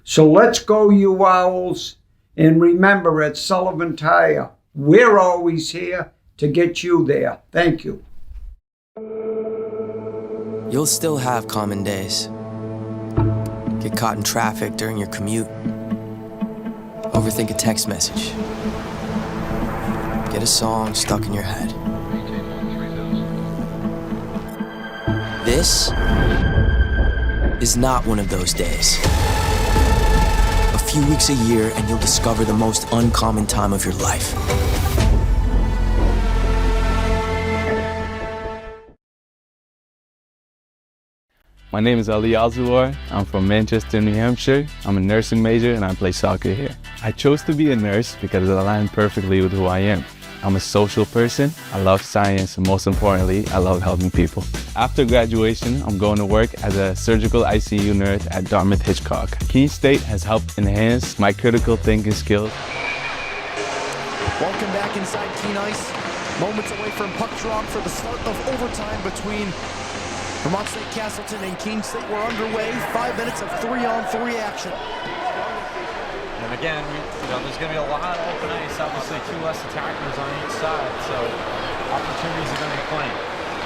So let's go, you Owls, and remember at Sullivan Tire, we're always here to get you there. Thank you. You'll still have common days. Get caught in traffic during your commute. Overthink a text message. Get a song stuck in your head. This is not one of those days. A few weeks a year and you'll discover the most uncommon time of your life. My name is Ali Alzuar. I'm from Manchester, New Hampshire. I'm a nursing major and I play soccer here. I chose to be a nurse because it aligned perfectly with who I am. I'm a social person, I love science, and most importantly, I love helping people. After graduation, I'm going to work as a surgical ICU nurse at Dartmouth Hitchcock. Keene State has helped enhance my critical thinking skills. Welcome back inside Keene Ice. Moments away from puck drop for the start of overtime between Vermont State Castleton and Keene State. We're underway. 5 minutes of 3-on-3 action. And again, there's going to be a lot of open ice. Obviously, 2 less attackers on each side, so opportunities are going to be plenty.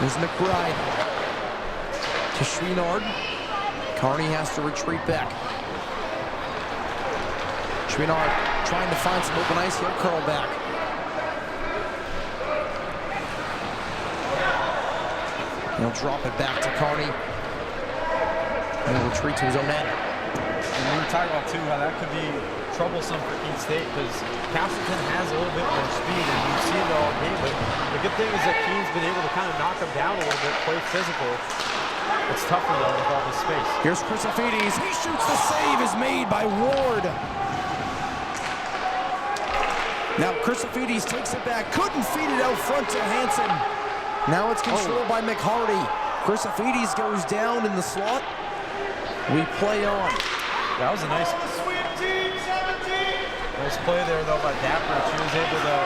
There's McBride to Chouinard. Kearney has to retreat back. Chouinard trying to find some open ice. He'll curl back. He'll drop it back to Kearney. He'll retreat to his own end. And we were talking about, too, how that could be troublesome for Keene State because Castleton has a little bit more speed, and you've seen it all game. But the good thing is that Keene's been able to kind of knock them down a little bit, play physical. It's tougher, though, with all this space. Here's Chrysophides. He shoots. The save is made by Ward. Now Chrysophides takes it back. Couldn't feed it out front to Hansen. Now it's controlled by McHardy. Chrysophides goes down in the slot. We play on. That was a nice play there, though, by Dapper. She was able to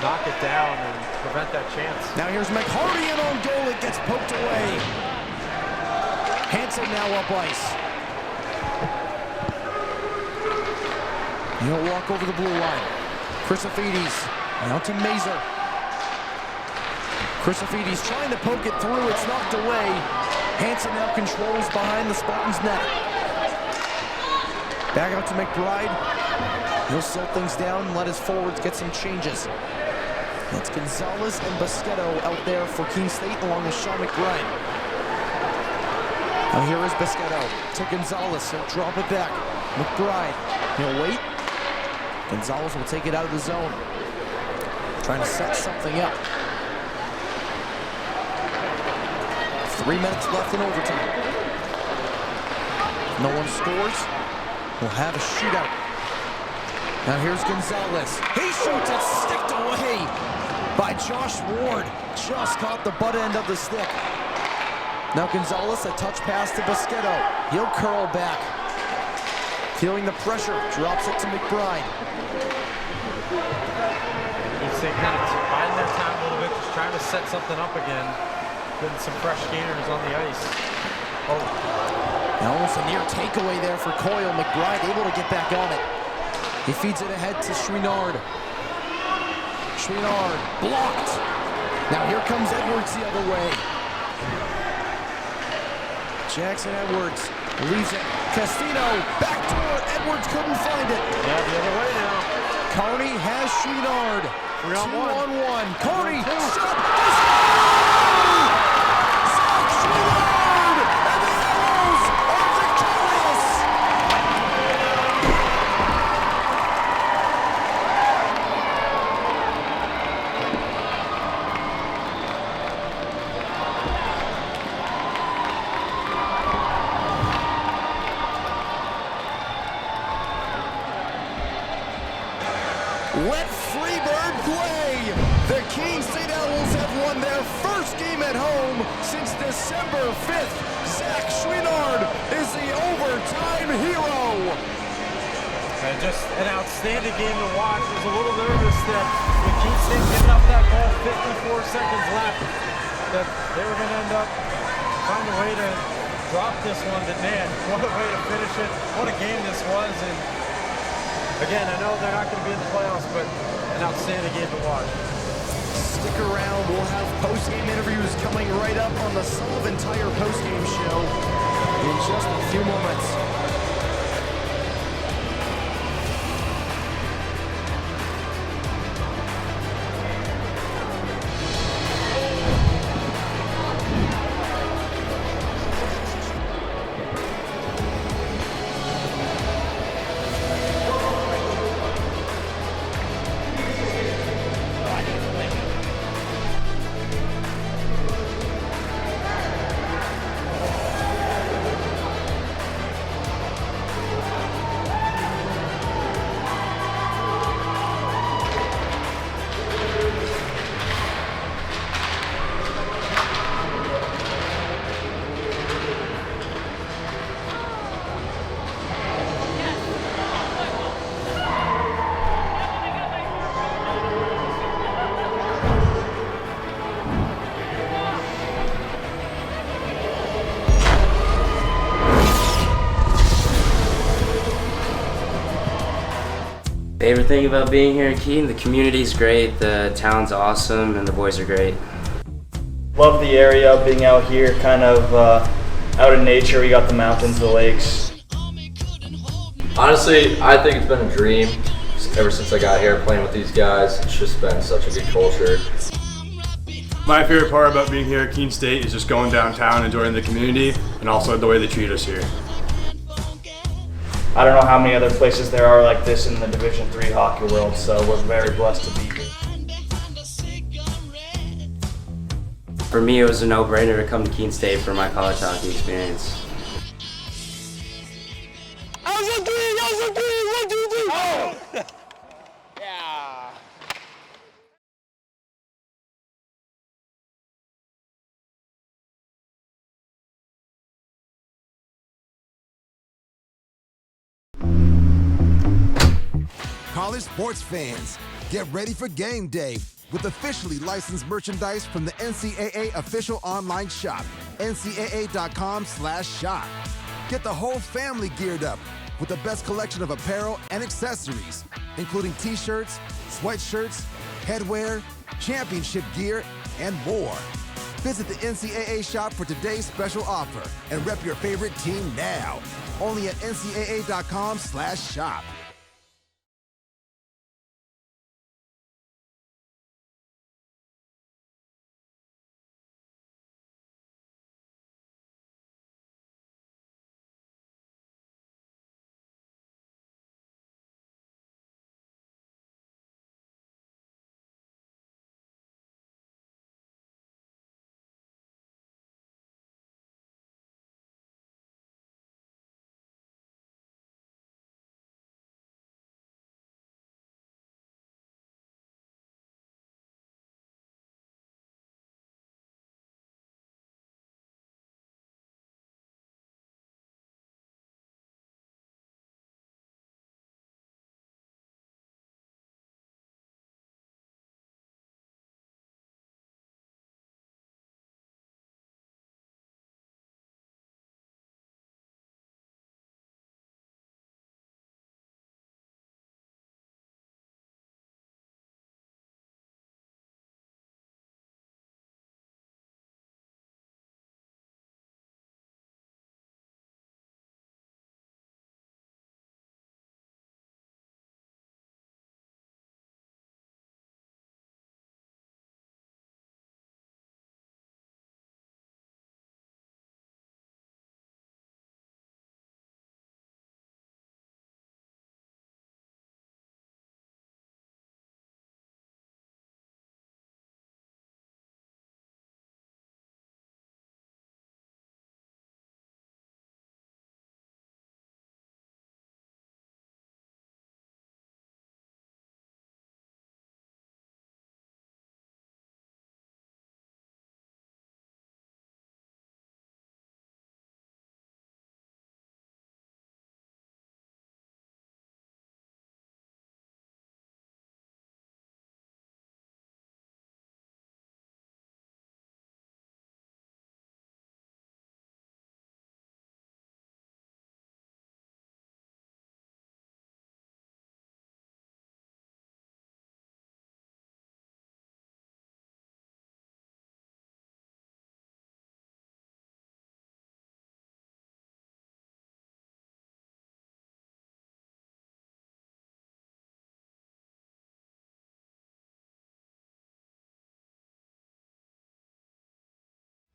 knock it down and prevent that chance. Now here's McHardy in on goal. It gets poked away. Hansen now up ice. He'll walk over the blue line. Chrysophides out to Mazer. Chrysophides trying to poke it through. It's knocked away. Hansen now controls behind the Spartans' net. Back out to McBride. He'll slow things down and let his forwards get some changes. That's Gonzalez and Bischetto out there for Keene State along with Sean McBride. Now here is Bischetto to Gonzalez. He'll drop it back. McBride. He'll wait. Gonzalez will take it out of the zone. Trying to set something up. 3 minutes left in overtime. No one scores. We'll have a shootout. Now here's Gonzalez. He shoots it, sticked away by Josh Ward. Just caught the butt end of the stick. Now Gonzalez, a touch pass to Bischetto. He'll curl back. Feeling the pressure, drops it to McBride. Keene State kind of biding their time a little bit, just trying to set something up again. Getting some fresh skaters on the ice. Oh. Now almost a near takeaway there for Coyle. McBride able to get back on it. He feeds it ahead to Chouinard. Chouinard blocked. Now here comes Edwards the other way. Jackson Edwards leaves it. Castino back door. Edwards couldn't find it. Yeah, the other way now. Kearney has Chouinard. 2-on-1. Kearney shot. Let Freebird play! The Keene State Owls have won their first game at home since December 5th. Zach Chouinard is the overtime hero. And just an outstanding game to watch. It was a little nervous that with Keene State giving up that goal, 54 seconds left, that they were going to end up finding a way to drop this one. But man, what a way to finish it. What a game this was. And again, I know they're not going to be in the playoffs, but an outstanding game to watch. Stick around. We'll have post-game interviews coming right up on the Sullivan Tire post-game show in just a few moments. Favorite thing about being here in Keene, the community's great, the town's awesome, and the boys are great. Love the area, being out here, kind of out in nature. We got the mountains, the lakes. Honestly, I think it's been a dream ever since I got here playing with these guys. It's just been such a good culture. My favorite part about being here at Keene State is just going downtown, enjoying the community, and also the way they treat us here. I don't know how many other places there are like this in the Division III hockey world, so we're very blessed to be here. For me, it was a no-brainer to come to Keene State for my college hockey experience. Owls and Spartans, 1, 2, 3. Oh! Yeah. College sports fans, get ready for game day with officially licensed merchandise from the NCAA official online shop, ncaa.com/shop. Get the whole family geared up with the best collection of apparel and accessories, including t-shirts, sweatshirts, headwear, championship gear, and more. Visit the NCAA shop for today's special offer and rep your favorite team now. Only at ncaa.com/shop.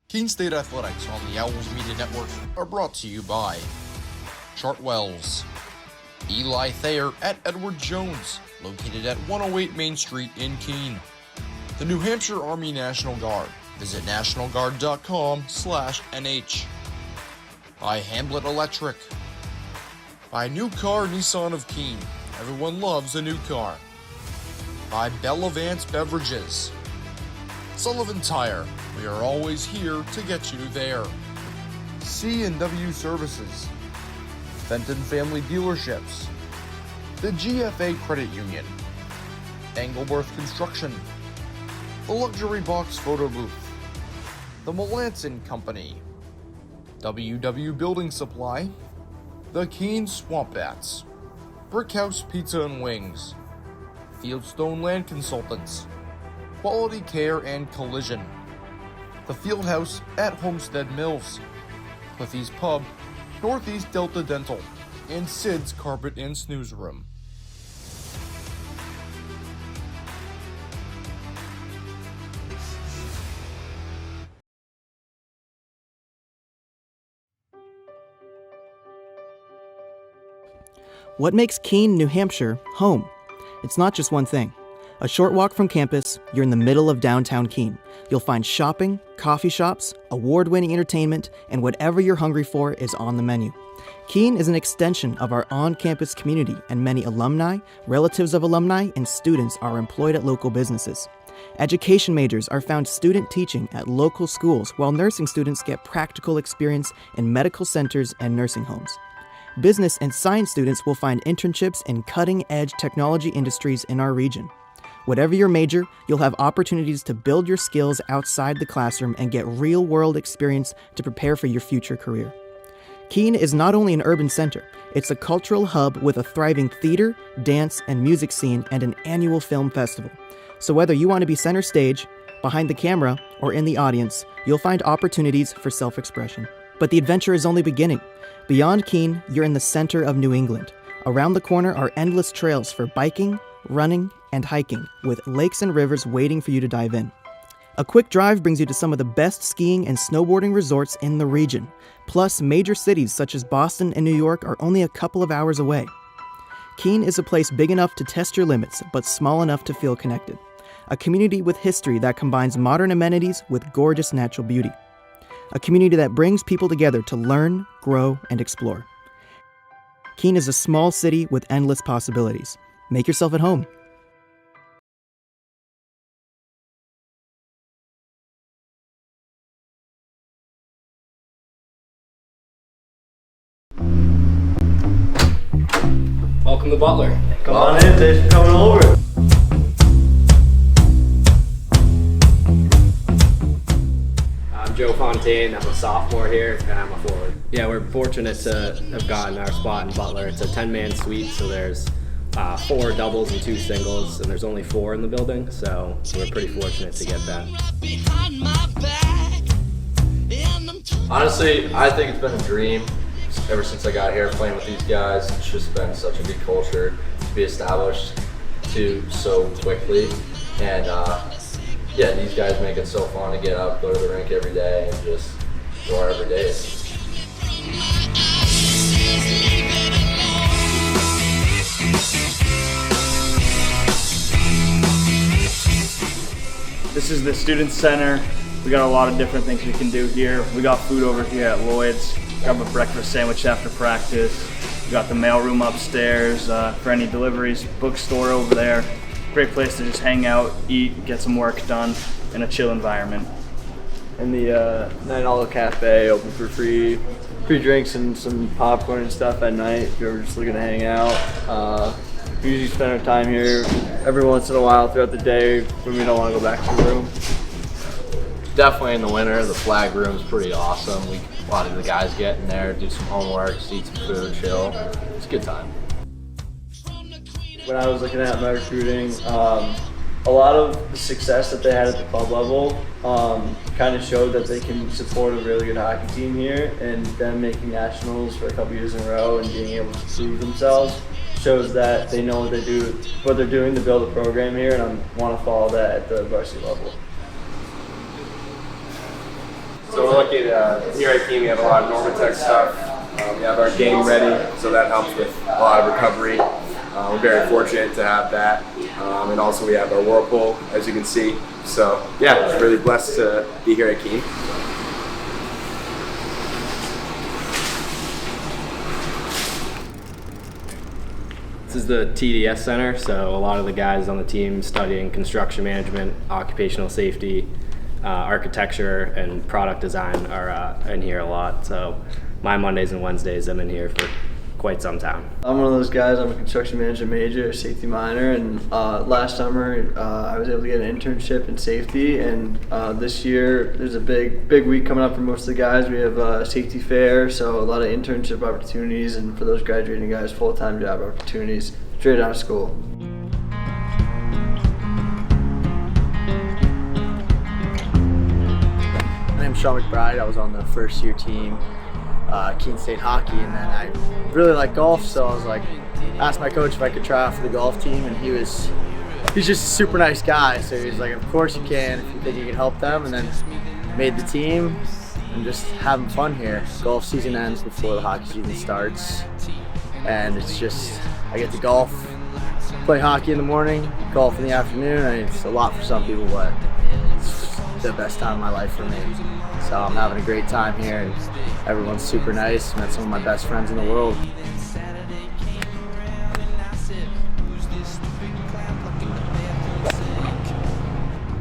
Keene State Athletics on the Owls Media Network are brought to you by Chartwells, Eli Thayer at Edward Jones, located at 108 Main Street in Keene, the New Hampshire Army National Guard. Visit nationalguard.com/NH. By Hamlet Electric. By New Car Nissan of Keene. Everyone loves a new car. By Bella Vance Beverages. Sullivan Tire. We are always here to get you there. C&W Services. Fenton Family Dealerships. The GFA Credit Union. Engelberth Construction. The Luxury Box Photo Booth. The Melanson Company. WW Building Supply. The Keene Swamp Bats. Brickhouse Pizza and Wings. Fieldstone Land Consultants. Quality Care and Collision. The Fieldhouse at Homestead Mills. Cliffy's Pub. Northeast Delta Dental. and Sid's Carpet and Snooze Room. What makes Keene, New Hampshire, home? It's not just one thing. A short walk from campus, you're in the middle of downtown Keene. You'll find shopping, coffee shops, award-winning entertainment, and whatever you're hungry for is on the menu. Keene is an extension of our on-campus community, and many alumni, relatives of alumni, and students are employed at local businesses. Education majors are found student teaching at local schools, while nursing students get practical experience in medical centers and nursing homes. Business and science students will find internships in cutting-edge technology industries in our region. Whatever your major, you'll have opportunities to build your skills outside the classroom and get real-world experience to prepare for your future career. Keene is not only an urban center, it's a cultural hub with a thriving theater, dance, and music scene and an annual film festival. So whether you want to be center stage, behind the camera, or in the audience, you'll find opportunities for self-expression. But the adventure is only beginning. Beyond Keene, you're in the center of New England. Around the corner are endless trails for biking, running, and hiking, with lakes and rivers waiting for you to dive in. A quick drive brings you to some of the best skiing and snowboarding resorts in the region. Plus, major cities such as Boston and New York are only a couple of hours away. Keene is a place big enough to test your limits, but small enough to feel connected. A community with history that combines modern amenities with gorgeous natural beauty. A community that brings people together to learn, grow, and explore. Keene is a small city with endless possibilities. Make yourself at home. Welcome to Butler. Come on in, thanks for coming over. I'm Joe Fontaine. I'm a sophomore here, and I'm a forward. Yeah, we're fortunate to have gotten our spot in Butler. It's a 10-man suite, so there's 4 doubles and 2 singles, and there's only 4 in the building, so we're pretty fortunate to get that. Honestly, I think it's been a dream ever since I got here playing with these guys. It's just been such a good culture to be established to so quickly. And yeah, these guys make it so fun to get up, go to the rink every day, and just go our every days. This is the Student Center. We got a lot of different things we can do here. We got food over here at Lloyd's. Grab a breakfast sandwich after practice. We got the mailroom upstairs for any deliveries. Bookstore over there. Great place to just hang out, eat, get some work done in a chill environment. And the Night Owl Cafe open for free drinks and some popcorn and stuff at night if you're just looking to hang out. We usually spend our time here every once in a while throughout the day when we don't want to go back to the room. Definitely in the winter, the flag room's pretty awesome. A lot of the guys get in there, do some homework, eat some food, chill. It's a good time. When I was looking at my recruiting, a lot of the success that they had at the club level kind of showed that they can support a really good hockey team here, and them making nationals for a couple years in a row and being able to prove themselves shows that they know what they're doing to build a program here, and I want to follow that at the varsity level. So we're lucky to, here at Keene, we have a lot of Normatec stuff. We have our game ready, so that helps with a lot of recovery. We're very fortunate to have that. And also we have our Whirlpool, as you can see. So yeah, we're really blessed to be here at Keene. This is the TDS Center, so a lot of the guys on the team studying construction management, occupational safety, architecture, and product design are in here a lot. So my Mondays and Wednesdays I'm in here for quite some time. I'm one of those guys. I'm a construction management major, a safety minor, and last summer I was able to get an internship in safety, and this year there's a big week coming up for most of the guys. We have a safety fair, so a lot of internship opportunities, and for those graduating guys, full-time job opportunities straight out of school. My name's Sean McBride. I was on the first year team. Keene State hockey, and then I really like golf, so I was like, asked my coach if I could try out for the golf team, and he's just a super nice guy, so he was like, of course you can if you think you can help them, and then made the team and just having fun here. Golf season ends before the hockey season starts, and it's just, I get to golf, play hockey in the morning, golf in the afternoon. I mean, it's a lot for some people, but it's the best time of my life for me. So I'm having a great time here, and everyone's super nice. Met some of my best friends in the world.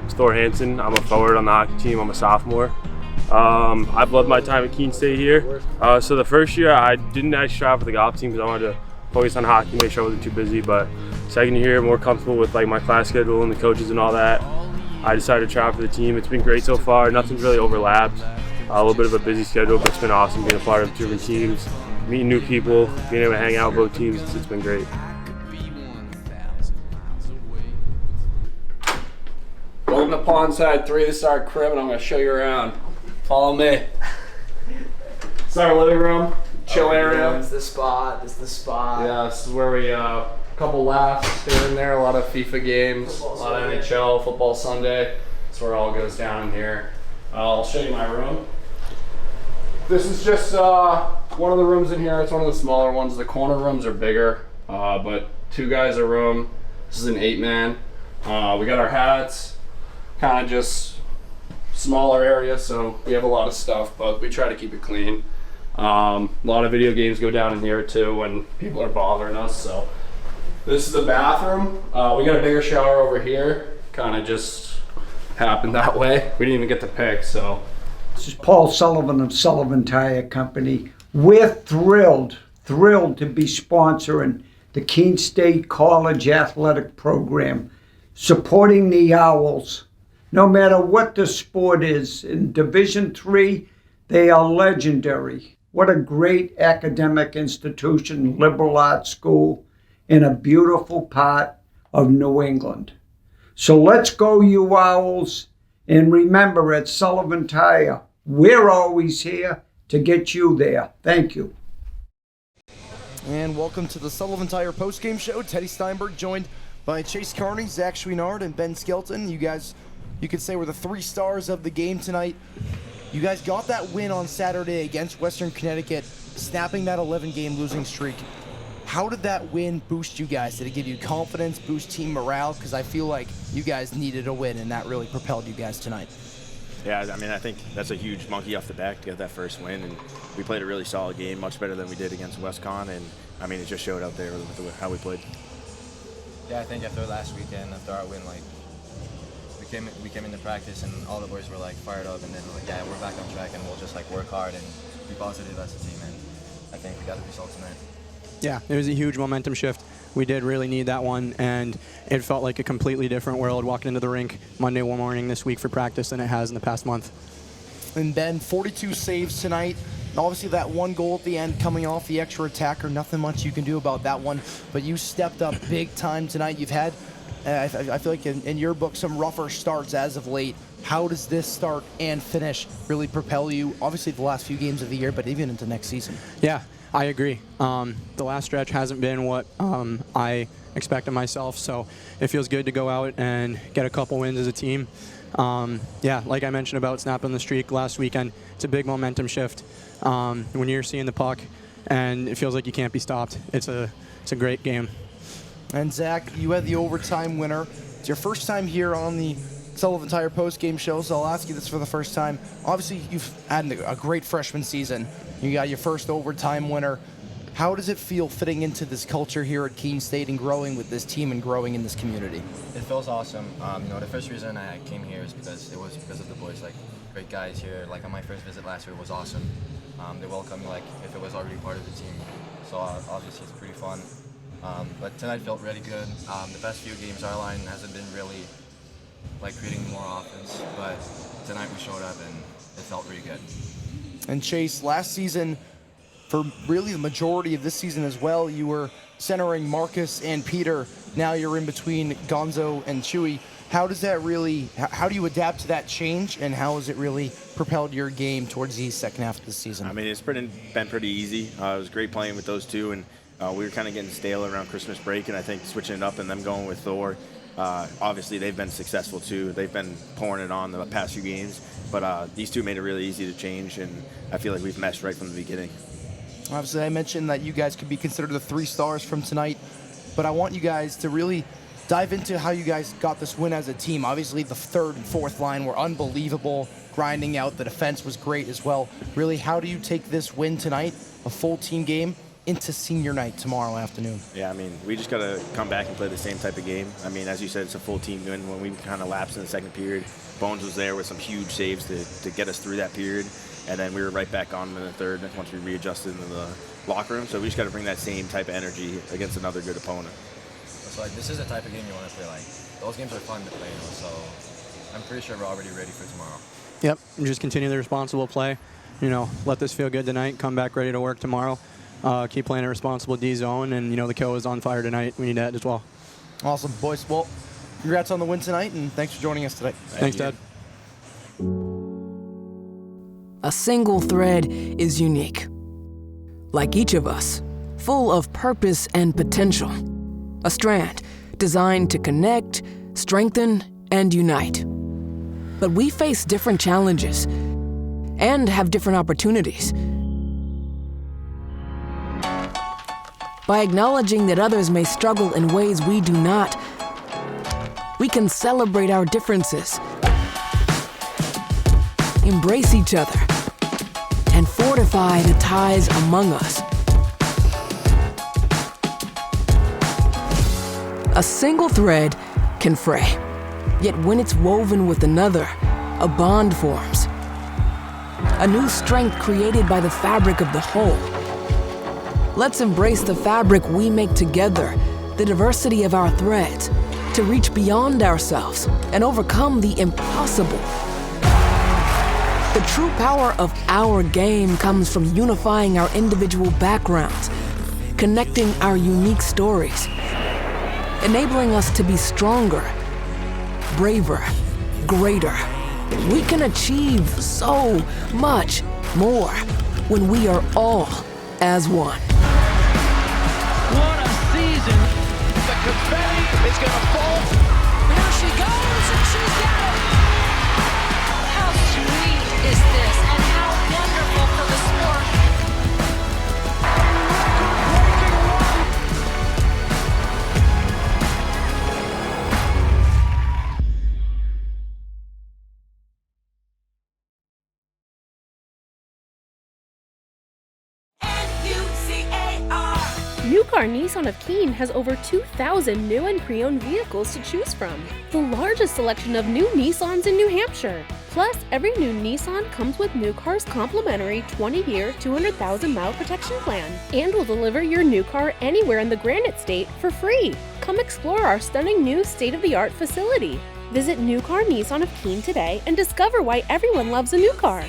Thor Hansen. I'm a forward on the hockey team. I'm a sophomore. I've loved my time at Keene State here. So the first year I didn't actually try out for the golf team because I wanted to focus on hockey, make sure I wasn't too busy. But second year, more comfortable with like my class schedule and the coaches and all that, I decided to try out for the team. It's been great so far. Nothing's really overlapped. A little bit of a busy schedule, but it's been awesome being a part of different teams, meeting new people, being able to hang out with both teams. It's been great. Welcome to Pondside 3. This is our crib, and I'm going to show you around. Follow me. It's our living room, chill area. This is the spot. Yeah, this is where we, couple laughs here and there, a lot of FIFA games, a lot of NHL, football Sunday. That's where it all goes down in here. I'll show you my room. This is just one of the rooms in here. It's one of the smaller ones. The corner rooms are bigger, but 2 guys a room. This is an 8-man. We got our hats. Kind of just smaller area, so we have a lot of stuff, but we try to keep it clean. A lot of video games go down in here too when people are bothering us. So this is the bathroom. We got a bigger shower over here. Kind of just happened that way. We didn't even get to pick, so. This is Paul Sullivan of Sullivan Tire Company. We're thrilled to be sponsoring the Keene State College Athletic Program, supporting the Owls. No matter what the sport is, in Division III, they are legendary. What a great academic institution, liberal arts school, in a beautiful part of New England. So let's go, you Owls. And remember, at Sullivan Tire, we're always here to get you there. Thank you. And welcome to the Sullivan Tire postgame show. Teddy Steinberg joined by Chase Carney, Zach Schweinard, and Ben Skelton. You guys, you could say, were the 3 stars of the game tonight. You guys got that win on Saturday against Western Connecticut, snapping that 11-game losing streak. How did that win boost you guys? Did it give you confidence, boost team morale? Because I feel like you guys needed a win, and that really propelled you guys tonight. Yeah, I mean, I think that's a huge monkey off the back to get that first win, and we played a really solid game, much better than we did against WestCon, and I mean, it just showed out there with how we played. Yeah, I think after last weekend, after our win, like, we came into practice and all the boys were like fired up, and then like, yeah, we're back on track and we'll just like work hard and be positive as a team, and I think we got the result tonight. Yeah, it was a huge momentum shift. We did really need that one, and it felt like a completely different world walking into the rink Monday morning this week for practice than it has in the past month. And Ben, 42 saves tonight. Obviously, that one goal at the end coming off the extra attacker, nothing much you can do about that one, but you stepped up big time tonight. You've had, I feel like in your book, some rougher starts as of late. How does this start and finish really propel you, obviously the last few games of the year, but even into next season? Yeah, I agree. The last stretch hasn't been what I expected myself, so it feels good to go out and get a couple wins as a team. Yeah, like I mentioned about snapping the streak last weekend, it's a big momentum shift. When you're seeing the puck and it feels like you can't be stopped, it's a great game. And Zach, you had the overtime winner. It's your first time here on the Sullivan Tire post-game show, so I'll ask you this for the first time. Obviously, you've had a great freshman season. You got your first overtime winner. How does it feel fitting into this culture here at Keene State and growing with this team and growing in this community? It feels awesome. The first reason I came here is because of the boys, like great guys here. Like on my first visit last year, it was awesome. They welcomed me like if it was already part of the team. So obviously it's pretty fun. But tonight felt really good. The past few games, our line hasn't been really like creating more offense, but tonight we showed up and it felt really good. And Chase, last season, for really the majority of this season as well, you were centering Marcus and Peter. Now you're in between Gonzo and Chewy. How does that really, how do you adapt to that change, and how has it really propelled your game towards the second half of the season? I mean, it's been pretty easy. It was great playing with those two, and we were kind of getting stale around Christmas break, and I think switching it up and them going with Thor, obviously they've been successful too. They've been pouring it on the past few games, but these two made it really easy to change, and I feel like we've meshed right from the beginning. Obviously, I mentioned that you guys could be considered the 3 stars from tonight, but I want you guys to really dive into how you guys got this win as a team. Obviously, the 3rd and 4th line were unbelievable, grinding out. The defense was great as well. Really, how do you take this win tonight, a full team game, into senior night tomorrow afternoon? Yeah, I mean, we just got to come back and play the same type of game. I mean, as you said, it's a full team win. When we kind of lapsed in the second period, Bones was there with some huge saves to get us through that period, and then we were right back on in the third once we readjusted in the locker room. So we just got to bring that same type of energy against another good opponent. So like, this is the type of game you want to play. Like, those games are fun to play, so I'm pretty sure we're already ready for tomorrow. Yep, and just continue the responsible play. Let this feel good tonight. Come back ready to work tomorrow. Keep playing a responsible D zone, and the KO is on fire tonight. We need that as well. Awesome, boys. Well, congrats on the win tonight, and thanks for joining us today. Thanks, Dad. A single thread is unique. Like each of us, full of purpose and potential. A strand designed to connect, strengthen, and unite. But we face different challenges and have different opportunities. By acknowledging that others may struggle in ways we do not, we can celebrate our differences, embrace each other, and fortify the ties among us. A single thread can fray, yet when it's woven with another, a bond forms. A new strength created by the fabric of the whole. Let's embrace the fabric we make together, the diversity of our threads, to reach beyond ourselves and overcome the impossible. The true power of our game comes from unifying our individual backgrounds, connecting our unique stories, enabling us to be stronger, braver, greater. We can achieve so much more when we are all as one. What a season! The confetti is gonna fall. Here she goes, and she's got it! How sweet is this, and how wonderful for the sport! New Car Nissan of Keene has over 2,000 new and pre-owned vehicles to choose from. The largest selection of new Nissans in New Hampshire. Plus, every new Nissan comes with New Car's complimentary 20-year, 200,000-mile protection plan. And will deliver your new car anywhere in the Granite State for free. Come explore our stunning new state-of-the-art facility. Visit New Car Nissan of Keene today and discover why everyone loves a new car.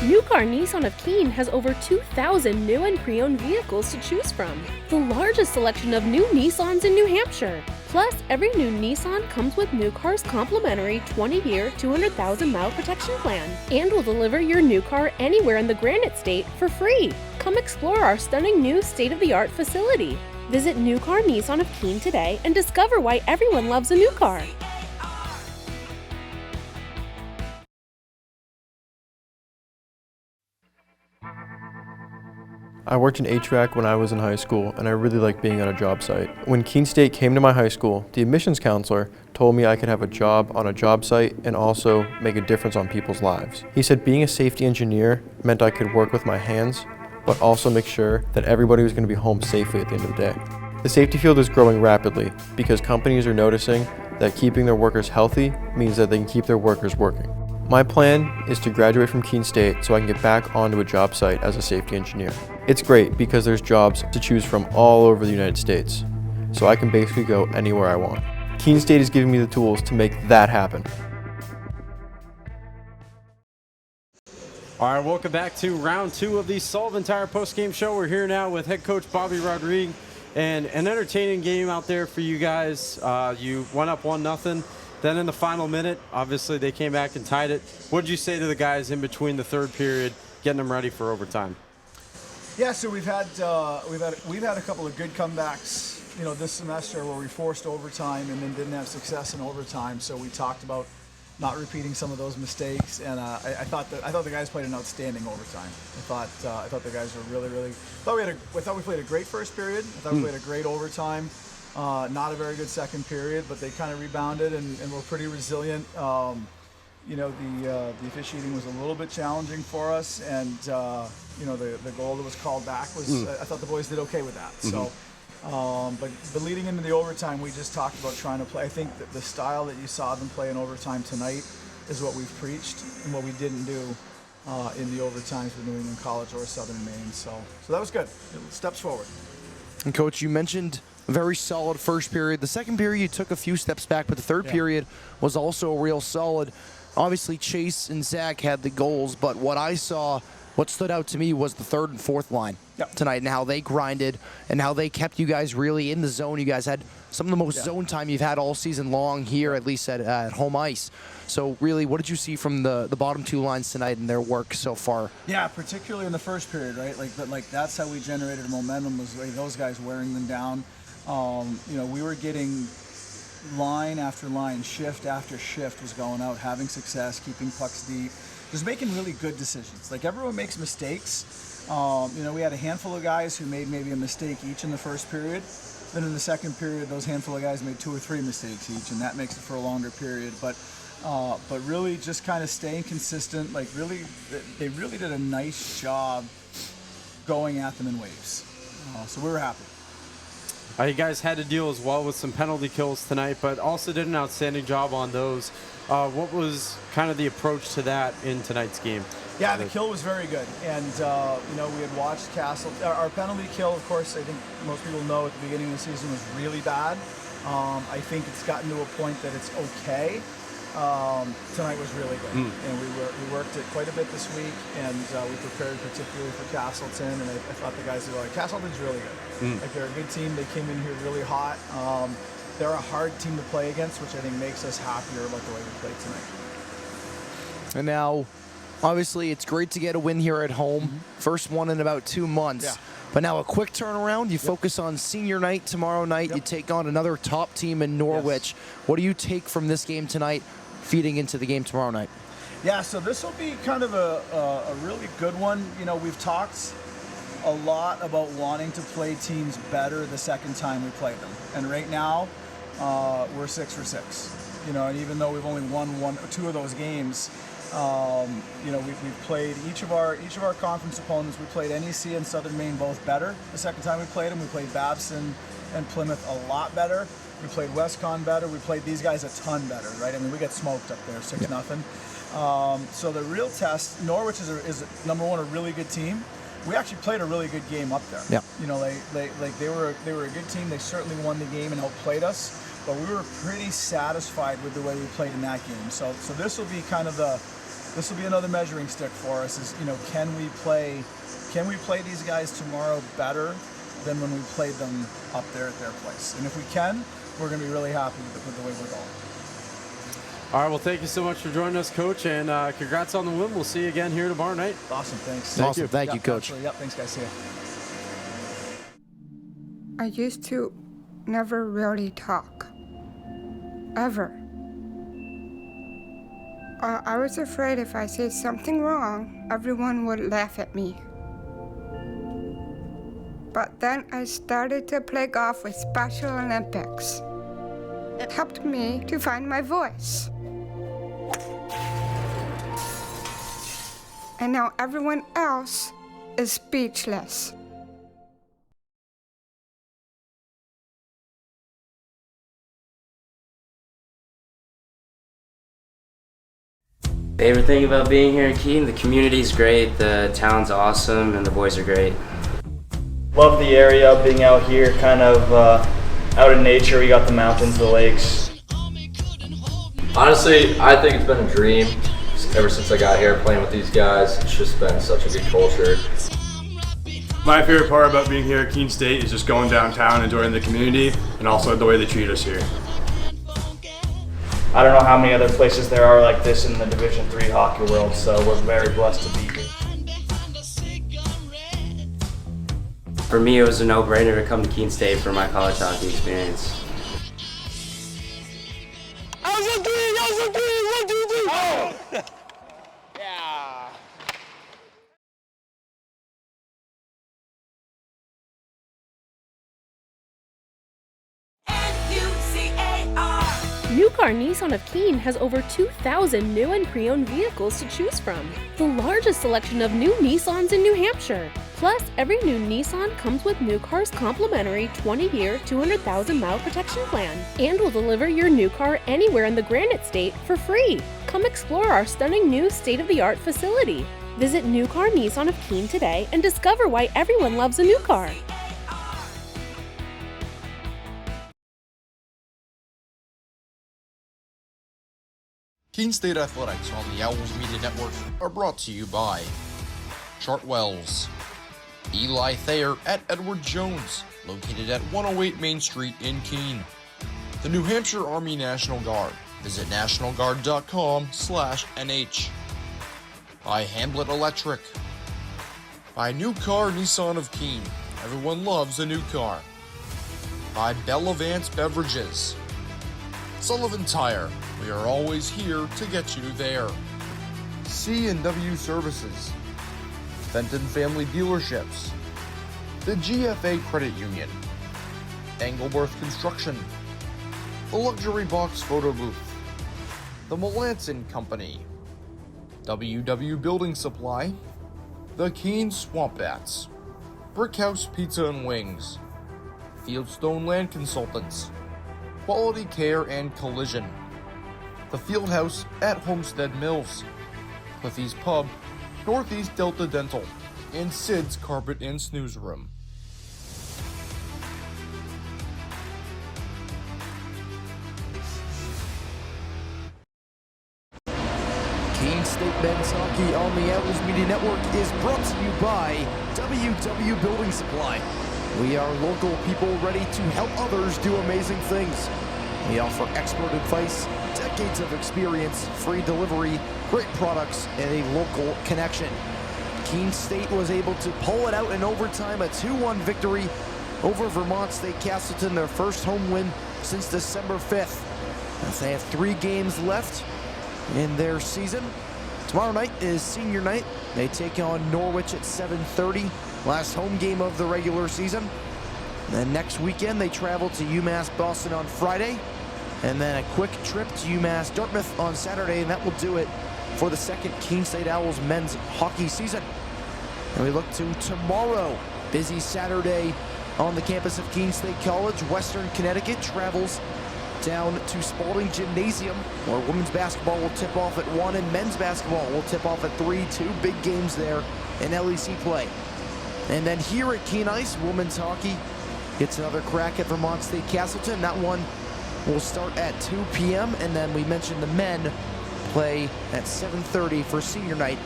New Car Nissan of Keene has over 2,000 new and pre-owned vehicles to choose from. The largest selection of new Nissans in New Hampshire. Plus, every new Nissan comes with New Car's complimentary 20-year, 200,000-mile protection plan. And will deliver your new car anywhere in the Granite State for free. Come explore our stunning new state-of-the-art facility. Visit New Car Nissan of Keene today and discover why everyone loves a new car. I worked in HVAC when I was in high school, and I really liked being on a job site. When Keene State came to my high school, the admissions counselor told me I could have a job on a job site and also make a difference on people's lives. He said being a safety engineer meant I could work with my hands, but also make sure that everybody was going to be home safely at the end of the day. The safety field is growing rapidly because companies are noticing that keeping their workers healthy means that they can keep their workers working. My plan is to graduate from Keene State so I can get back onto a job site as a safety engineer. It's great because there's jobs to choose from all over the United States, so I can basically go anywhere I want. Keene State is giving me the tools to make that happen. All right, welcome back to round 2 of the Sullivan Tire postgame show. We're here now with head coach Bobby Rodriguez, and an entertaining game out there for you guys. You went up 1-0. Then in the final minute, obviously they came back and tied it. What did you say to the guys in between the third period, getting them ready for overtime? Yeah, so we've had a couple of good comebacks, this semester where we forced overtime and then didn't have success in overtime. So we talked about not repeating some of those mistakes, and I thought the guys played an outstanding overtime. I thought the guys were really. I thought we played a great first period. I thought we played a great overtime. Not a very good second period, but they kind of rebounded and were pretty resilient. The officiating was a little bit challenging for us, and the goal that was called back was I thought the boys did okay with that. So. But leading into the overtime, we just talked about trying to play. I think that the style that you saw them play in overtime tonight is what we've preached and what we didn't do in the overtimes with New England College or Southern Maine. So that was good. Steps forward. And Coach, you mentioned a very solid first period. The second period, you took a few steps back, but the third period was also real solid. Obviously, Chase and Zach had the goals, but what stood out to me was the third and fourth line tonight and how they grinded and how they kept you guys really in the zone. You guys had some of the most zone time you've had all season long here, at least at home ice. So really, what did you see from the bottom two lines tonight and their work so far? Yeah, particularly in the first period, right? That's how we generated momentum, was those guys wearing them down. We were getting line after line, shift after shift was going out, having success, keeping pucks deep. Just making really good decisions. Everyone makes mistakes. We had a handful of guys who made maybe a mistake each in the first period. Then in the second period, those handful of guys made 2 or 3 mistakes each, and that makes it for a longer period. But really just kind of staying consistent. They really did a nice job going at them in waves. So we were happy. You guys had to deal as well with some penalty kills tonight, but also did an outstanding job on those. What was kind of the approach to that in tonight's game? Yeah, the kill was very good. And, we had watched Castleton. Our penalty kill, of course, I think most people know at the beginning of the season was really bad. I think it's gotten to a point that it's okay. Tonight was really good. And we worked it quite a bit this week, and we prepared particularly for Castleton, and I thought the guys were Castleton's really good. They're a good team. They came in here really hot. They're a hard team to play against, which I think makes us happier about the way we played tonight. And now, obviously, it's great to get a win here at home. First one in about 2 months. Yeah. But now a quick turnaround. You focus on senior night tomorrow night. You take on another top team in Norwich. What do you take from this game tonight, feeding into the game tomorrow night? Yeah, so this will be kind of a really good one. We've talked a lot about wanting to play teams better the second time we play them. And right now, we're 6 for 6. And even though we've only won 2 of those games, we've played each of our conference opponents. We played NEC and Southern Maine both better the second time we played them. We played Babson and Plymouth a lot better. We played WestCon better. We played these guys a ton better, right? I mean, we got smoked up there, 6-0. So the real test, Norwich is number one, a really good team. We actually played a really good game up there. Yeah. They were a good team. They certainly won the game and outplayed us. But we were pretty satisfied with the way we played in that game. So this will be another measuring stick for us. Is can we play these guys tomorrow better than when we played them up there at their place? And if we can, we're going to be really happy with the way we're going. All right, well, thank you so much for joining us, Coach, and congrats on the win. We'll see you again here tomorrow night. Awesome, thanks. Thank you, Coach. Absolutely. Yep, thanks, guys. See ya. I used to never really talk. Ever. I was afraid if I said something wrong, everyone would laugh at me. But then I started to play golf with Special Olympics. It helped me to find my voice. And now everyone else is speechless. Favorite thing about being here in Keene, the community's great, the town's awesome, and the boys are great. Love the area, being out here, kind of out in nature. We got the mountains, the lakes. Honestly, I think it's been a dream ever since I got here playing with these guys, it's just been such a good culture. My favorite part about being here at Keene State is just going downtown, enjoying the community, and also the way they treat us here. I don't know how many other places there are like this in the Division III hockey world, so we're very blessed to be here. For me, it was a no-brainer to come to Keene State for my college hockey experience. Owls and 1, 2, 3. Oh! Yeah. New Car Nissan of Keene has over 2,000 new and pre-owned vehicles to choose from. The largest selection of new Nissans in New Hampshire. Plus, every new Nissan comes with New Car's complimentary 20-year, 200,000-mile protection plan. And will deliver your new car anywhere in the Granite State for free. Come explore our stunning new state-of-the-art facility. Visit New Car Nissan of Keene today and discover why everyone loves a new car. Keene State Athletics on the Owls Media Network are brought to you by Chartwells, Eli Thayer at Edward Jones, located at 108 Main Street in Keene, the New Hampshire Army National Guard. Visit nationalguard.com/NH. By Hamblett Electric. By New Car Nissan of Keene. Everyone loves a new car. By Bella Vance Beverages. Sullivan Tire. We are always here to get you there. C&W Services. Fenton Family Dealerships. The GFA Credit Union. Engelworth Construction. The Luxury Box Photo Booth. The Melanson Company. WW Building Supply. The Keene Swamp Bats. Brickhouse Pizza and Wings. Fieldstone Land Consultants. Quality Care and Collision. The Fieldhouse at Homestead Mills. Cliffy's Pub, Northeast Delta Dental, and Sid's Carpet and Snooze Room. Keene State Men's Hockey on the Owls Media Network is brought to you by WW Building Supply. We are local people ready to help others do amazing things. We offer expert advice, decades of experience, free delivery, great products, and a local connection. Keene State was able to pull it out in overtime, a 2-1 victory over Vermont State Castleton, their first home win since December 5th. As they have 3 games left in their season. Tomorrow night is senior night. They take on Norwich at 7:30, last home game of the regular season. Then next weekend they travel to UMass Boston on Friday, and then a quick trip to UMass Dartmouth on Saturday, and that will do it for the second Keene State Owls men's hockey season. And we look to tomorrow, busy Saturday on the campus of Keene State College. Western Connecticut travels down to Spalding Gymnasium, where women's basketball will tip off at 1 and men's basketball will tip off at 3. 2 big games there in LEC play. And then here at Keene Ice, women's hockey gets another crack at Vermont State Castleton. That one will start at 2 p.m. And then we mentioned the men play at 7:30 for senior night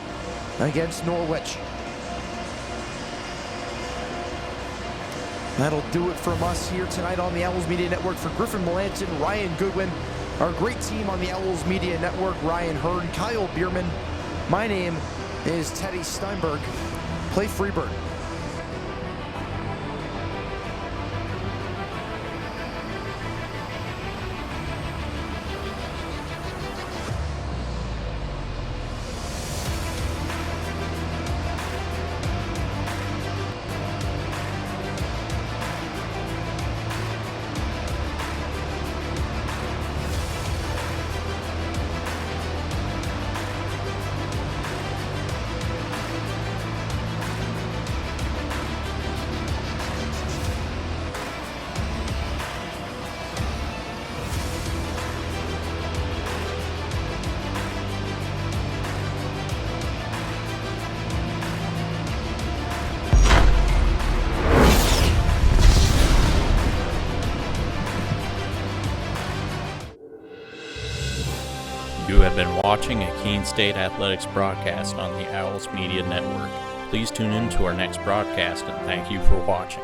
against Norwich. That'll do it from us here tonight on the Owls Media Network. For Griffin Melanson, Ryan Goodwin, our great team on the Owls Media Network, Ryan Hurd, Kyle Bierman. My name is Teddy Steinberg. Play Freebird. You have been watching a Keene State Athletics broadcast on the Owls Media Network. Please tune in to our next broadcast and thank you for watching.